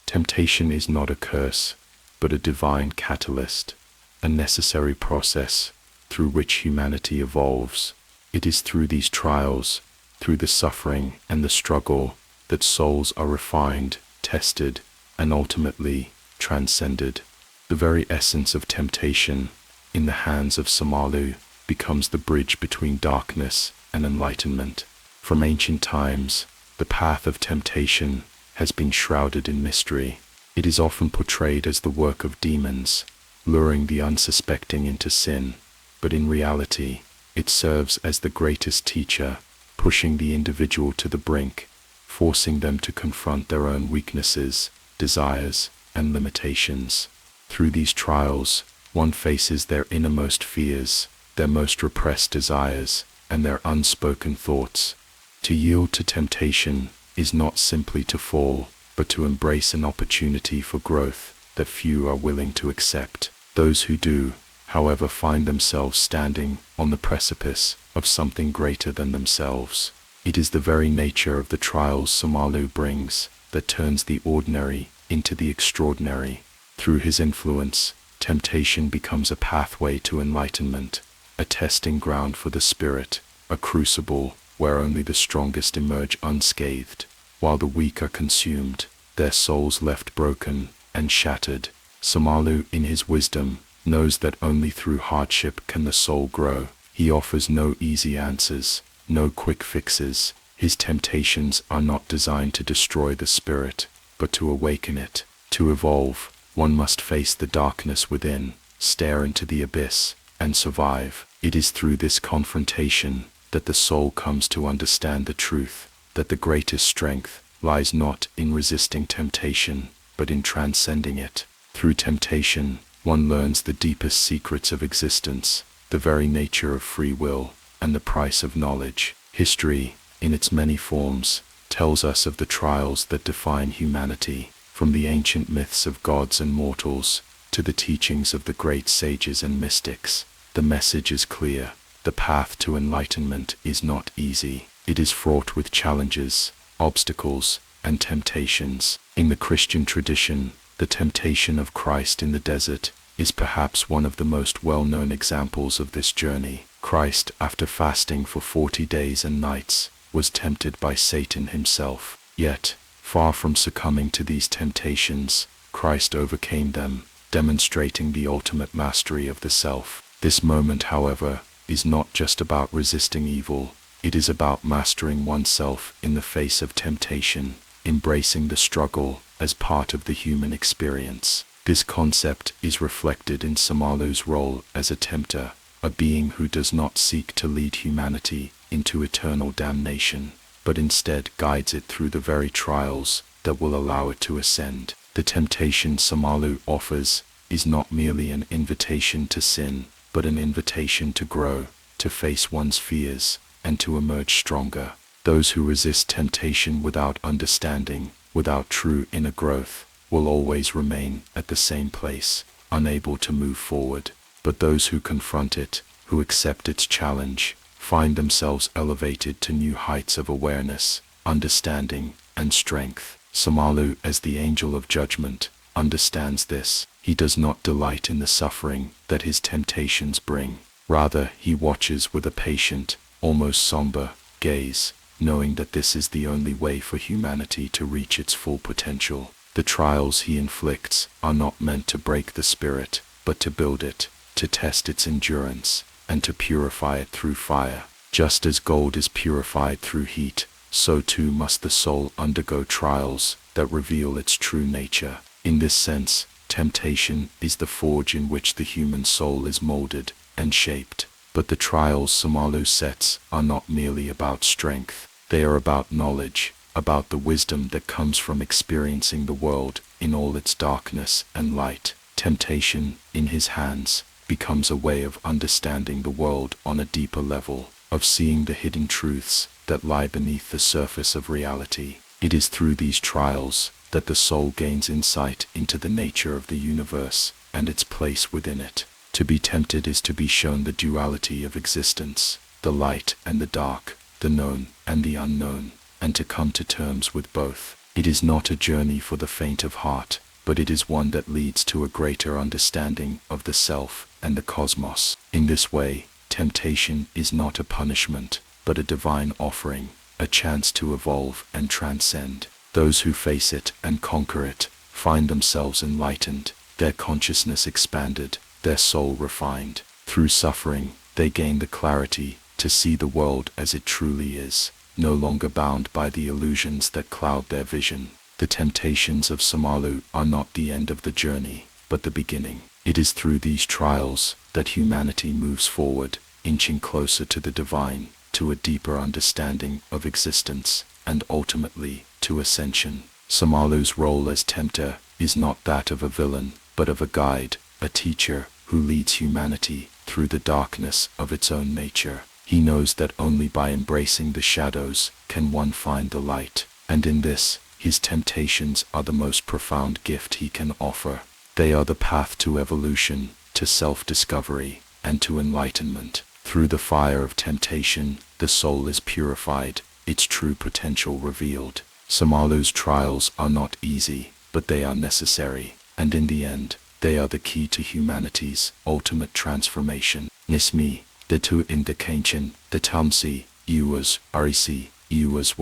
temptation is not a curse, but a divine catalyst, a necessary process through which humanity evolves. It is through these trials, through the suffering and the struggle, that souls are refined, tested, and ultimately transcended. The very essence of temptation, in the hands of Samael, becomes the bridge between darkness and enlightenment. From ancient times, the path of temptation has been shrouded in mystery. It is often portrayed as the work of demons, luring the unsuspecting into sin, but in reality, it serves as the greatest teacher, pushing the individual to the brink, forcing them to confront their own weaknesses, desires, and limitations. Through these trials, one faces their innermost fears, their most repressed desires, and their unspoken thoughts. To yield to temptation is not simply to fall, but to embrace an opportunity for growth that few are willing to accept. Those who do, however, find themselves standing on the precipice of something greater than themselves. It is the very nature of the trials Samalu brings that turns the ordinary into the extraordinary. Through his influence, temptation becomes a pathway to enlightenment, a testing ground for the spirit, a crucible where only the strongest emerge unscathed, while the weak are consumed, their souls left broken and shattered. Samalu, in his wisdom, knows that only through hardship can the soul grow. He offers no easy answers, no quick fixes. His temptations are not designed to destroy the spirit, but to awaken it. To evolve, one must face the darkness within, stare into the abyss, and survive. It is through this confrontation that the soul comes to understand the truth, that the greatest strength lies not in resisting temptation, but in transcending it. Through temptation, one learns the deepest secrets of existence, the very nature of free will, and the price of knowledge. History, in its many forms, tells us of the trials that define humanity, from the ancient myths of gods and mortals to the teachings of the great sages and mystics. The message is clear. The path to enlightenment is not easy. It is fraught with challenges, obstacles, and temptations. In the Christian tradition, the temptation of Christ in the desert is perhaps one of the most well-known examples of this journey. Christ, after fasting for 40 days and nights, was tempted by Satan himself. Yet, far from succumbing to these temptations, Christ overcame them, demonstrating the ultimate mastery of the self. This moment, however, is not just about resisting evil. It is about mastering oneself in the face of temptation, embracing the struggle as part of the human experience. This concept is reflected in Samalu's role as a tempter, a being who does not seek to lead humanity into eternal damnation, but instead guides it through the very trials that will allow it to ascend. The temptation Samalu offers is not merely an invitation to sin, but an invitation to grow, to face one's fears, and to emerge stronger. Those who resist temptation without understanding, without true inner growth, will always remain at the same place, unable to move forward. But those who confront it, who accept its challenge, find themselves elevated to new heights of awareness, understanding, and strength. Samalu, as the angel of judgment, understands this. He does not delight in the suffering that his temptations bring. Rather, he watches with a patient, almost somber, gaze, knowing that this is the only way for humanity to reach its full potential. The trials he inflicts are not meant to break the spirit, but to build it, to test its endurance, and to purify it through fire. Just as gold is purified through heat, so too must the soul undergo trials that reveal its true nature. In this sense, temptation is the forge in which the human soul is molded and shaped. But the trials Samalu sets are not merely about strength. They are about knowledge, about the wisdom that comes from experiencing the world in all its darkness and light. Temptation, in his hands, becomes a way of understanding the world on a deeper level, of seeing the hidden truths that lie beneath the surface of reality. It is through these trials that the soul gains insight into the nature of the universe and its place within it. To be tempted is to be shown the duality of existence, the light and the dark, the known and the unknown, and to come to terms with both. It is not a journey for the faint of heart, but it is one that leads to a greater understanding of the self and the cosmos. In this way, temptation is not a punishment, but a divine offering, a chance to evolve and transcend. Those who face it and conquer it find themselves enlightened, their consciousness expanded, their soul refined. Through suffering, they gain the clarity to see the world as it truly is, no longer bound by the illusions that cloud their vision. The temptations of Samalu are not the end of the journey, but the beginning. It is through these trials that humanity moves forward, inching closer to the divine, to a deeper understanding of existence, and ultimately, to ascension. Samalu's role as tempter is not that of a villain, but of a guide, a teacher, who leads humanity through the darkness of its own nature. He knows that only by embracing the shadows can one find the light, and in this, His temptations are the most profound gift he can offer. They are the path to evolution, to self-discovery, and to enlightenment. Through the fire of temptation, the soul is purified, its true potential revealed. Samalu's trials are not easy, but they are necessary, and in the end, they are the key to humanity's ultimate transformation. Nismi, the tu indication, the tamsi, uas, arisi, uas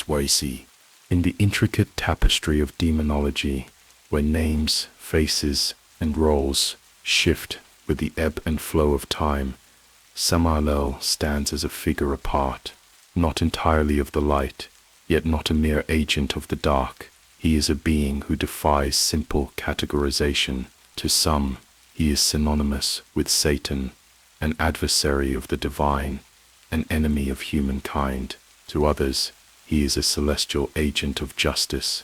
waisi. In the intricate tapestry of demonology, where names, faces, and roles shift with the ebb and flow of time, Samael stands as a figure apart, not entirely of the light, yet not a mere agent of the dark. He is a being who defies simple categorization. To some, he is synonymous with Satan, an adversary of the divine, an enemy of humankind. To others, he is a celestial agent of justice,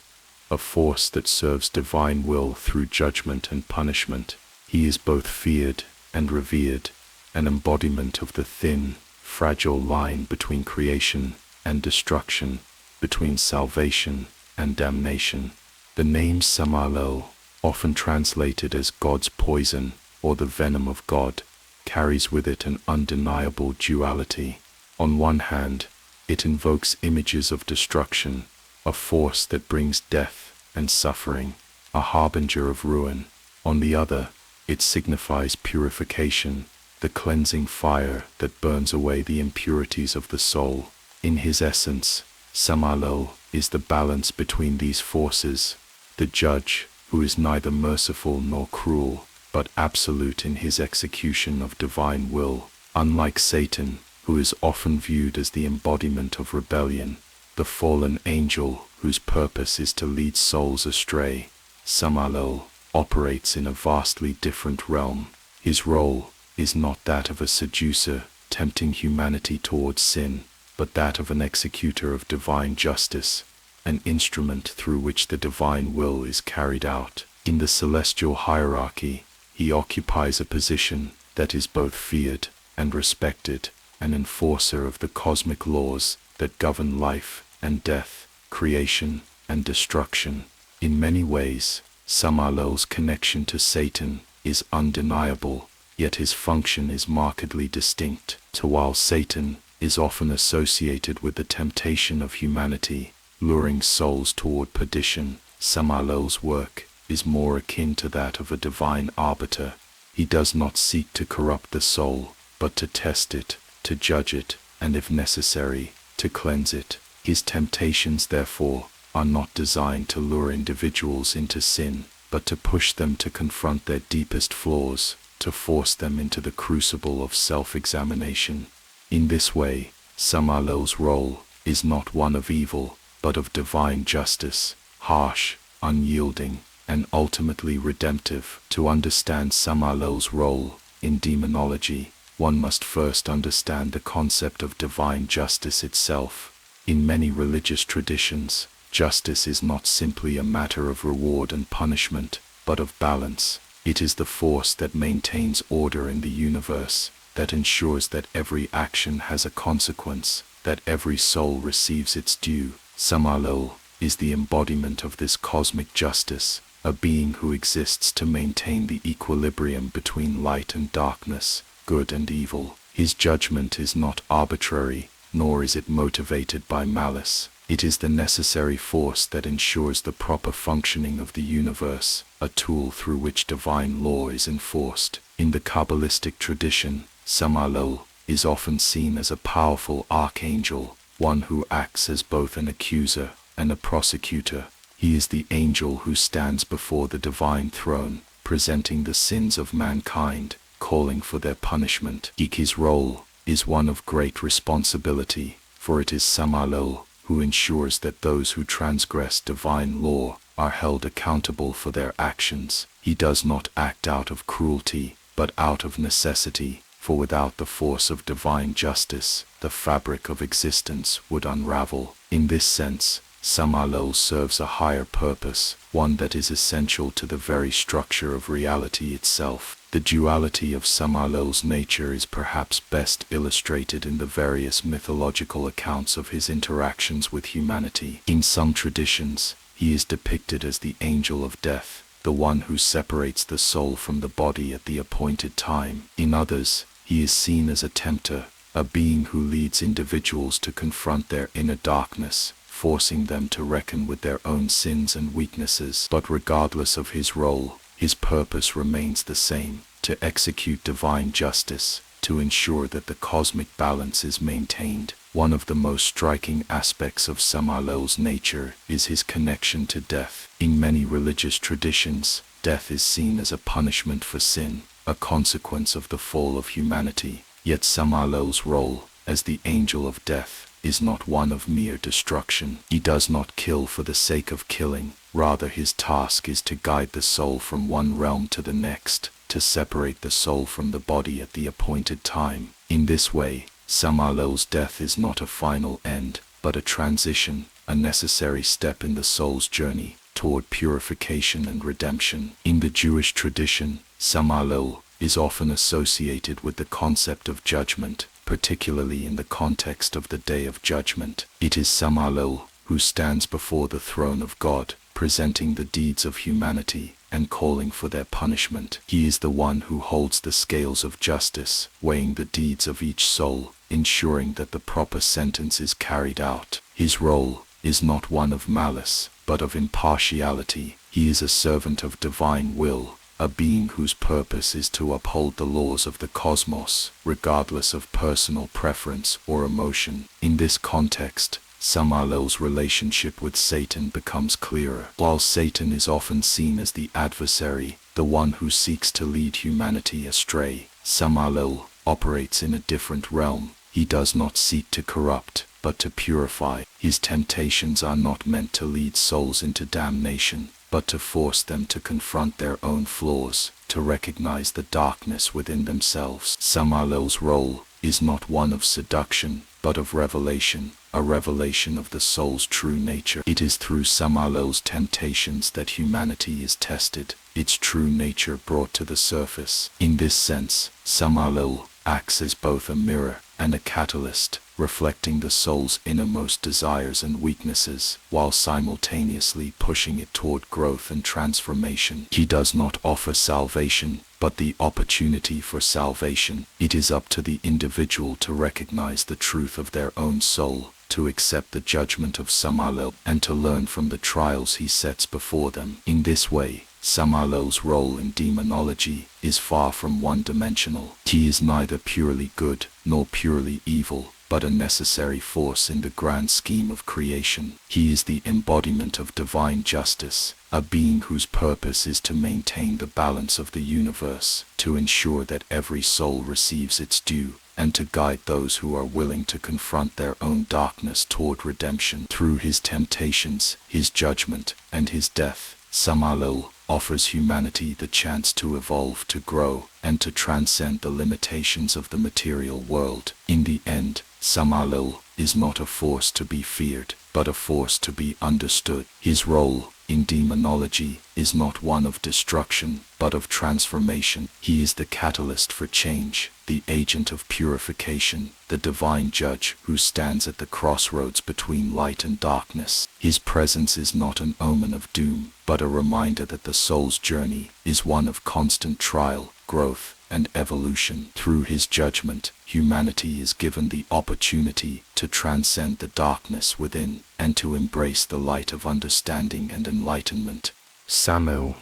a force that serves divine will through judgment and punishment. He is both feared and revered, an embodiment of the thin, fragile line between creation and destruction, between salvation and damnation. The name Samael, often translated as God's poison or the venom of God, carries with it an undeniable duality. On one hand, it invokes images of destruction, a force that brings death and suffering, a harbinger of ruin. On the other, it signifies purification, the cleansing fire that burns away the impurities of the soul. In his essence, Samael is the balance between these forces, the judge who is neither merciful nor cruel, but absolute in his execution of divine will. Unlike Satan, who is often viewed as the embodiment of rebellion, the fallen angel whose purpose is to lead souls astray, Samael operates in a vastly different realm. His role is not that of a seducer tempting humanity towards sin, but that of an executor of divine justice, an instrument through which the divine will is carried out. In the celestial hierarchy, he occupies a position that is both feared and respected, an enforcer of the cosmic laws that govern life and death, creation and destruction. In many ways, Samael's connection to Satan is undeniable, yet his function is markedly distinct. While Satan is often associated with the temptation of humanity, luring souls toward perdition, Samael's work is more akin to that of a divine arbiter. He does not seek to corrupt the soul, but to test it, to judge it, and if necessary, to cleanse it. His temptations, therefore, are not designed to lure individuals into sin, but to push them to confront their deepest flaws, to force them into the crucible of self-examination. In this way, Samael's role is not one of evil, but of divine justice, harsh, unyielding, and ultimately redemptive. To understand Samael's role in demonology, one must first understand the concept of divine justice itself. In many religious traditions, justice is not simply a matter of reward and punishment, but of balance. It is the force that maintains order in the universe, that ensures that every action has a consequence, that every soul receives its due. Samael is the embodiment of this cosmic justice, a being who exists to maintain the equilibrium between light and darkness, good and evil. His judgment is not arbitrary, nor is it motivated by malice. It is the necessary force that ensures the proper functioning of the universe, a tool through which divine law is enforced. In the Kabbalistic tradition, Samael is often seen as a powerful archangel, one who acts as both an accuser and a prosecutor. He is the angel who stands before the divine throne, presenting the sins of mankind, calling for their punishment. His role is one of great responsibility, for it is Samael who ensures that those who transgress divine law are held accountable for their actions. He does not act out of cruelty, but out of necessity, for without the force of divine justice, the fabric of existence would unravel. In this sense, Samael serves a higher purpose, one that is essential to the very structure of reality itself. The duality of Samael's nature is perhaps best illustrated in the various mythological accounts of his interactions with humanity. In some traditions, he is depicted as the angel of death, the one who separates the soul from the body at the appointed time. In others, he is seen as a tempter, a being who leads individuals to confront their inner darkness, forcing them to reckon with their own sins and weaknesses. But regardless of his role, his purpose remains the same: to execute divine justice, to ensure that the cosmic balance is maintained. One of the most striking aspects of Samael's nature is his connection to death. In many religious traditions, death is seen as a punishment for sin, a consequence of the fall of humanity. Yet Samael's role, as the angel of death, is not one of mere destruction. He does not kill for the sake of killing. Rather, his task is to guide the soul from one realm to the next, to separate the soul from the body at the appointed time. In this way, Samael's death is not a final end, but a transition, a necessary step in the soul's journey toward purification and redemption. In the Jewish tradition, Samael is often associated with the concept of judgment, particularly in the context of the Day of Judgment. It is Samael who stands before the throne of God, presenting the deeds of humanity and calling for their punishment. He is the one who holds the scales of justice, weighing the deeds of each soul, ensuring that the proper sentence is carried out. His role is not one of malice, but of impartiality. He is a servant of divine will, a being whose purpose is to uphold the laws of the cosmos, regardless of personal preference or emotion. In this context, Samael's relationship with Satan becomes clearer. While Satan is often seen as the adversary, the one who seeks to lead humanity astray, Samael operates in a different realm. He does not seek to corrupt, but to purify. His temptations are not meant to lead souls into damnation, but to force them to confront their own flaws, to recognize the darkness within themselves. Samael's role is not one of seduction, but of revelation, a revelation of the soul's true nature. It is through Samael's temptations that humanity is tested, its true nature brought to the surface. In this sense, Samael acts as both a mirror and a catalyst, reflecting the soul's innermost desires and weaknesses, while simultaneously pushing it toward growth and transformation. He does not offer salvation, but the opportunity for salvation. It is up to the individual to recognize the truth of their own soul, to accept the judgment of Samael, and to learn from the trials he sets before them. In this way, Samael's role in demonology is far from one-dimensional. He is neither purely good nor purely evil, but a necessary force in the grand scheme of creation. He is the embodiment of divine justice, a being whose purpose is to maintain the balance of the universe, to ensure that every soul receives its due, and to guide those who are willing to confront their own darkness toward redemption. Through his temptations, his judgment, and his death, Samael offers humanity the chance to evolve, to grow, and to transcend the limitations of the material world. In the end, Samael is not a force to be feared, but a force to be understood. His role in demonology is not one of destruction, but of transformation. He is the catalyst for change, the agent of purification, the divine judge who stands at the crossroads between light and darkness. His presence is not an omen of doom, but a reminder that the soul's journey is one of constant trial, growth, and evolution. Through his judgment, humanity is given the opportunity to transcend the darkness within, and to embrace the light of understanding and enlightenment. Samael,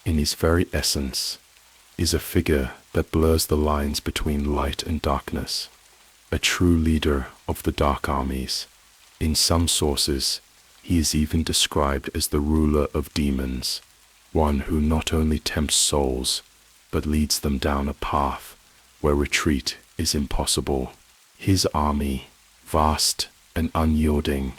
in his very essence, is a figure that blurs the lines between light and darkness, a true leader of the dark armies. In some sources, he is even described as the ruler of demons, one who not only tempts souls, but leads them down a path where retreat is impossible. His army, vast and unyielding,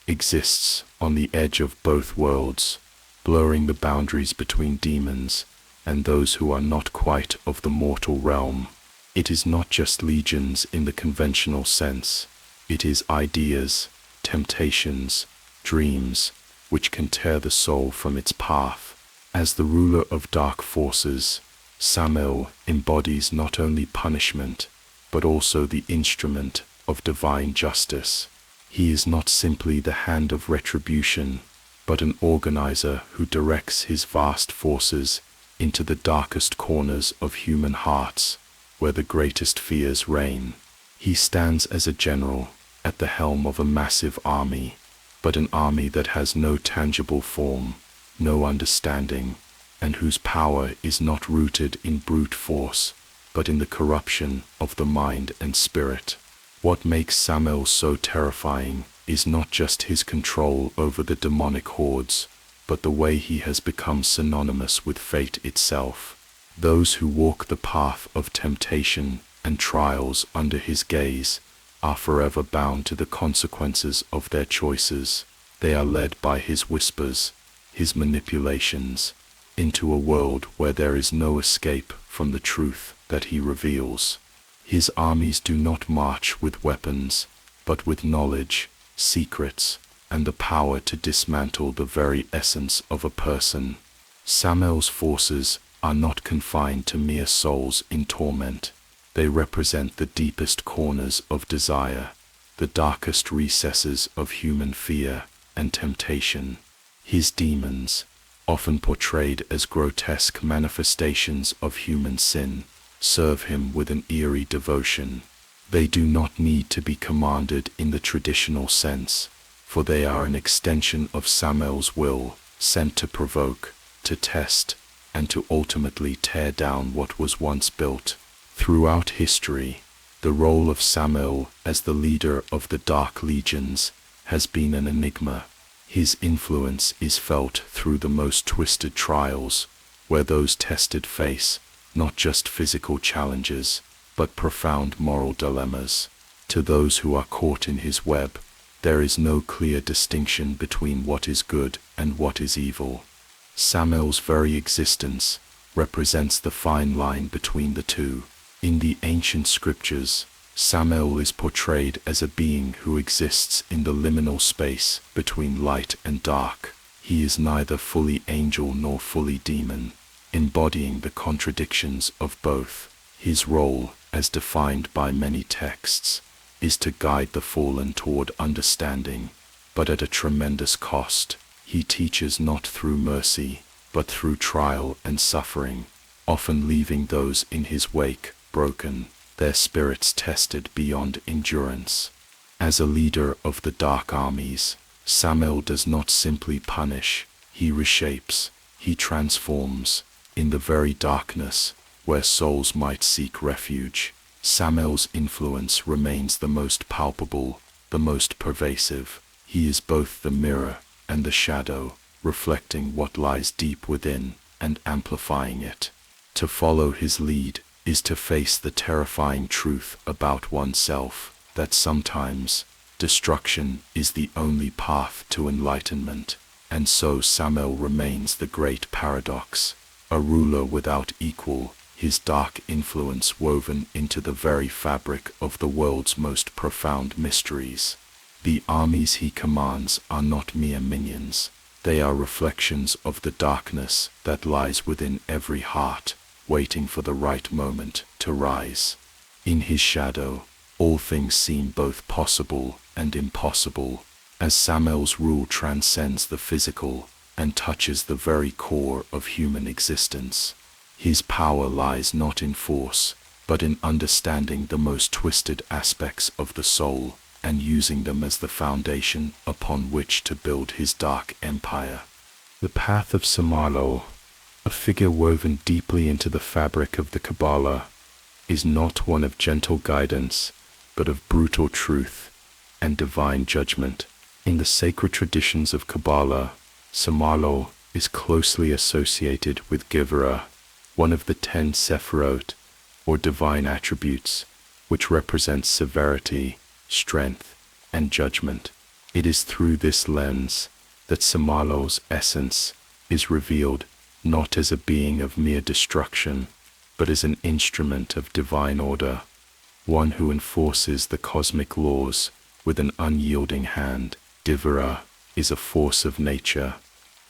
exists on the edge of both worlds, blurring the boundaries between demons and those who are not quite of the mortal realm. It is not just legions in the conventional sense. It is ideas, temptations, dreams, which can tear the soul from its path. As the ruler of dark forces, Samael embodies not only punishment, but also the instrument of divine justice. He is not simply the hand of retribution, but an organizer who directs his vast forces into the darkest corners of human hearts, where the greatest fears reign. He stands as a general at the helm of a massive army, but an army that has no tangible form, no understanding, and whose power is not rooted in brute force, but in the corruption of the mind and spirit. What makes Samael so terrifying is not just his control over the demonic hordes, but the way he has become synonymous with fate itself. Those who walk the path of temptation and trials under his gaze are forever bound to the consequences of their choices. They are led by his whispers, his manipulations, into a world where there is no escape from the truth that he reveals. His armies do not march with weapons, but with knowledge, secrets, and the power to dismantle the very essence of a person. Samael's forces are not confined to mere souls in torment. They represent the deepest corners of desire, the darkest recesses of human fear and temptation. His demons, often portrayed as grotesque manifestations of human sin, serve him with an eerie devotion. They do not need to be commanded in the traditional sense, for they are an extension of Samael's will, sent to provoke, to test, and to ultimately tear down what was once built. Throughout history, the role of Samael as the leader of the Dark Legions has been an enigma. His influence is felt through the most twisted trials, where those tested face not just physical challenges, but profound moral dilemmas. To those who are caught in his web, there is no clear distinction between what is good and what is evil. Samael's very existence represents the fine line between the two. In the ancient scriptures, Samael is portrayed as a being who exists in the liminal space between light and dark. He is neither fully angel nor fully demon, embodying the contradictions of both. His role, as defined by many texts, is to guide the fallen toward understanding, but at a tremendous cost. He teaches not through mercy, but through trial and suffering, often leaving those in his wake broken, their spirits tested beyond endurance. As a leader of the dark armies, Samael does not simply punish, he reshapes, he transforms. In the very darkness, where souls might seek refuge, Samael's influence remains the most palpable, the most pervasive. He is both the mirror and the shadow, reflecting what lies deep within and amplifying it. To follow his lead is to face the terrifying truth about oneself, that sometimes destruction is the only path to enlightenment. And so Samael remains the great paradox, a ruler without equal, his dark influence woven into the very fabric of the world's most profound mysteries. The armies he commands are not mere minions. They are reflections of the darkness that lies within every heart, waiting for the right moment to rise. In his shadow, all things seem both possible and impossible, as Samael's rule transcends the physical and touches the very core of human existence. His power lies not in force, but in understanding the most twisted aspects of the soul and using them as the foundation upon which to build his dark empire. The path of Samael, a figure woven deeply into the fabric of the Kabbalah, is not one of gentle guidance, but of brutal truth and divine judgment. In the sacred traditions of Kabbalah, Samael is closely associated with Gevurah, one of the 10 Sephirot, or divine attributes, which represents severity, strength, and judgment. It is through this lens that Samael's essence is revealed, not as a being of mere destruction, but as an instrument of divine order, one who enforces the cosmic laws with an unyielding hand. Gevurah, is a force of nature,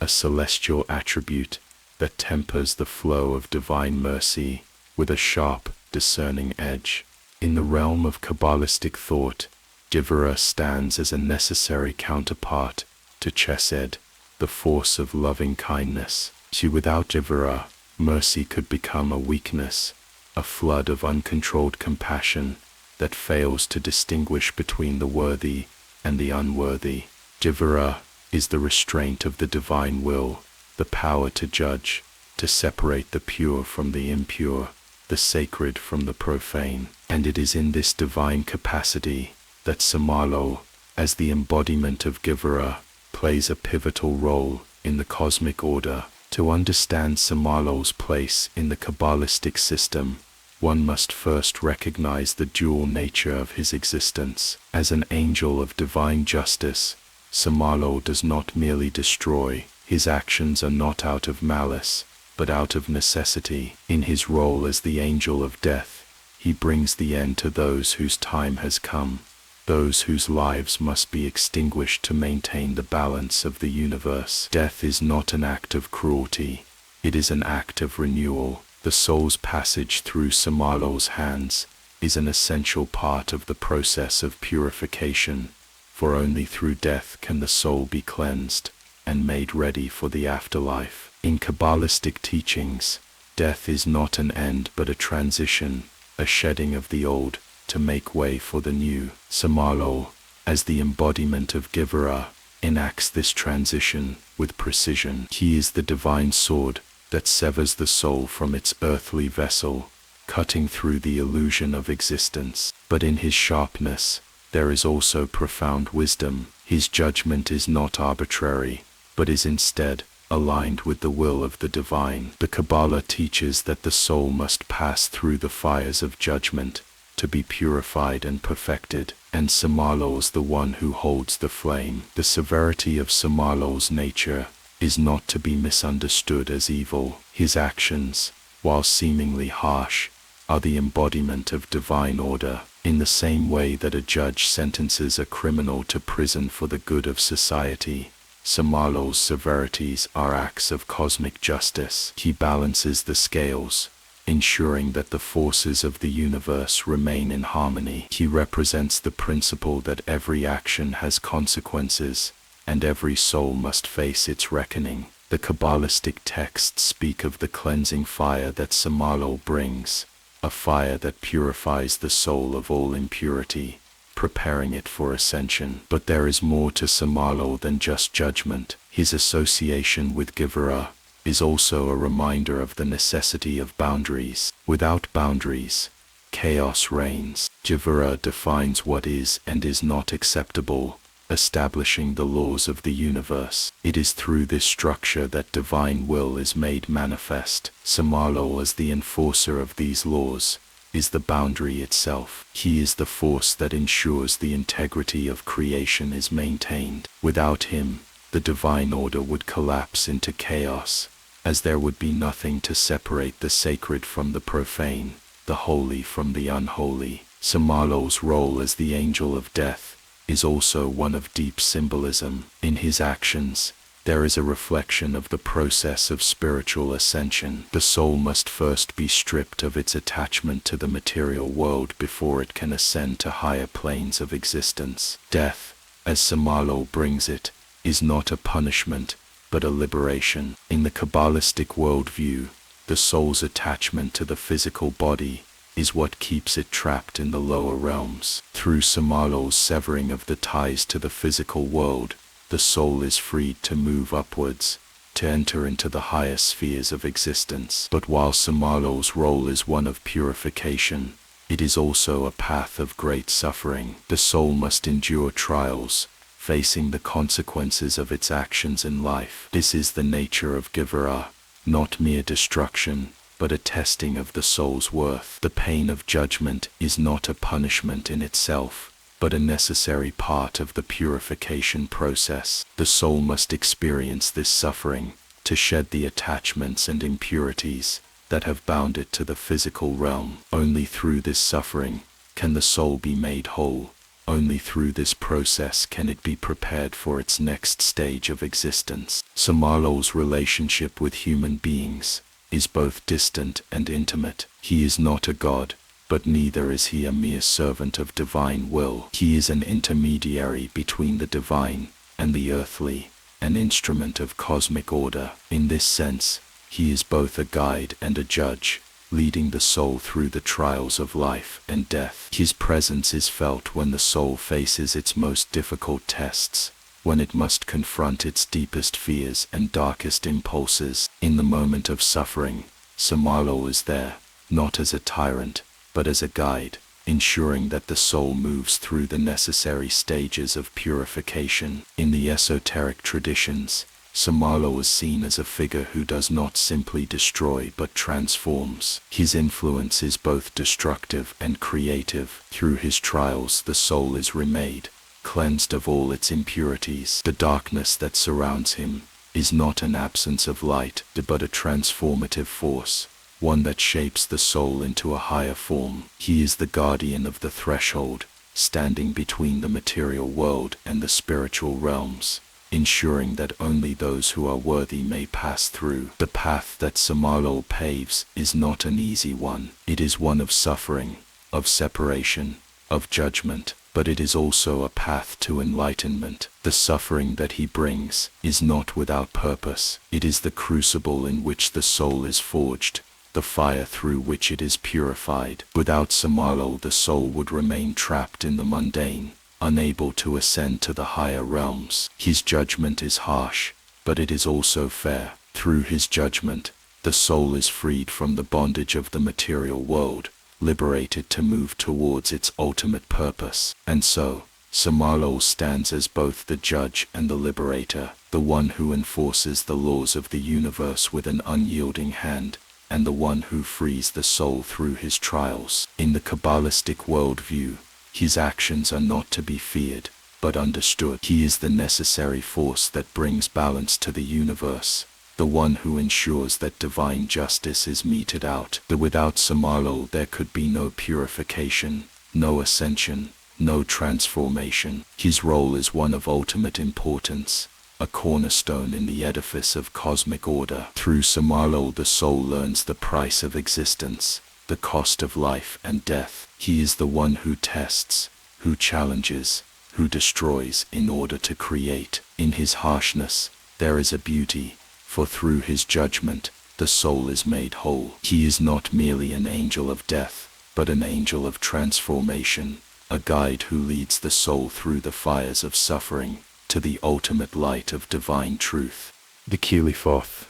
a celestial attribute that tempers the flow of divine mercy with a sharp, discerning edge. In the realm of Kabbalistic thought, Givera stands as a necessary counterpart to Chesed, the force of loving kindness. Without Givera, mercy could become a weakness, a flood of uncontrolled compassion that fails to distinguish between the worthy and the unworthy. Givera is the restraint of the divine will, the power to judge, to separate the pure from the impure, the sacred from the profane. And it is in this divine capacity that Samalo, as the embodiment of Givera, plays a pivotal role in the cosmic order. To understand Samalo's place in the Kabbalistic system, one must first recognize the dual nature of his existence. As an angel of divine justice, Samalo does not merely destroy. His actions are not out of malice, but out of necessity. In his role as the angel of death, he brings the end to those whose time has come, those whose lives must be extinguished to maintain the balance of the universe. Death is not an act of cruelty, it is an act of renewal. The soul's passage through Samalo's hands is an essential part of the process of purification, for only through death can the soul be cleansed and made ready for the afterlife. In Kabbalistic teachings, death is not an end but a transition, a shedding of the old to make way for the new. Samalo, as the embodiment of Givera, enacts this transition with precision. He is the divine sword that severs the soul from its earthly vessel, cutting through the illusion of existence. But in his sharpness, there is also profound wisdom. His judgment is not arbitrary, but is instead aligned with the will of the divine. The Kabbalah teaches that the soul must pass through the fires of judgment to be purified and perfected, and Samalo is the one who holds the flame. The severity of Samalo's nature is not to be misunderstood as evil. His actions, while seemingly harsh, are the embodiment of divine order. In the same way that a judge sentences a criminal to prison for the good of society, Samalo's severities are acts of cosmic justice. He balances the scales, ensuring that the forces of the universe remain in harmony. He represents the principle that every action has consequences, and every soul must face its reckoning. The Kabbalistic texts speak of the cleansing fire that Samalo brings, a fire that purifies the soul of all impurity, preparing it for ascension. But there is more to Samalo than just judgment. His association with Givera is also a reminder of the necessity of boundaries. Without boundaries, chaos reigns. Givera defines what is and is not acceptable, establishing the laws of the universe. It is through this structure that divine will is made manifest. Samalo, as the enforcer of these laws, is the boundary itself. He is the force that ensures the integrity of creation is maintained. Without him, the divine order would collapse into chaos, as there would be nothing to separate the sacred from the profane, the holy from the unholy. Samalo's role as the angel of death is also one of deep symbolism. In his actions, there is a reflection of the process of spiritual ascension. The soul must first be stripped of its attachment to the material world before it can ascend to higher planes of existence. Death, as Samalo brings it, is not a punishment, but a liberation. In the Kabbalistic worldview, the soul's attachment to the physical body is what keeps it trapped in the lower realms. Through Samalo's severing of the ties to the physical world, the soul is freed to move upwards, to enter into the higher spheres of existence. But while Samalo's role is one of purification, it is also a path of great suffering. The soul must endure trials, facing the consequences of its actions in life. This is the nature of Givera, not mere destruction, but a testing of the soul's worth. The pain of judgment is not a punishment in itself, but a necessary part of the purification process. The soul must experience this suffering to shed the attachments and impurities that have bound it to the physical realm. Only through this suffering can the soul be made whole, Only through this process can it be prepared for its next stage of existence. Samarlow's relationship with human beings is both distant and intimate. He is not a god, but neither is he a mere servant of divine will. He is an intermediary between the divine and the earthly, an instrument of cosmic order. In this sense, he is both a guide and a judge, leading the soul through the trials of life and death. His presence is felt when the soul faces its most difficult tests, when it must confront its deepest fears and darkest impulses. In the moment of suffering, Samarlow is there, not as a tyrant, but as a guide, ensuring that the soul moves through the necessary stages of purification. In the esoteric traditions, Samarlow is seen as a figure who does not simply destroy but transforms. His influence is both destructive and creative. Through his trials, the soul is remade, cleansed of all its impurities. The darkness that surrounds him is not an absence of light, but a transformative force, one that shapes the soul into a higher form. He is the guardian of the threshold, standing between the material world and the spiritual realms, ensuring that only those who are worthy may pass through. The path that Samarlow paves is not an easy one. It is one of suffering, of separation, of judgment, but it is also a path to enlightenment. The suffering that he brings is not without purpose. It is the crucible in which the soul is forged, the fire through which it is purified. Without Samarlow, the soul would remain trapped in the mundane, unable to ascend to the higher realms. His judgment is harsh, but it is also fair. Through his judgment, the soul is freed from the bondage of the material world, liberated to move towards its ultimate purpose. And so, Samarlow stands as both the judge and the liberator, the one who enforces the laws of the universe with an unyielding hand, and the one who frees the soul through his trials. In the Kabbalistic worldview, his actions are not to be feared, but understood. He is the necessary force that brings balance to the universe, the one who ensures that divine justice is meted out. Without Samarlow, there could be no purification, no ascension, no transformation. His role is one of ultimate importance, a cornerstone in the edifice of cosmic order. Through Samarlow, the soul learns the price of existence, the cost of life and death. He is the one who tests, who challenges, who destroys in order to create. In his harshness, there is a beauty, for through his judgment, the soul is made whole. He is not merely an angel of death, but an angel of transformation, a guide who leads the soul through the fires of suffering to the ultimate light of divine truth. The Qlifoth,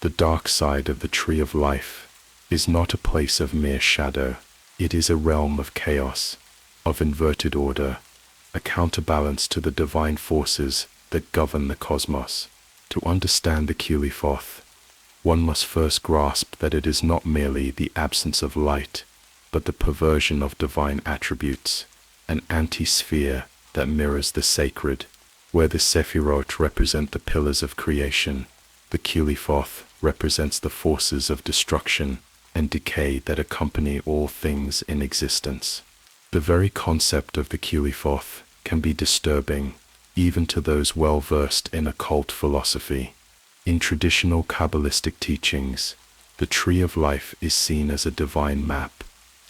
the dark side of the tree of life, is not a place of mere shadow. It is a realm of chaos, of inverted order, a counterbalance to the divine forces that govern the cosmos. To understand the Qlifoth, one must first grasp that it is not merely the absence of light, but the perversion of divine attributes, an anti-sphere that mirrors the sacred. Where the Sephirot represent the pillars of creation, the Qlifoth represents the forces of destruction and decay that accompany all things in existence. The very concept of the Qlifoth can be disturbing, even to those well-versed in occult philosophy. In traditional Kabbalistic teachings, the tree of life is seen as a divine map,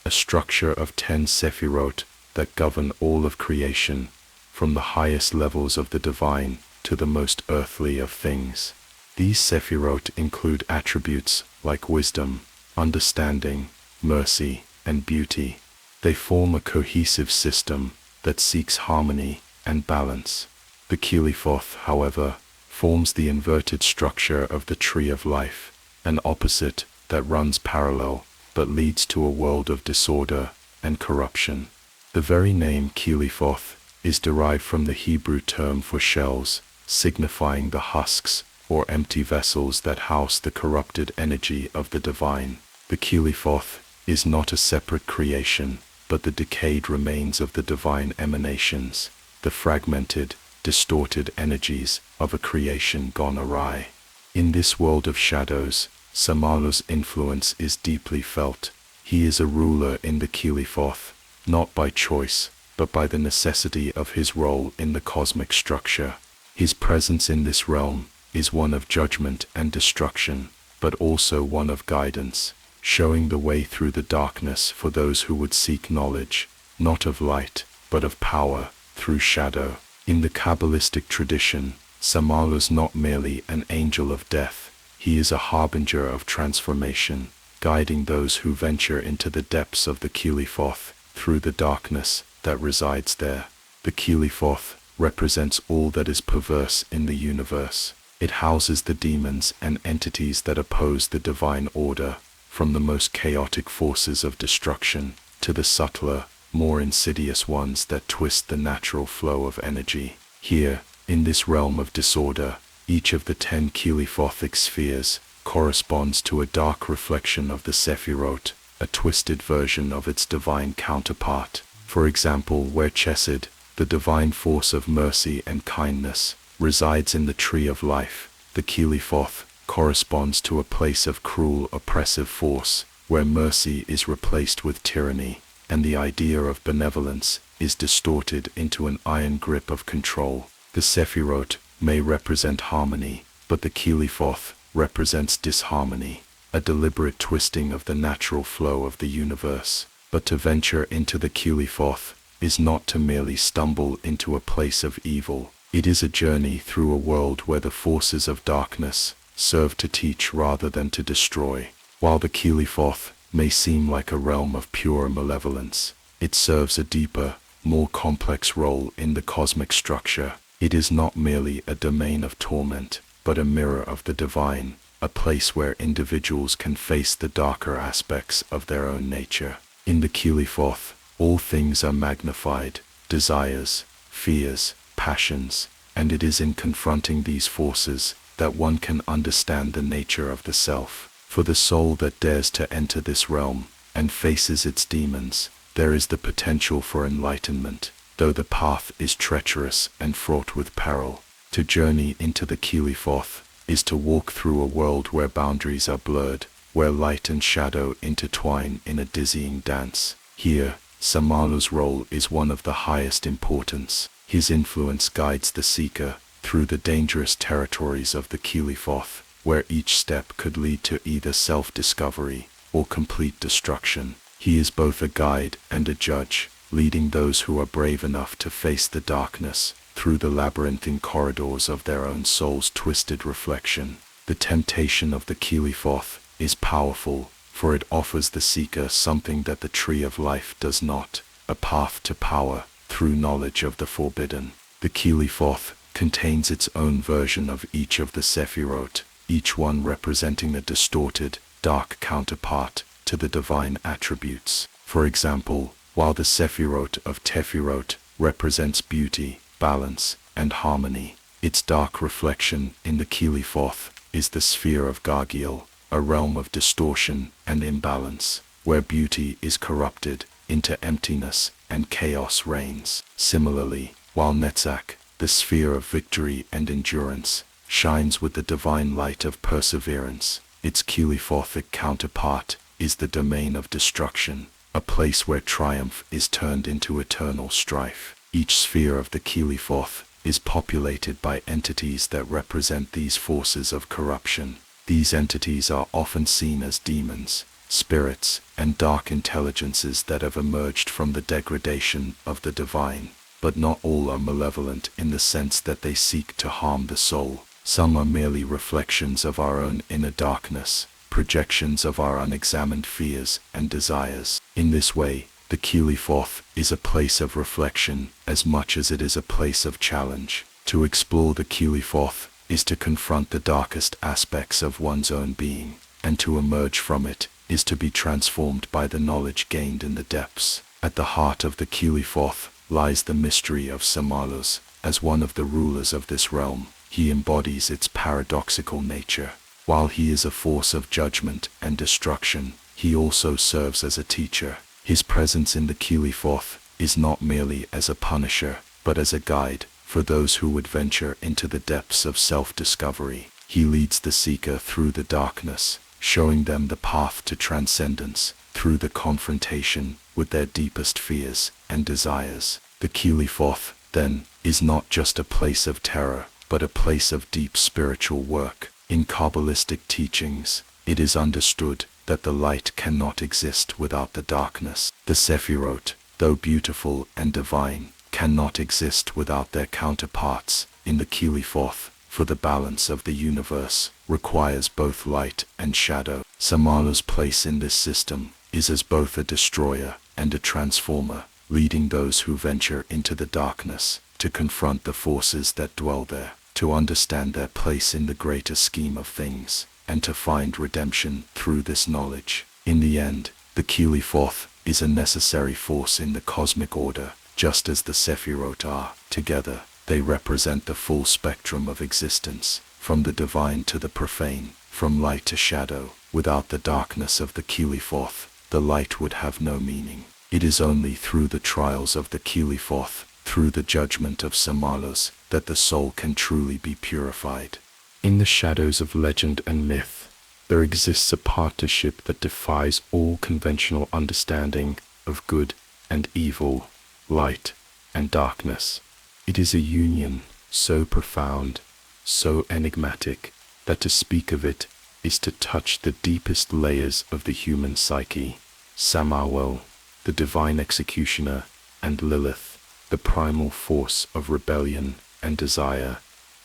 a structure of 10 Sephirot that govern all of creation, from the highest levels of the divine to the most earthly of things. These Sephirot include attributes like wisdom, understanding, mercy, and beauty. They form a cohesive system that seeks harmony and balance. The Qlifoth, however, forms the inverted structure of the tree of life, an opposite that runs parallel but leads to a world of disorder and corruption. The very name Qlifoth is derived from the Hebrew term for shells, signifying the husks or empty vessels that house the corrupted energy of the divine. The Qlifoth is not a separate creation, but the decayed remains of the divine emanations, the fragmented, distorted energies of a creation gone awry. In this world of shadows, Samarlow's influence is deeply felt. He is a ruler in the Qlifoth, not by choice, but by the necessity of his role in the cosmic structure. His presence in this realm is one of judgment and destruction, but also one of guidance, showing the way through the darkness for those who would seek knowledge, not of light, but of power, through shadow. In the Kabbalistic tradition, Samael is not merely an angel of death, he is a harbinger of transformation, guiding those who venture into the depths of the Qilifoth through the darkness that resides there. The Qilifoth represents all that is perverse in the universe. It houses the demons and entities that oppose the divine order, from the most chaotic forces of destruction to the subtler, more insidious ones that twist the natural flow of energy. Here, in this realm of disorder, each of the 10 Qilifothic spheres corresponds to a dark reflection of the Sephirot, a twisted version of its divine counterpart. For example, where Chesed, the divine force of mercy and kindness, resides in the tree of life, the Qilifoth corresponds to a place of cruel, oppressive force, where mercy is replaced with tyranny, and the idea of benevolence is distorted into an iron grip of control. The Sephirot may represent harmony, but the Qilifoth represents disharmony, a deliberate twisting of the natural flow of the universe. But to venture into the Qilifoth is not to merely stumble into a place of evil. It is a journey through a world where the forces of darkness serve to teach rather than to destroy. While the Qilifoth may seem like a realm of pure malevolence, it serves a deeper, more complex role in the cosmic structure. It is not merely a domain of torment, but a mirror of the divine, a place where individuals can face the darker aspects of their own nature. In the Qilifoth, all things are magnified, desires, fears, passions, and it is in confronting these forces that one can understand the nature of the self. For the soul that dares to enter this realm and faces its demons, there is the potential for enlightenment, though the path is treacherous and fraught with peril. To journey into the Qilifoth is to walk through a world where boundaries are blurred, where light and shadow intertwine in a dizzying dance. Here, Samael's role is one of the highest importance. His influence guides the seeker through the dangerous territories of the Qilifoth, where each step could lead to either self-discovery or complete destruction. He is both a guide and a judge, leading those who are brave enough to face the darkness through the labyrinthine corridors of their own soul's twisted reflection. The temptation of the Qilifoth is powerful, for it offers the seeker something that the tree of life does not, a path to power through knowledge of the forbidden. The Qilifoth contains its own version of each of the Sephirot, each one representing a distorted, dark counterpart to the divine attributes. For example, while the Sephirot of Tefirot represents beauty, balance, and harmony, its dark reflection in the Qilifoth is the sphere of Gargiel, a realm of distortion and imbalance, where beauty is corrupted into emptiness and chaos reigns. Similarly, while Netzach, the sphere of victory and endurance, shines with the divine light of perseverance, its Qilifothic counterpart is the domain of destruction, a place where triumph is turned into eternal strife. Each sphere of the Qilifoth is populated by entities that represent these forces of corruption. These entities are often seen as demons, spirits, and dark intelligences that have emerged from the degradation of the divine. But not all are malevolent in the sense that they seek to harm the soul. Some are merely reflections of our own inner darkness, projections of our unexamined fears and desires. In this way, the Qilifoth is a place of reflection as much as it is a place of challenge. To explore the Qilifoth is to confront the darkest aspects of one's own being, and to emerge from it is to be transformed by the knowledge gained in the depths. At the heart of the Qilifoth lies the mystery of Samalos. As one of the rulers of this realm, he embodies its paradoxical nature. While he is a force of judgment and destruction, he also serves as a teacher. His presence in the Qilifoth is not merely as a punisher, but as a guide for those who would venture into the depths of self-discovery. He leads the seeker through the darkness, showing them the path to transcendence through the confrontation with their deepest fears and desires. The Qilifoth, then, is not just a place of terror, but a place of deep spiritual work. In Kabbalistic teachings, it is understood that the light cannot exist without the darkness. The Sephirot, though beautiful and divine, cannot exist without their counterparts in the Qilifoth, for the balance of the universe requires both light and shadow. Samala's place in this system is as both a destroyer and a transformer, leading those who venture into the darkness to confront the forces that dwell there, to understand their place in the greater scheme of things, and to find redemption through this knowledge. In the end, the Qilifoth is a necessary force in the cosmic order, just as the Sephirot are. Together, they represent the full spectrum of existence, from the divine to the profane, from light to shadow. Without the darkness of the Qilifoth, the light would have no meaning. It is only through the trials of the Qilifoth, through the judgment of Samalos, that the soul can truly be purified. In the shadows of legend and myth, there exists a partnership that defies all conventional understanding of good and evil, light and darkness. It is a union so profound, so enigmatic, that to speak of it is to touch the deepest layers of the human psyche. Samael, the divine executioner, and Lilith, the primal force of rebellion and desire,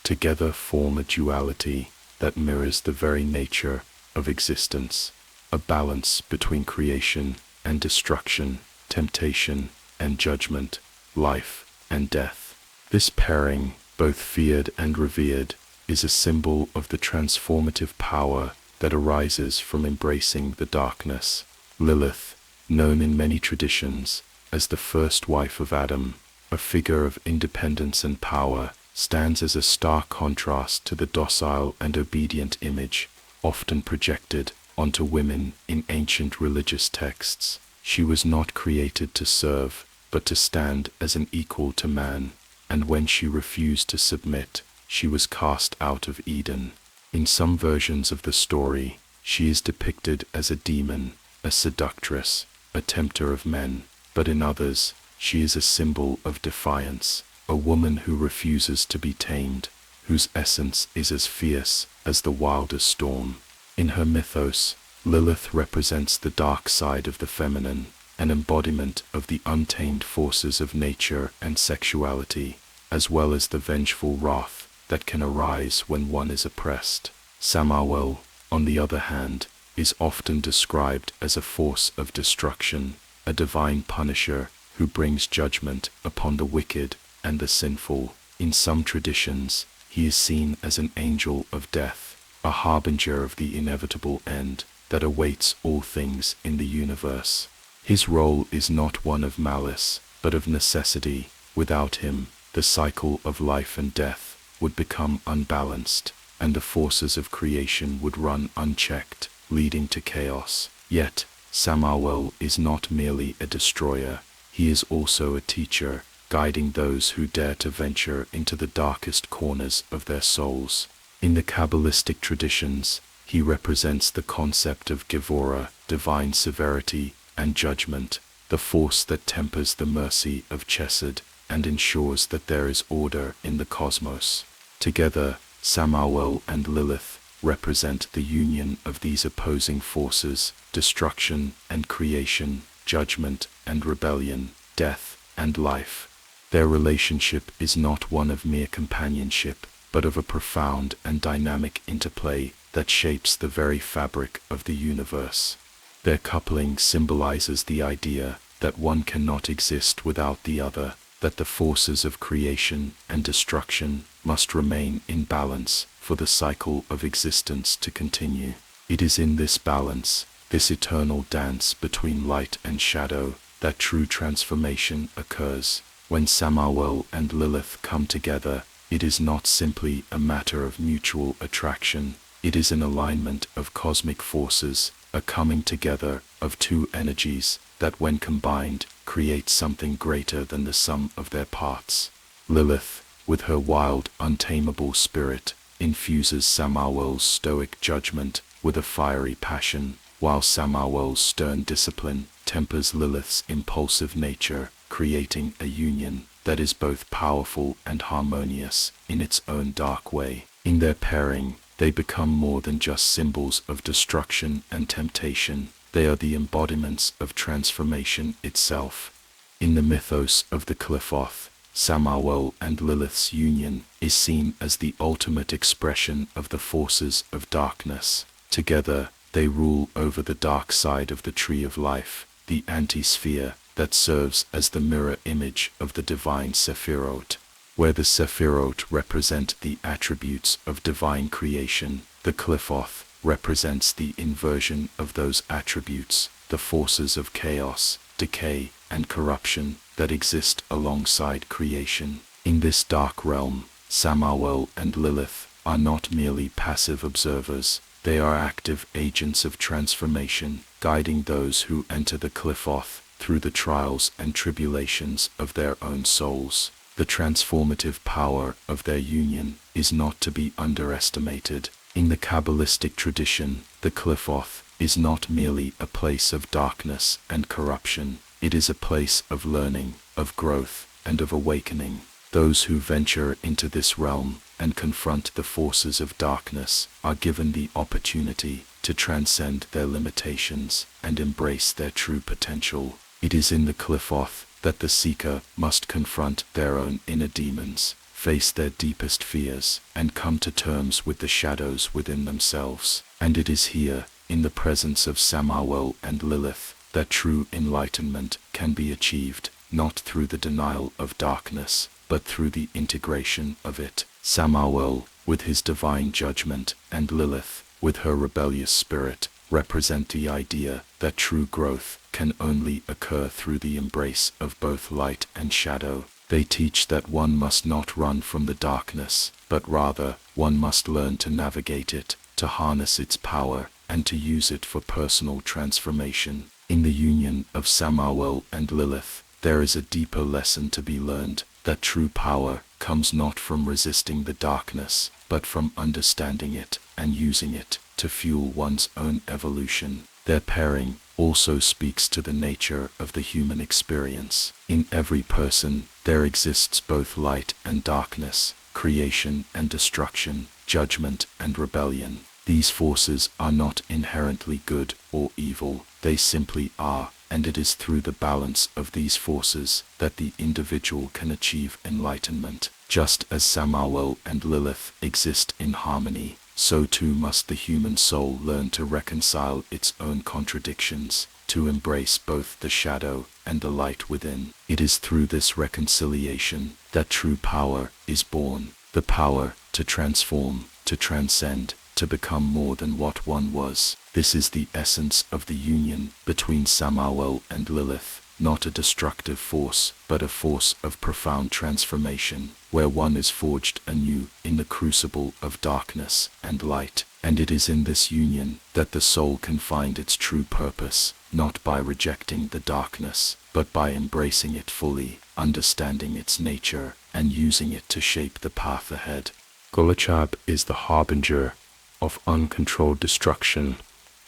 together form a duality that mirrors the very nature of existence, a balance between creation and destruction, temptation and judgment, life and death. This pairing, both feared and revered, is a symbol of the transformative power that arises from embracing the darkness. Lilith, known in many traditions as the first wife of Adam, a figure of independence and power, stands as a stark contrast to the docile and obedient image often projected onto women in ancient religious texts. She was not created to serve, but to stand as an equal to man, and when she refused to submit, she was cast out of Eden. In some versions of the story, she is depicted as a demon, a seductress, a tempter of men, but in others, she is a symbol of defiance, a woman who refuses to be tamed, whose essence is as fierce as the wildest storm. In her mythos, Lilith represents the dark side of the feminine, an embodiment of the untamed forces of nature and sexuality, as well as the vengeful wrath that can arise when one is oppressed. Samael, on the other hand, is often described as a force of destruction, a divine punisher who brings judgment upon the wicked and the sinful. In some traditions, he is seen as an angel of death, a harbinger of the inevitable end that awaits all things in the universe. His role is not one of malice, but of necessity. Without him, the cycle of life and death would become unbalanced, and the forces of creation would run unchecked, leading to chaos. Yet, Samael is not merely a destroyer, he is also a teacher, guiding those who dare to venture into the darkest corners of their souls. In the Kabbalistic traditions, he represents the concept of Gevurah, divine severity and judgment, the force that tempers the mercy of Chesed and ensures that there is order in the cosmos. Together, Samael and Lilith represent the union of these opposing forces, destruction and creation, judgment and rebellion, death and life. Their relationship is not one of mere companionship, but of a profound and dynamic interplay that shapes the very fabric of the universe. Their coupling symbolizes the idea that one cannot exist without the other, that the forces of creation and destruction must remain in balance for the cycle of existence to continue. It is in this balance, this eternal dance between light and shadow, that true transformation occurs. When Samael and Lilith come together, it is not simply a matter of mutual attraction, it is an alignment of cosmic forces, a coming together of two energies that when combined create something greater than the sum of their parts. Lilith, with her wild, untamable spirit, infuses Samael's stoic judgment with a fiery passion, while Samael's stern discipline tempers Lilith's impulsive nature creating a union that is both powerful and harmonious in its own dark way. In their pairing, they become more than just symbols of destruction and temptation. They are the embodiments of transformation itself. In the mythos of the Qliphoth, Samael and Lilith's union is seen as the ultimate expression of the forces of darkness. Together, they rule over the dark side of the Tree of Life, the anti-sphere that serves as the mirror image of the divine Sephirot. Where the Sephirot represent the attributes of divine creation, the Qliphoth represents the inversion of those attributes, the forces of chaos, decay, and corruption that exist alongside creation. In this dark realm, Samael and Lilith are not merely passive observers, they are active agents of transformation, guiding those who enter the Qliphoth through the trials and tribulations of their own souls. The transformative power of their union is not to be underestimated. In the Kabbalistic tradition, the Qliphoth is not merely a place of darkness and corruption, it is a place of learning, of growth, and of awakening. Those who venture into this realm and confront the forces of darkness are given the opportunity to transcend their limitations and embrace their true potential. It is in the Qliphoth that the seeker must confront their own inner demons, face their deepest fears, and come to terms with the shadows within themselves. And it is here, in the presence of Samael and Lilith, that true enlightenment can be achieved, not through the denial of darkness, but through the integration of it. Samael, with his divine judgment, and Lilith, with her rebellious spirit, represent the idea that true growth can only occur through the embrace of both light and shadow. They teach that one must not run from the darkness, but rather, one must learn to navigate it, to harness its power, and to use it for personal transformation. In the union of Samael and Lilith, there is a deeper lesson to be learned, that true power comes not from resisting the darkness, but from understanding it and using it to fuel one's own evolution. Their pairing also speaks to the nature of the human experience. In every person, there exists both light and darkness, creation and destruction, judgment and rebellion. These forces are not inherently good or evil, they simply are, and it is through the balance of these forces that the individual can achieve enlightenment. Just as Samael and Lilith exist in harmony, so too must the human soul learn to reconcile its own contradictions, to embrace both the shadow and the light within. It is through this reconciliation that true power is born, the power to transform, to transcend, to become more than what one was. This is the essence of the union between Samael and Lilith, not a destructive force, but a force of profound transformation, where one is forged anew in the crucible of darkness and light. And it is in this union that the soul can find its true purpose, not by rejecting the darkness, but by embracing it fully, understanding its nature, and using it to shape the path ahead. Golachab is the harbinger of uncontrolled destruction,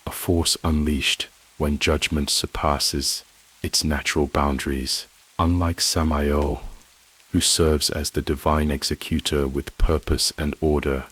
a force unleashed when judgment surpasses its natural boundaries. Unlike Samael, who serves as the divine executor with purpose and order,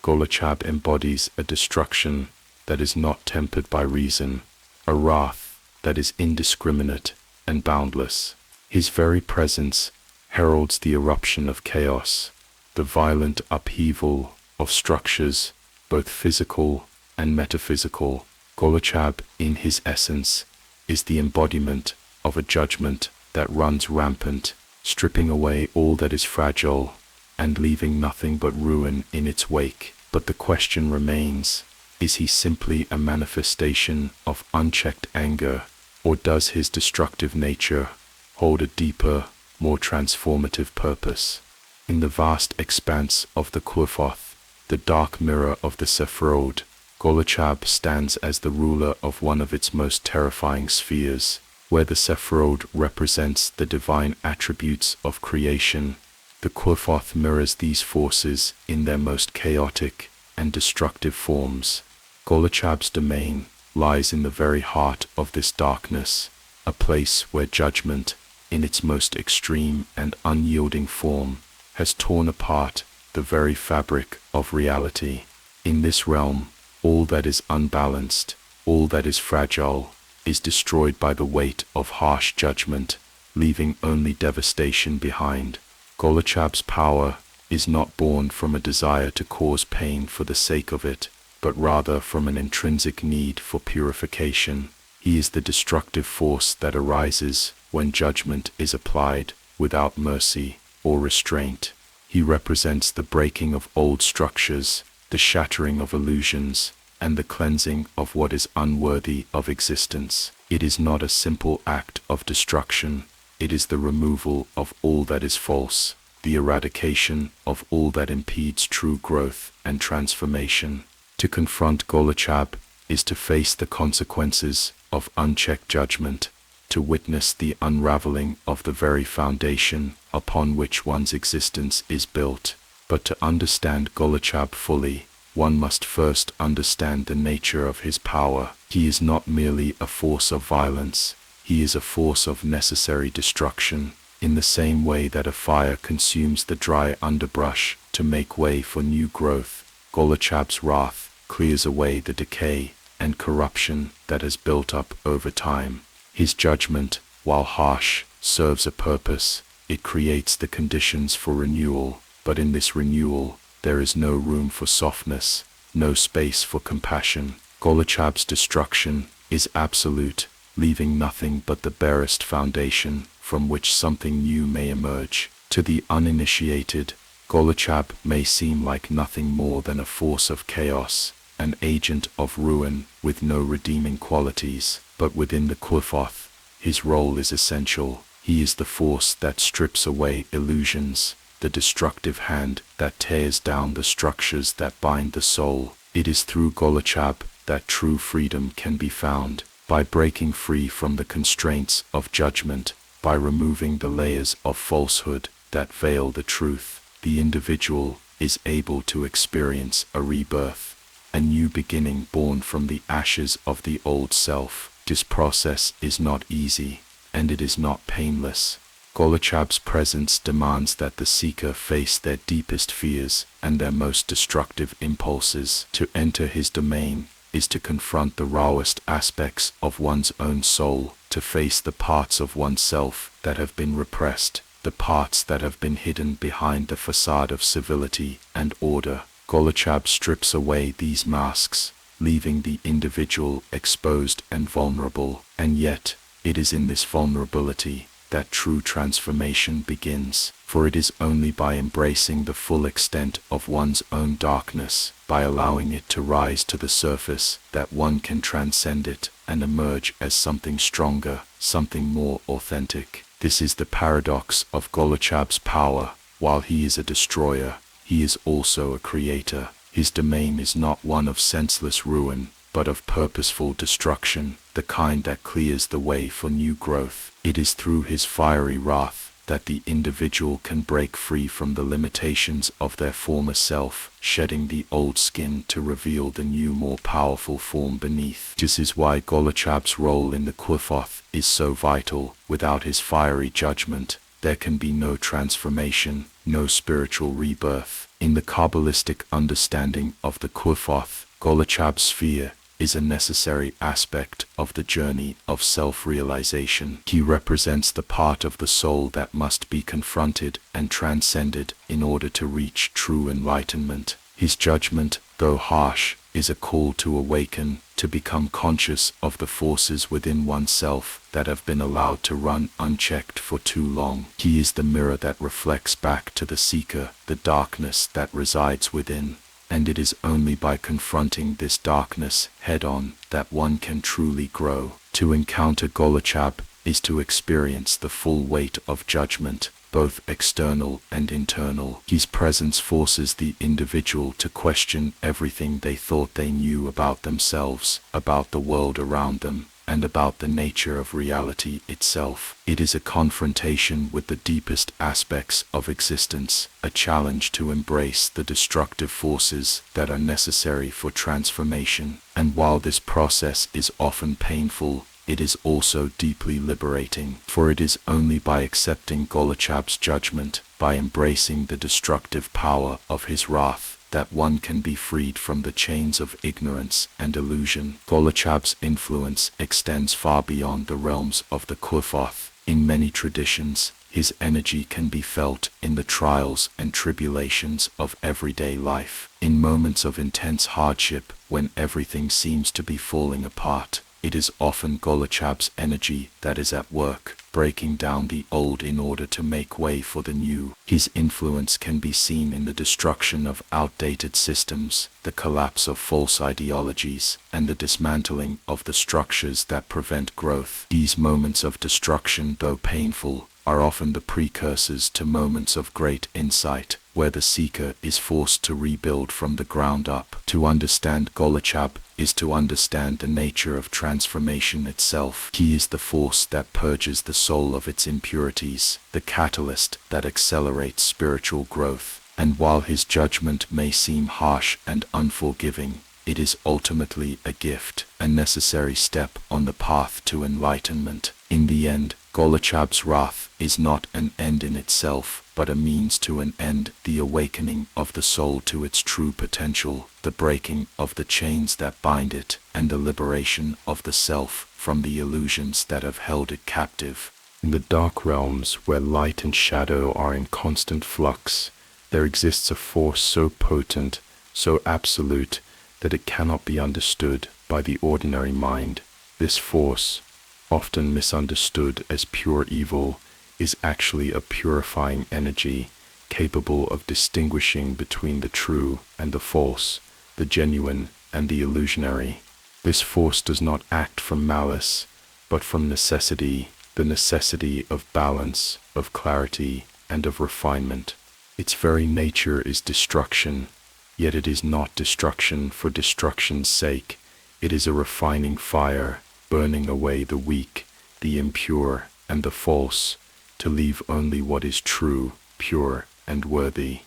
Golachab embodies a destruction that is not tempered by reason, a wrath that is indiscriminate and boundless. His very presence heralds the eruption of chaos, the violent upheaval of structures, both physical and metaphysical. Golachab, in his essence, is the embodiment of a judgment that runs rampant, stripping away all that is fragile and leaving nothing but ruin in its wake. But the question remains, is he simply a manifestation of unchecked anger, or does his destructive nature hold a deeper, more transformative purpose? In the vast expanse of the Qliphoth, the dark mirror of the Sephirot, Golachab stands as the ruler of one of its most terrifying spheres. Where the Sephirot represents the divine attributes of creation, the Qliphoth mirrors these forces in their most chaotic and destructive forms. Golachab's domain lies in the very heart of this darkness, a place where judgment in its most extreme and unyielding form, has torn apart the very fabric of reality. In this realm, all that is unbalanced, all that is fragile, is destroyed by the weight of harsh judgment, leaving only devastation behind. Golochab's power is not born from a desire to cause pain for the sake of it, but rather from an intrinsic need for purification. He is the destructive force that arises when judgment is applied without mercy or restraint. He represents the breaking of old structures, the shattering of illusions, and the cleansing of what is unworthy of existence. It is not a simple act of destruction. It is the removal of all that is false, the eradication of all that impedes true growth and transformation. To confront Golochab is to face the consequences of unchecked judgment, to witness the unraveling of the very foundation upon which one's existence is built. But to understand Golochab fully, one must first understand the nature of his power. He is not merely a force of violence, he is a force of necessary destruction. In the same way that a fire consumes the dry underbrush to make way for new growth, Golochab's wrath clears away the decay and corruption that has built up over time. His judgment, while harsh, serves a purpose. It creates the conditions for renewal, but in this renewal, there is no room for softness, no space for compassion. Golochab's destruction is absolute, leaving nothing but the barest foundation from which something new may emerge. To the uninitiated, Golochab may seem like nothing more than a force of chaos, an agent of ruin with no redeeming qualities, but within the Quffoth, his role is essential. He is the force that strips away illusions, the destructive hand that tears down the structures that bind the soul. It is through Golochab that true freedom can be found, by breaking free from the constraints of judgment, by removing the layers of falsehood that veil the truth. The individual is able to experience a rebirth, a new beginning born from the ashes of the old self. This process is not easy, and it is not painless. Golochab's presence demands that the seeker face their deepest fears and their most destructive impulses. To enter his domain is to confront the rawest aspects of one's own soul, to face the parts of oneself that have been repressed, the parts that have been hidden behind the facade of civility and order. Golochab strips away these masks, leaving the individual exposed and vulnerable, and yet, it is in this vulnerability that true transformation begins, for it is only by embracing the full extent of one's own darkness, by allowing it to rise to the surface, that one can transcend it and emerge as something stronger, something more authentic. This is the paradox of Golochab's power. While he is a destroyer, he is also a creator. His domain is not one of senseless ruin, but of purposeful destruction, the kind that clears the way for new growth. It is through his fiery wrath that the individual can break free from the limitations of their former self, shedding the old skin to reveal the new, more powerful form beneath. This is why Golochab's role in the Quffoth is so vital. Without his fiery judgment, there can be no transformation, no spiritual rebirth. In the Kabbalistic understanding of the Quffoth, Golochab's sphere is a necessary aspect of the journey of self-realization. He represents the part of the soul that must be confronted and transcended in order to reach true enlightenment. His judgment, though harsh, is a call to awaken, to become conscious of the forces within oneself that have been allowed to run unchecked for too long. He is the mirror that reflects back to the seeker the darkness that resides within. And it is only by confronting this darkness head-on that one can truly grow. To encounter Golochab is to experience the full weight of judgment, both external and internal. His presence forces the individual to question everything they thought they knew about themselves, about the world around them, and about the nature of reality itself. It is a confrontation with the deepest aspects of existence, a challenge to embrace the destructive forces that are necessary for transformation. And while this process is often painful, it is also deeply liberating, for it is only by accepting Golachev's judgment, by embracing the destructive power of his wrath, that one can be freed from the chains of ignorance and illusion. Golachev's influence extends far beyond the realms of the Quffath. In many traditions, his energy can be felt in the trials and tribulations of everyday life. In moments of intense hardship, when everything seems to be falling apart, it is often Golachev's energy that is at work, breaking down the old in order to make way for the new. His influence can be seen in the destruction of outdated systems, the collapse of false ideologies, and the dismantling of the structures that prevent growth. These moments of destruction, though painful, are often the precursors to moments of great insight, where the seeker is forced to rebuild from the ground up. To understand Golochev is to understand the nature of transformation itself. He is the force that purges the soul of its impurities, the catalyst that accelerates spiritual growth. And while his judgment may seem harsh and unforgiving, it is ultimately a gift, a necessary step on the path to enlightenment. In the end, Golachev's wrath is not an end in itself, but a means to an end, the awakening of the soul to its true potential, the breaking of the chains that bind it, and the liberation of the self from the illusions that have held it captive. In the dark realms where light and shadow are in constant flux, there exists a force so potent, so absolute, that it cannot be understood by the ordinary mind. This force, often misunderstood as pure evil, is actually a purifying energy, capable of distinguishing between the true and the false, the genuine and the illusionary. This force does not act from malice, but from necessity, the necessity of balance, of clarity, and of refinement. Its very nature is destruction, yet it is not destruction for destruction's sake. It is a refining fire, burning away the weak, the impure, and the false, to leave only what is true, pure, and worthy.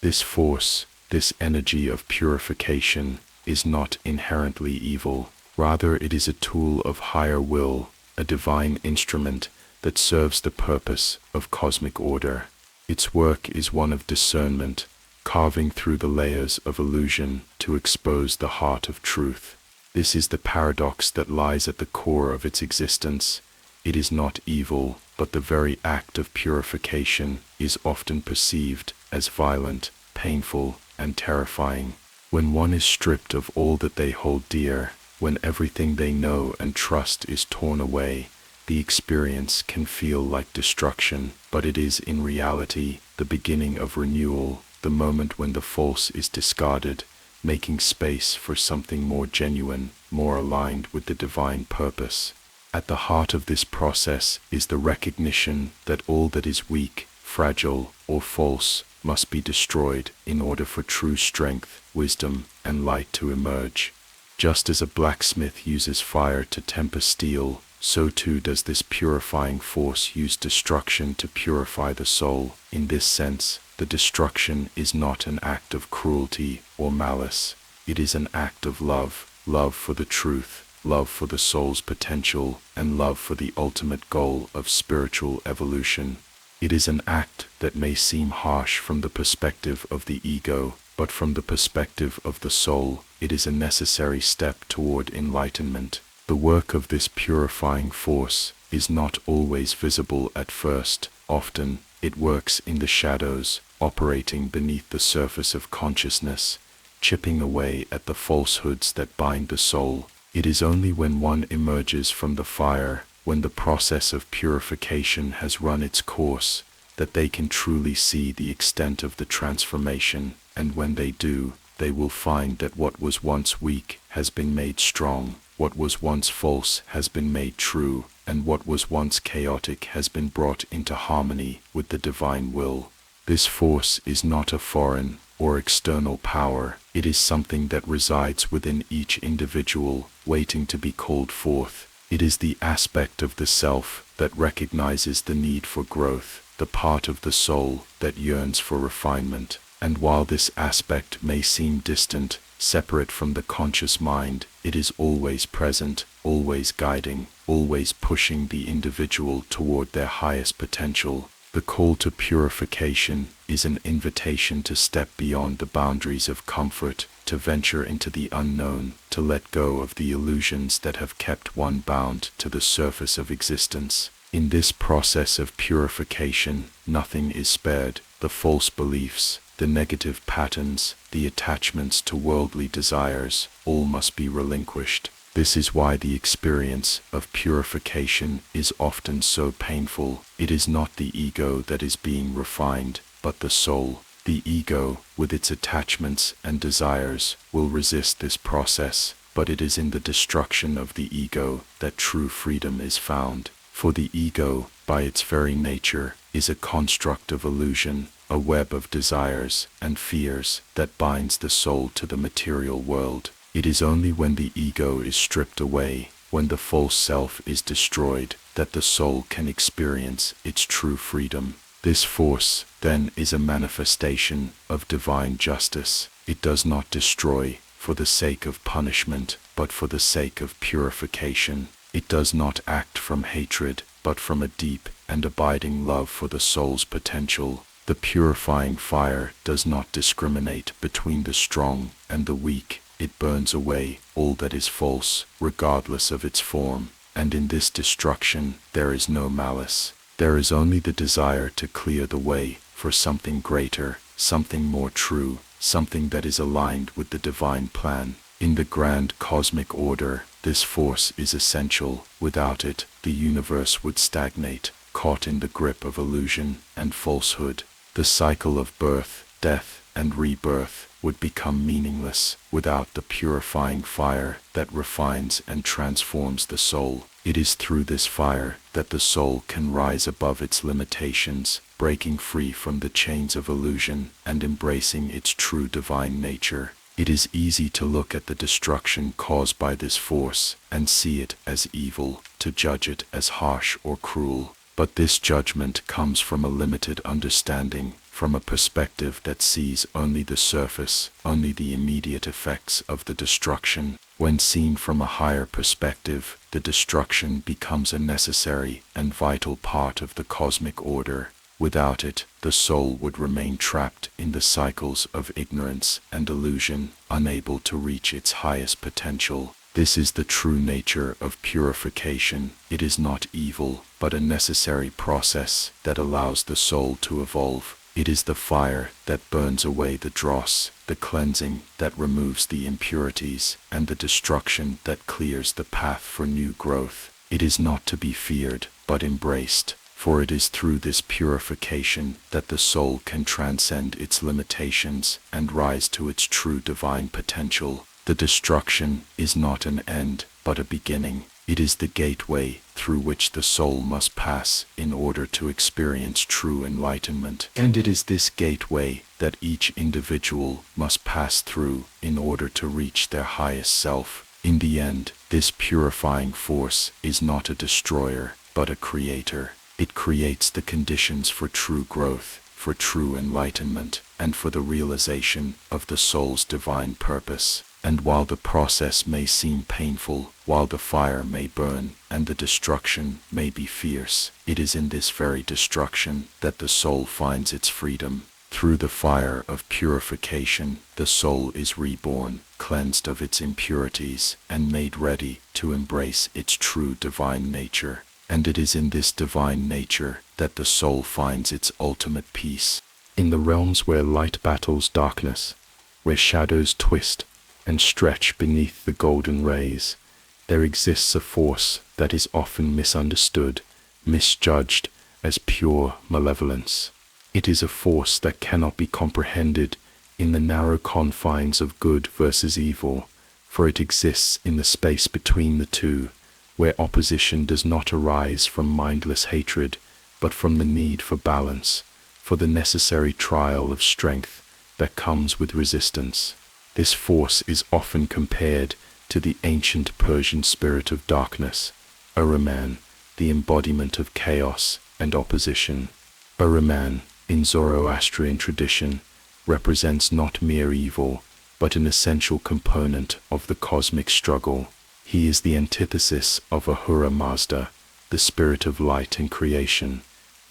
This force, this energy of purification, is not inherently evil. Rather, it is a tool of higher will, a divine instrument that serves the purpose of cosmic order. Its work is one of discernment, carving through the layers of illusion to expose the heart of truth. This is the paradox that lies at the core of its existence. It is not evil, but the very act of purification is often perceived as violent, painful, and terrifying. When one is stripped of all that they hold dear, when everything they know and trust is torn away, the experience can feel like destruction, but it is in reality the beginning of renewal, the moment when the false is discarded, making space for something more genuine, more aligned with the divine purpose. At the heart of this process is the recognition that all that is weak, fragile, or false must be destroyed in order for true strength, wisdom, and light to emerge. Just as a blacksmith uses fire to temper steel, so too does this purifying force use destruction to purify the soul. In this sense, the destruction is not an act of cruelty or malice. It is an act of love, love for the truth, love for the soul's potential, and love for the ultimate goal of spiritual evolution. It is an act that may seem harsh from the perspective of the ego, but from the perspective of the soul, it is a necessary step toward enlightenment. The work of this purifying force is not always visible at first. Often, it works in the shadows, operating beneath the surface of consciousness, chipping away at the falsehoods that bind the soul. It is only when one emerges from the fire, when the process of purification has run its course, that they can truly see the extent of the transformation, and when they do, they will find that what was once weak has been made strong, what was once false has been made true, and what was once chaotic has been brought into harmony with the divine will. This force is not a foreign or external power. It is something that resides within each individual, waiting to be called forth. It is the aspect of the self that recognizes the need for growth, the part of the soul that yearns for refinement, And while this aspect may seem distant, separate from the conscious mind, it is always present, always guiding, always pushing the individual toward their highest potential. The call to purification is an invitation to step beyond the boundaries of comfort, to venture into the unknown, to let go of the illusions that have kept one bound to the surface of existence. In this process of purification, nothing is spared. The false beliefs, the negative patterns, the attachments to worldly desires, all must be relinquished. This is why the experience of purification is often so painful. It is not the ego that is being refined, but the soul. The ego, with its attachments and desires, will resist this process, but it is in the destruction of the ego that true freedom is found. For the ego, by its very nature, is a construct of illusion, a web of desires and fears that binds the soul to the material world. It is only when the ego is stripped away, when the false self is destroyed, that the soul can experience its true freedom. This force, then, is a manifestation of divine justice. It does not destroy for the sake of punishment, but for the sake of purification. It does not act from hatred, but from a deep and abiding love for the soul's potential. The purifying fire does not discriminate between the strong and the weak. It burns away all that is false, regardless of its form. And in this destruction, there is no malice. There is only the desire to clear the way for something greater, something more true, something that is aligned with the divine plan. In the grand cosmic order, this force is essential. Without it, the universe would stagnate, caught in the grip of illusion and falsehood. The cycle of birth, death, and rebirth would become meaningless without the purifying fire that refines and transforms the soul. It is through this fire that the soul can rise above its limitations, breaking free from the chains of illusion and embracing its true divine nature. It is easy to look at the destruction caused by this force and see it as evil, to judge it as harsh or cruel. But this judgment comes from a limited understanding, from a perspective that sees only the surface, only the immediate effects of the destruction. When seen from a higher perspective, the destruction becomes a necessary and vital part of the cosmic order. Without it, the soul would remain trapped in the cycles of ignorance and illusion, unable to reach its highest potential. This is the true nature of purification. It is not evil, but a necessary process that allows the soul to evolve. It is the fire that burns away the dross, the cleansing that removes the impurities, and the destruction that clears the path for new growth. It is not to be feared, but embraced. For it is through this purification that the soul can transcend its limitations and rise to its true divine potential. The destruction is not an end, but a beginning. It is the gateway through which the soul must pass in order to experience true enlightenment. And it is this gateway that each individual must pass through in order to reach their highest self. In the end, this purifying force is not a destroyer, but a creator. It creates the conditions for true growth, for true enlightenment, and for the realization of the soul's divine purpose. And while the process may seem painful, while the fire may burn, and the destruction may be fierce, it is in this very destruction that the soul finds its freedom. Through the fire of purification, the soul is reborn, cleansed of its impurities, and made ready to embrace its true divine nature. And it is in this divine nature that the soul finds its ultimate peace. In the realms where light battles darkness, where shadows twist and stretch beneath the golden rays, there exists a force that is often misunderstood, misjudged as pure malevolence. It is a force that cannot be comprehended in the narrow confines of good versus evil, for it exists in the space between the two, where opposition does not arise from mindless hatred, but from the need for balance, for the necessary trial of strength that comes with resistance. This force is often compared to the ancient Persian spirit of darkness, Ahriman, the embodiment of chaos and opposition. Ahriman, in Zoroastrian tradition, represents not mere evil, but an essential component of the cosmic struggle. He is the antithesis of Ahura Mazda, the spirit of light and creation,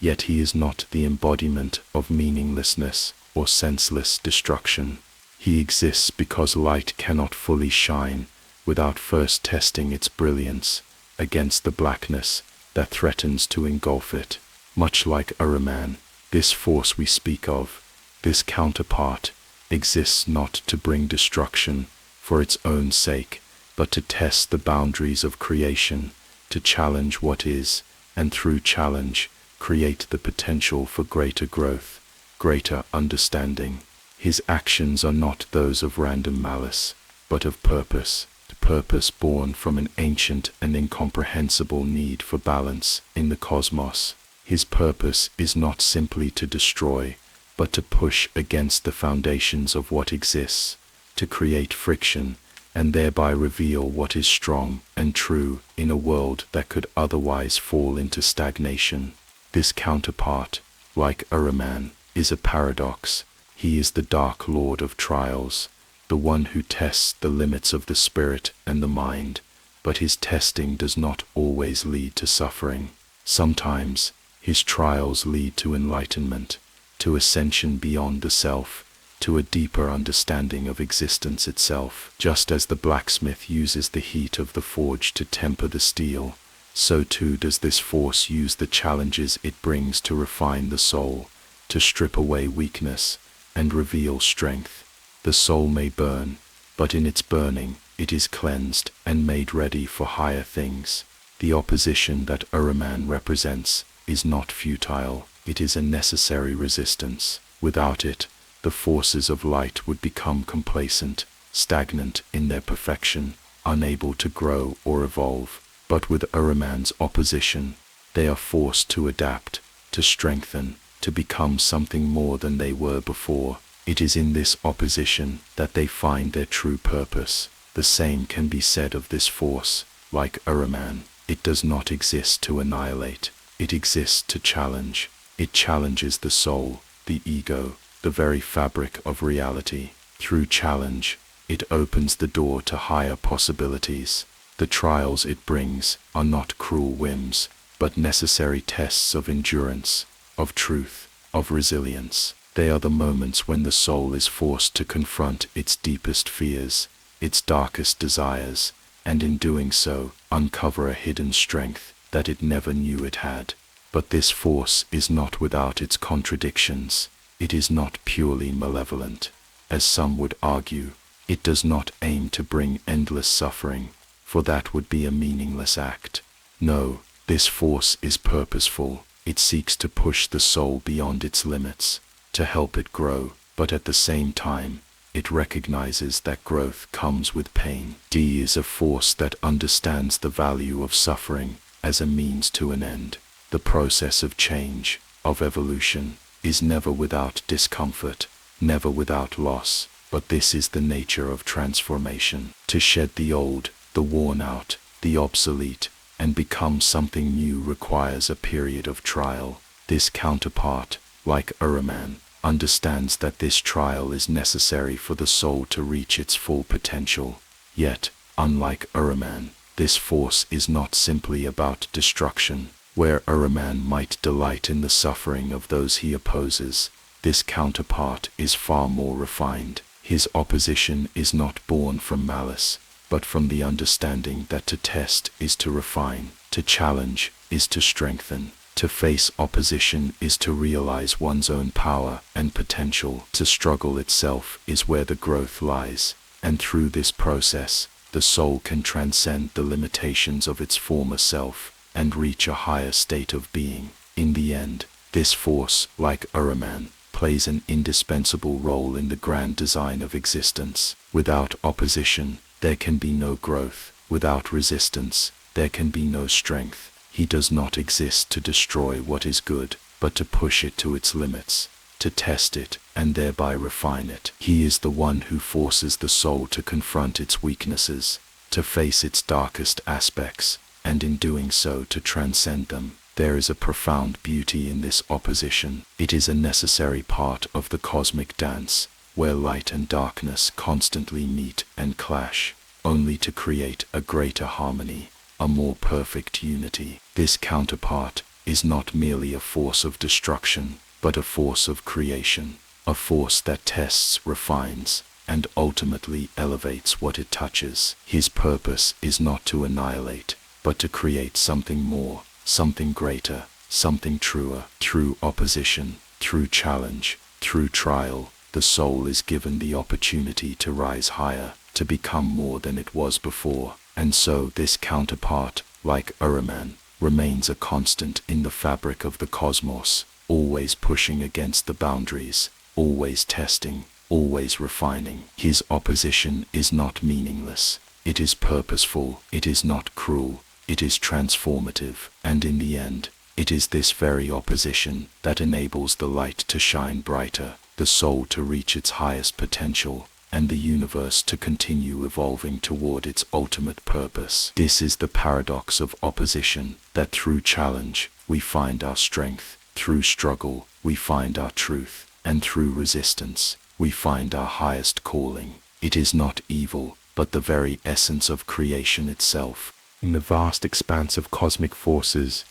yet he is not the embodiment of meaninglessness or senseless destruction. He exists because light cannot fully shine without first testing its brilliance against the blackness that threatens to engulf it. Much like Ahriman, this force we speak of, this counterpart, exists not to bring destruction for its own sake, but to test the boundaries of creation, to challenge what is, and through challenge, create the potential for greater growth, greater understanding. His actions are not those of random malice, but of purpose, purpose born from an ancient and incomprehensible need for balance in the cosmos. His purpose is not simply to destroy, but to push against the foundations of what exists, to create friction, and thereby reveal what is strong and true in a world that could otherwise fall into stagnation. This counterpart, like Ahriman, is a paradox. He is the dark lord of trials, the one who tests the limits of the spirit and the mind, but his testing does not always lead to suffering. Sometimes, his trials lead to enlightenment, to ascension beyond the self, to a deeper understanding of existence itself. Just as the blacksmith uses the heat of the forge to temper the steel, so too does this force use the challenges it brings to refine the soul, to strip away weakness, and reveal strength. The soul may burn, but in its burning, it is cleansed and made ready for higher things. The opposition that Ahriman represents is not futile, it is a necessary resistance. Without it, the forces of light would become complacent, stagnant in their perfection, unable to grow or evolve. But with Ahriman's opposition, they are forced to adapt, to strengthen, to become something more than they were before. It is in this opposition that they find their true purpose. The same can be said of this force. Like Ahriman, it does not exist to annihilate, it exists to challenge. It challenges the soul, the ego, the very fabric of reality. Through challenge, it opens the door to higher possibilities. The trials it brings are not cruel whims, but necessary tests of endurance, of truth, of resilience. They are the moments when the soul is forced to confront its deepest fears, its darkest desires, and in doing so, uncover a hidden strength that it never knew it had. But this force is not without its contradictions. It is not purely malevolent. As some would argue, it does not aim to bring endless suffering, for that would be a meaningless act. No, this force is purposeful. It seeks to push the soul beyond its limits, to help it grow, but at the same time, it recognizes that growth comes with pain. D is a force that understands the value of suffering as a means to an end. The process of change, of evolution, is never without discomfort, never without loss, but this is the nature of transformation. To shed the old, the worn out, the obsolete, and become something new requires a period of trial. This counterpart, like Ahriman, understands that this trial is necessary for the soul to reach its full potential. Yet, unlike Ahriman, this force is not simply about destruction. Where Ahriman might delight in the suffering of those he opposes, this counterpart is far more refined. His opposition is not born from malice, but from the understanding that to test is to refine, to challenge is to strengthen, to face opposition is to realize one's own power and potential, to struggle itself is where the growth lies, and through this process, the soul can transcend the limitations of its former self and reach a higher state of being. In the end, this force, like Ahriman, plays an indispensable role in the grand design of existence. Without opposition, there can be no growth. Without resistance, there can be no strength. He does not exist to destroy what is good, but to push it to its limits, to test it, and thereby refine it. He is the one who forces the soul to confront its weaknesses, to face its darkest aspects, and in doing so to transcend them. There is a profound beauty in this opposition. It is a necessary part of the cosmic dance, where light and darkness constantly meet and clash, only to create a greater harmony, a more perfect unity. This counterpart is not merely a force of destruction, but a force of creation, a force that tests, refines, and ultimately elevates what it touches. His purpose is not to annihilate, but to create something more, something greater, something truer. Through opposition, through challenge, through trial, the soul is given the opportunity to rise higher, to become more than it was before. And so this counterpart, like Ahriman, remains a constant in the fabric of the cosmos, always pushing against the boundaries, always testing, always refining. His opposition is not meaningless. It is purposeful. It is not cruel. It is transformative. And in the end, it is this very opposition that enables the light to shine brighter, the soul to reach its highest potential, and the universe to continue evolving toward its ultimate purpose. This is the paradox of opposition, that through challenge, we find our strength, through struggle, we find our truth, and through resistance, we find our highest calling. It is not evil, but the very essence of creation itself. In the vast expanse of cosmic forces,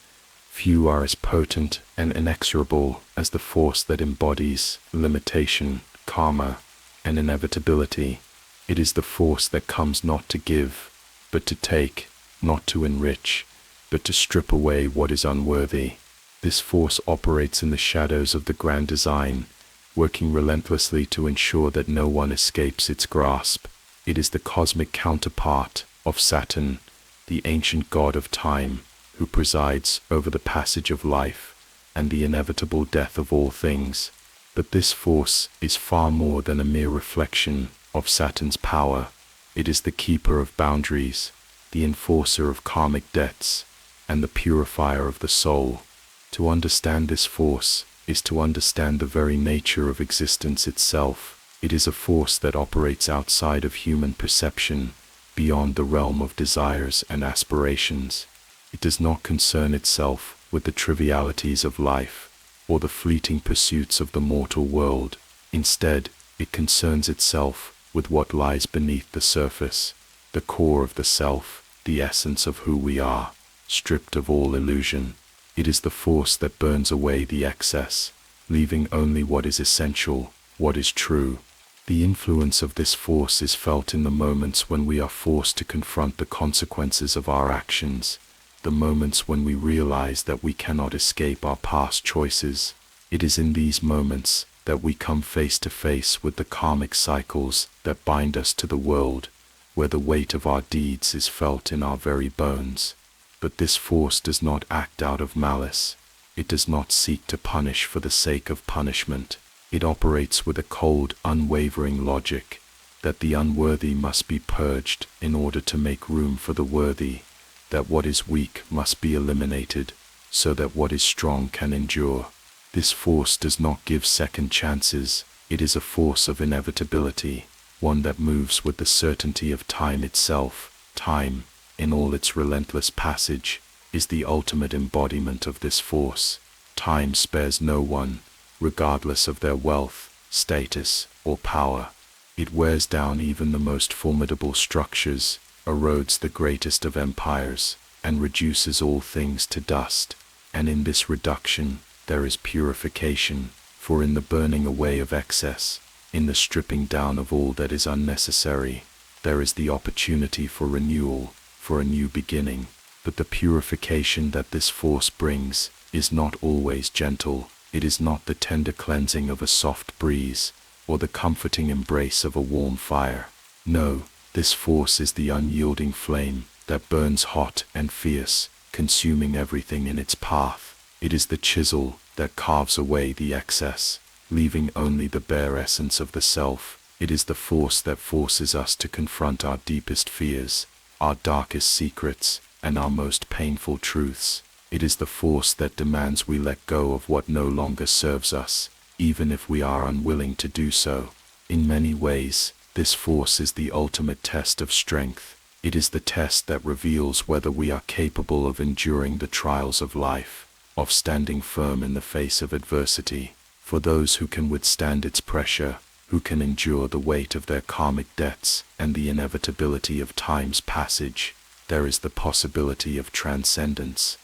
few are as potent and inexorable as the force that embodies limitation, karma, and inevitability. It is the force that comes not to give, but to take, not to enrich, but to strip away what is unworthy. This force operates in the shadows of the grand design, working relentlessly to ensure that no one escapes its grasp. It is the cosmic counterpart of Saturn, the ancient god of time, who presides over the passage of life and the inevitable death of all things. But this force is far more than a mere reflection of Saturn's power. It is the keeper of boundaries, the enforcer of karmic debts, and the purifier of the soul. To understand this force is to understand the very nature of existence itself. It is a force that operates outside of human perception, beyond the realm of desires and aspirations. It does not concern itself with the trivialities of life or the fleeting pursuits of the mortal world. Instead, it concerns itself with what lies beneath the surface, the core of the self, the essence of who we are, stripped of all illusion. It is the force that burns away the excess, leaving only what is essential, what is true. The influence of this force is felt in the moments when we are forced to confront the consequences of our actions, the moments when we realize that we cannot escape our past choices. It is in these moments that we come face to face with the karmic cycles that bind us to the world, where the weight of our deeds is felt in our very bones. But this force does not act out of malice. It does not seek to punish for the sake of punishment. It operates with a cold, unwavering logic, that the unworthy must be purged in order to make room for the worthy, that what is weak must be eliminated, so that what is strong can endure. This force does not give second chances. It is a force of inevitability, one that moves with the certainty of time itself. Time, in all its relentless passage, is the ultimate embodiment of this force. Time spares no one, regardless of their wealth, status, or power. It wears down even the most formidable structures, erodes the greatest of empires, and reduces all things to dust. And in this reduction, there is purification, for in the burning away of excess, in the stripping down of all that is unnecessary, there is the opportunity for renewal, for a new beginning. But the purification that this force brings is not always gentle. It is not the tender cleansing of a soft breeze, or the comforting embrace of a warm fire. No, this force is the unyielding flame that burns hot and fierce, consuming everything in its path. It is the chisel that carves away the excess, leaving only the bare essence of the self. It is the force that forces us to confront our deepest fears, our darkest secrets, and our most painful truths. It is the force that demands we let go of what no longer serves us, even if we are unwilling to do so. In many ways, this force is the ultimate test of strength. It is the test that reveals whether we are capable of enduring the trials of life, of standing firm in the face of adversity. For those who can withstand its pressure, who can endure the weight of their karmic debts and the inevitability of time's passage, there is the possibility of transcendence.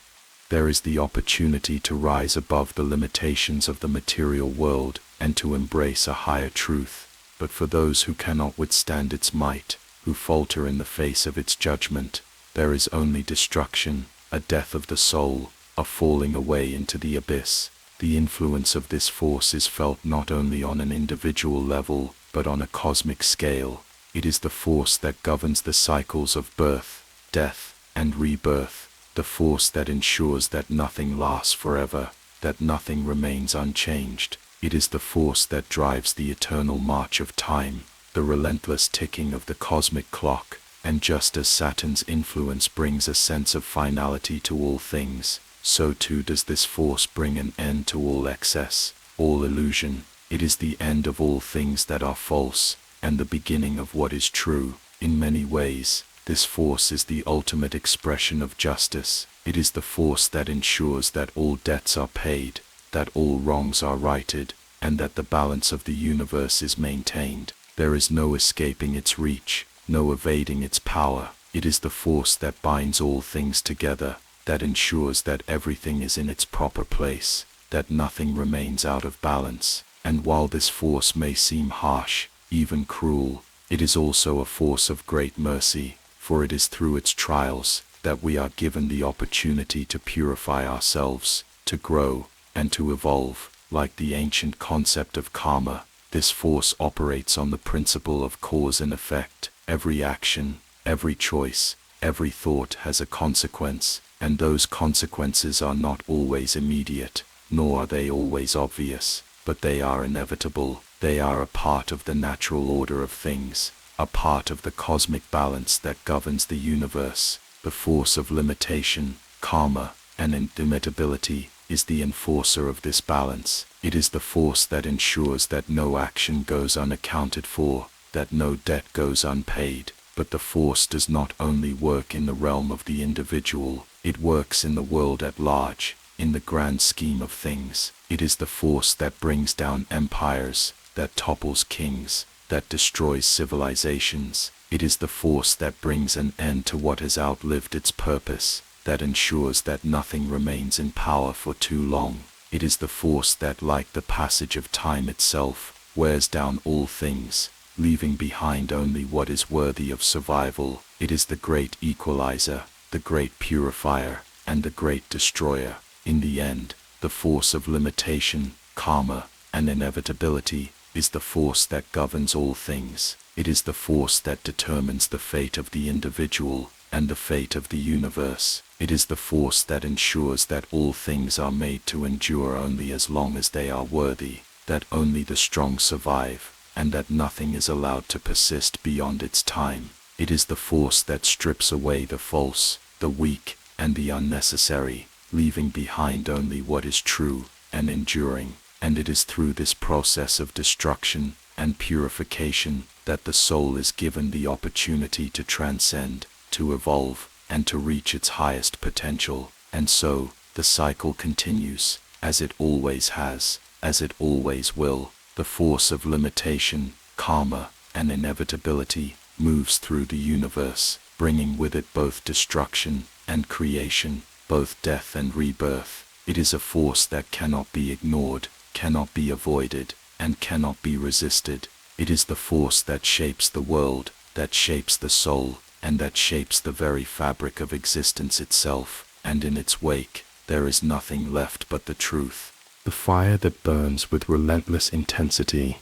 There is the opportunity to rise above the limitations of the material world and to embrace a higher truth. But for those who cannot withstand its might, who falter in the face of its judgment, there is only destruction, a death of the soul, a falling away into the abyss. The influence of this force is felt not only on an individual level, but on a cosmic scale. It is the force that governs the cycles of birth, death, and rebirth, the force that ensures that nothing lasts forever, that nothing remains unchanged. It is the force that drives the eternal march of time, the relentless ticking of the cosmic clock. And just as Saturn's influence brings a sense of finality to all things, so too does this force bring an end to all excess, all illusion. It is the end of all things that are false, and the beginning of what is true. In many ways, this force is the ultimate expression of justice. It is the force that ensures that all debts are paid, that all wrongs are righted, and that the balance of the universe is maintained. There is no escaping its reach, no evading its power. It is the force that binds all things together, that ensures that everything is in its proper place, that nothing remains out of balance. And while this force may seem harsh, even cruel, it is also a force of great mercy, for it is through its trials that we are given the opportunity to purify ourselves, to grow, and to evolve. Like the ancient concept of karma, this force operates on the principle of cause and effect. Every action, every choice, every thought has a consequence, and those consequences are not always immediate, nor are they always obvious, but they are inevitable. They are a part of the natural order of things, a part of the cosmic balance that governs the universe. The force of limitation, karma, and indemitability is the enforcer of this balance. It is the force that ensures that no action goes unaccounted for, that no debt goes unpaid. But the force does not only work in the realm of the individual, it works in the world at large, in the grand scheme of things. It is the force that brings down empires, that topples kings, that destroys civilizations. It is the force that brings an end to what has outlived its purpose, that ensures that nothing remains in power for too long. It is the force that, like the passage of time itself, wears down all things, leaving behind only what is worthy of survival. It is the great equalizer, the great purifier, and the great destroyer. In the end, the force of limitation, karma, and inevitability is the force that governs all things. It is the force that determines the fate of the individual and the fate of the universe. It is the force that ensures that all things are made to endure only as long as they are worthy, that only the strong survive, and that nothing is allowed to persist beyond its time. It is the force that strips away the false, the weak, and the unnecessary, leaving behind only what is true and enduring. And it is through this process of destruction and purification that the soul is given the opportunity to transcend, to evolve, and to reach its highest potential. And so, the cycle continues, as it always has, as it always will. The force of limitation, karma, and inevitability moves through the universe, bringing with it both destruction and creation, both death and rebirth. It is a force that cannot be ignored, cannot be avoided, and cannot be resisted. It is the force that shapes the world, that shapes the soul, and that shapes the very fabric of existence itself. And in its wake, there is nothing left but the truth. The fire that burns with relentless intensity,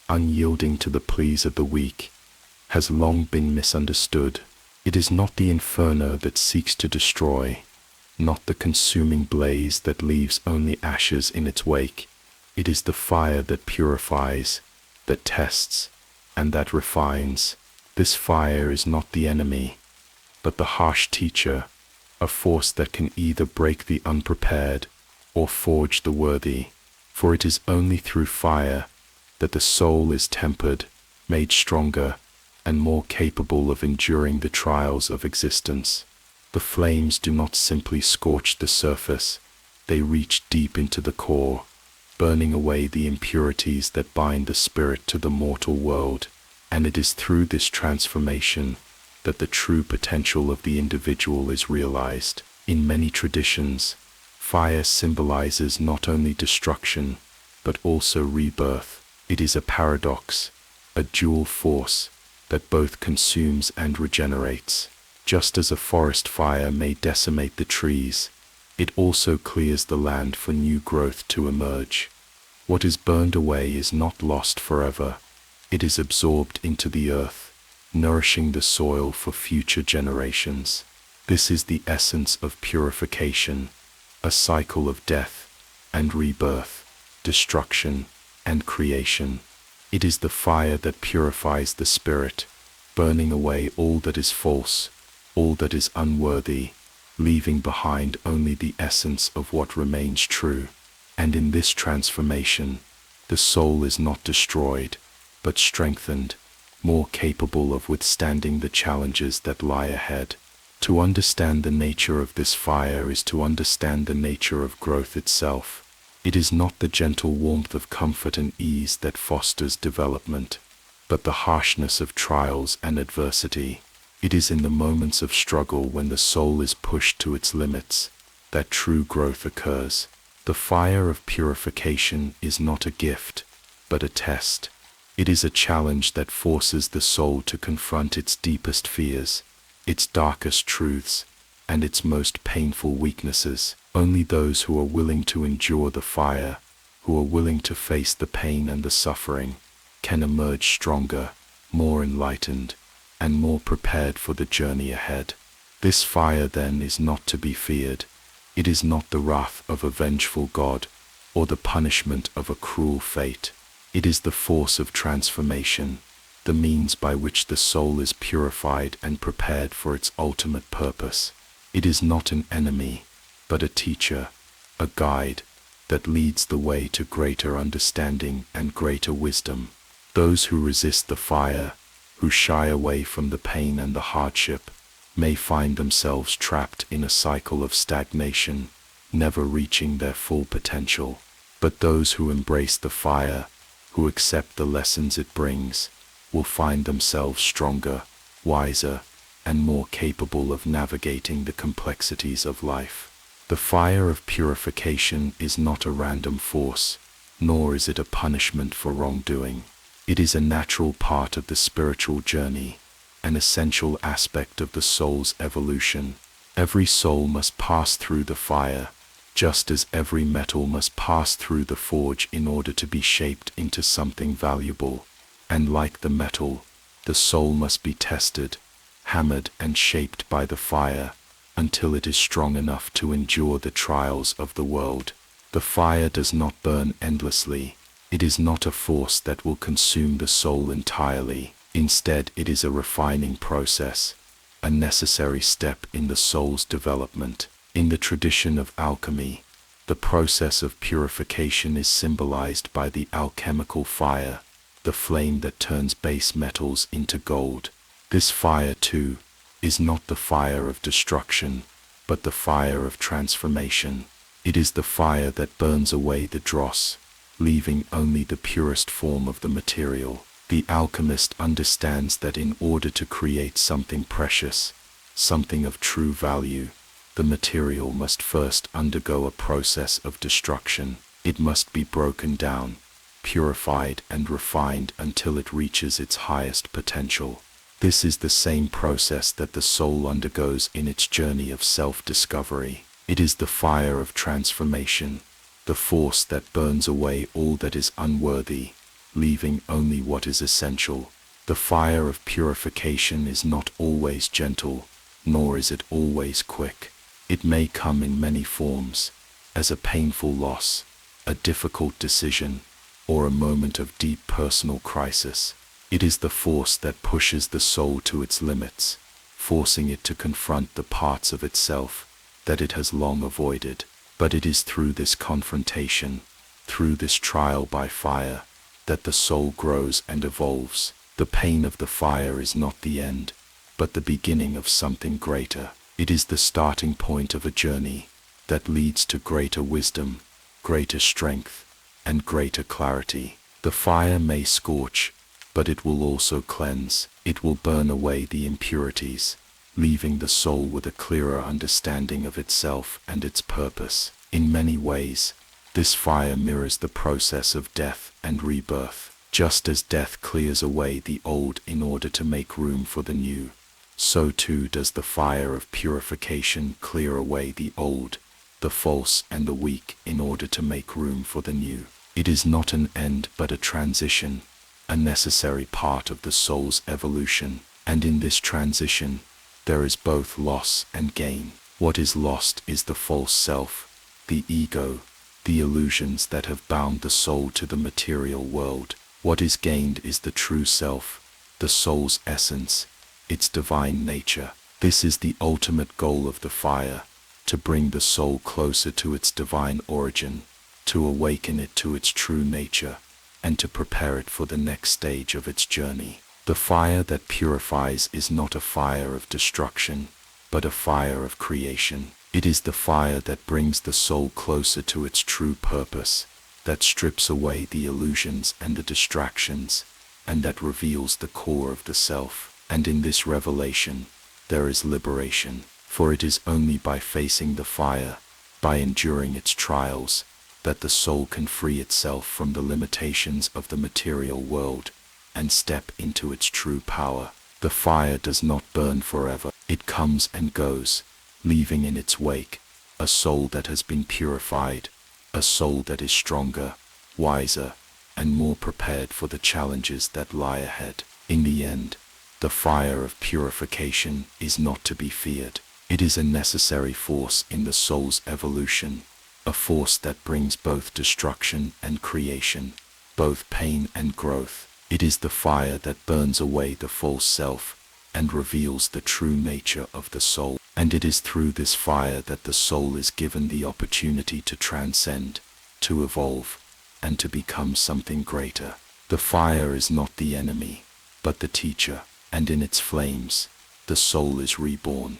unyielding to the pleas of the weak, has long been misunderstood. It is not the inferno that seeks to destroy, not the consuming blaze that leaves only ashes in its wake. It is the fire that purifies, that tests, and that refines. This fire is not the enemy, but the harsh teacher, a force that can either break the unprepared or forge the worthy. For it is only through fire that the soul is tempered, made stronger, and more capable of enduring the trials of existence. The flames do not simply scorch the surface, They reach deep into the core, burning away the impurities that bind the spirit to the mortal world. And it is through this transformation that the true potential of the individual is realized. In many traditions, fire symbolizes not only destruction, but also rebirth. It is a paradox, a dual force that both consumes and regenerates. Just as a forest fire may decimate the trees, it also clears the land for new growth to emerge. What is burned away is not lost forever. It is absorbed into the earth, nourishing the soil for future generations. This is the essence of purification, a cycle of death and rebirth, destruction and creation. It is the fire that purifies the spirit, burning away all that is false, all that is unworthy, leaving behind only the essence of what remains true. And in this transformation, the soul is not destroyed, but strengthened, more capable of withstanding the challenges that lie ahead. To understand the nature of this fire is to understand the nature of growth itself. It is not the gentle warmth of comfort and ease that fosters development, but the harshness of trials and adversity. It is in the moments of struggle when the soul is pushed to its limits that true growth occurs. The fire of purification is not a gift, but a test. It is a challenge that forces the soul to confront its deepest fears, its darkest truths, and its most painful weaknesses. Only those who are willing to endure the fire, who are willing to face the pain and the suffering, can emerge stronger, more enlightened, and more prepared for the journey ahead. This fire then is not to be feared. It is not the wrath of a vengeful God, or the punishment of a cruel fate. It is the force of transformation, the means by which the soul is purified and prepared for its ultimate purpose. It is not an enemy, but a teacher, a guide, that leads the way to greater understanding and greater wisdom. Those who resist the fire, who shy away from the pain and the hardship, may find themselves trapped in a cycle of stagnation, never reaching their full potential. But those who embrace the fire, who accept the lessons it brings, will find themselves stronger, wiser, and more capable of navigating the complexities of life. The fire of purification is not a random force, nor is it a punishment for wrongdoing. It is a natural part of the spiritual journey, an essential aspect of the soul's evolution. Every soul must pass through the fire, just as every metal must pass through the forge in order to be shaped into something valuable. And like the metal, the soul must be tested, hammered and shaped by the fire, until it is strong enough to endure the trials of the world. The fire does not burn endlessly. It is not a force that will consume the soul entirely. Instead, it is a refining process, a necessary step in the soul's development. In the tradition of alchemy, the process of purification is symbolized by the alchemical fire, the flame that turns base metals into gold. This fire, too, is not the fire of destruction, but the fire of transformation. It is the fire that burns away the dross, leaving only the purest form of the material. The alchemist understands that in order to create something precious, something of true value, the material must first undergo a process of destruction. It must be broken down, purified and refined until it reaches its highest potential. This is the same process that the soul undergoes in its journey of self-discovery. It is the fire of transformation, the force that burns away all that is unworthy, leaving only what is essential. The fire of purification is not always gentle, nor is it always quick. It may come in many forms, as a painful loss, a difficult decision, or a moment of deep personal crisis. It is the force that pushes the soul to its limits, forcing it to confront the parts of itself that it has long avoided. But it is through this confrontation, through this trial by fire, that the soul grows and evolves. The pain of the fire is not the end, but the beginning of something greater. It is the starting point of a journey that leads to greater wisdom, greater strength, and greater clarity. The fire may scorch, but it will also cleanse. It will burn away the impurities, leaving the soul with a clearer understanding of itself and its purpose. In many ways, this fire mirrors the process of death and rebirth. Just as death clears away the old in order to make room for the new, so too does the fire of purification clear away the old, the false and the weak in order to make room for the new. It is not an end but a transition, a necessary part of the soul's evolution. And in this transition, there is both loss and gain. What is lost is the false self, the ego, the illusions that have bound the soul to the material world. What is gained is the true self, the soul's essence, its divine nature. This is the ultimate goal of the fire, to bring the soul closer to its divine origin, to awaken it to its true nature, and to prepare it for the next stage of its journey. The fire that purifies is not a fire of destruction, but a fire of creation. It is the fire that brings the soul closer to its true purpose, that strips away the illusions and the distractions, and that reveals the core of the self. And in this revelation, there is liberation, for it is only by facing the fire, by enduring its trials, that the soul can free itself from the limitations of the material world and step into its true power. The fire does not burn forever. It comes and goes, leaving in its wake a soul that has been purified, a soul that is stronger, wiser, and more prepared for the challenges that lie ahead. In the end, the fire of purification is not to be feared. It is a necessary force in the soul's evolution, a force that brings both destruction and creation, both pain and growth. It is the fire that burns away the false self and reveals the true nature of the soul. And it is through this fire that the soul is given the opportunity to transcend, to evolve, and to become something greater. The fire is not the enemy, but the teacher, and in its flames, the soul is reborn.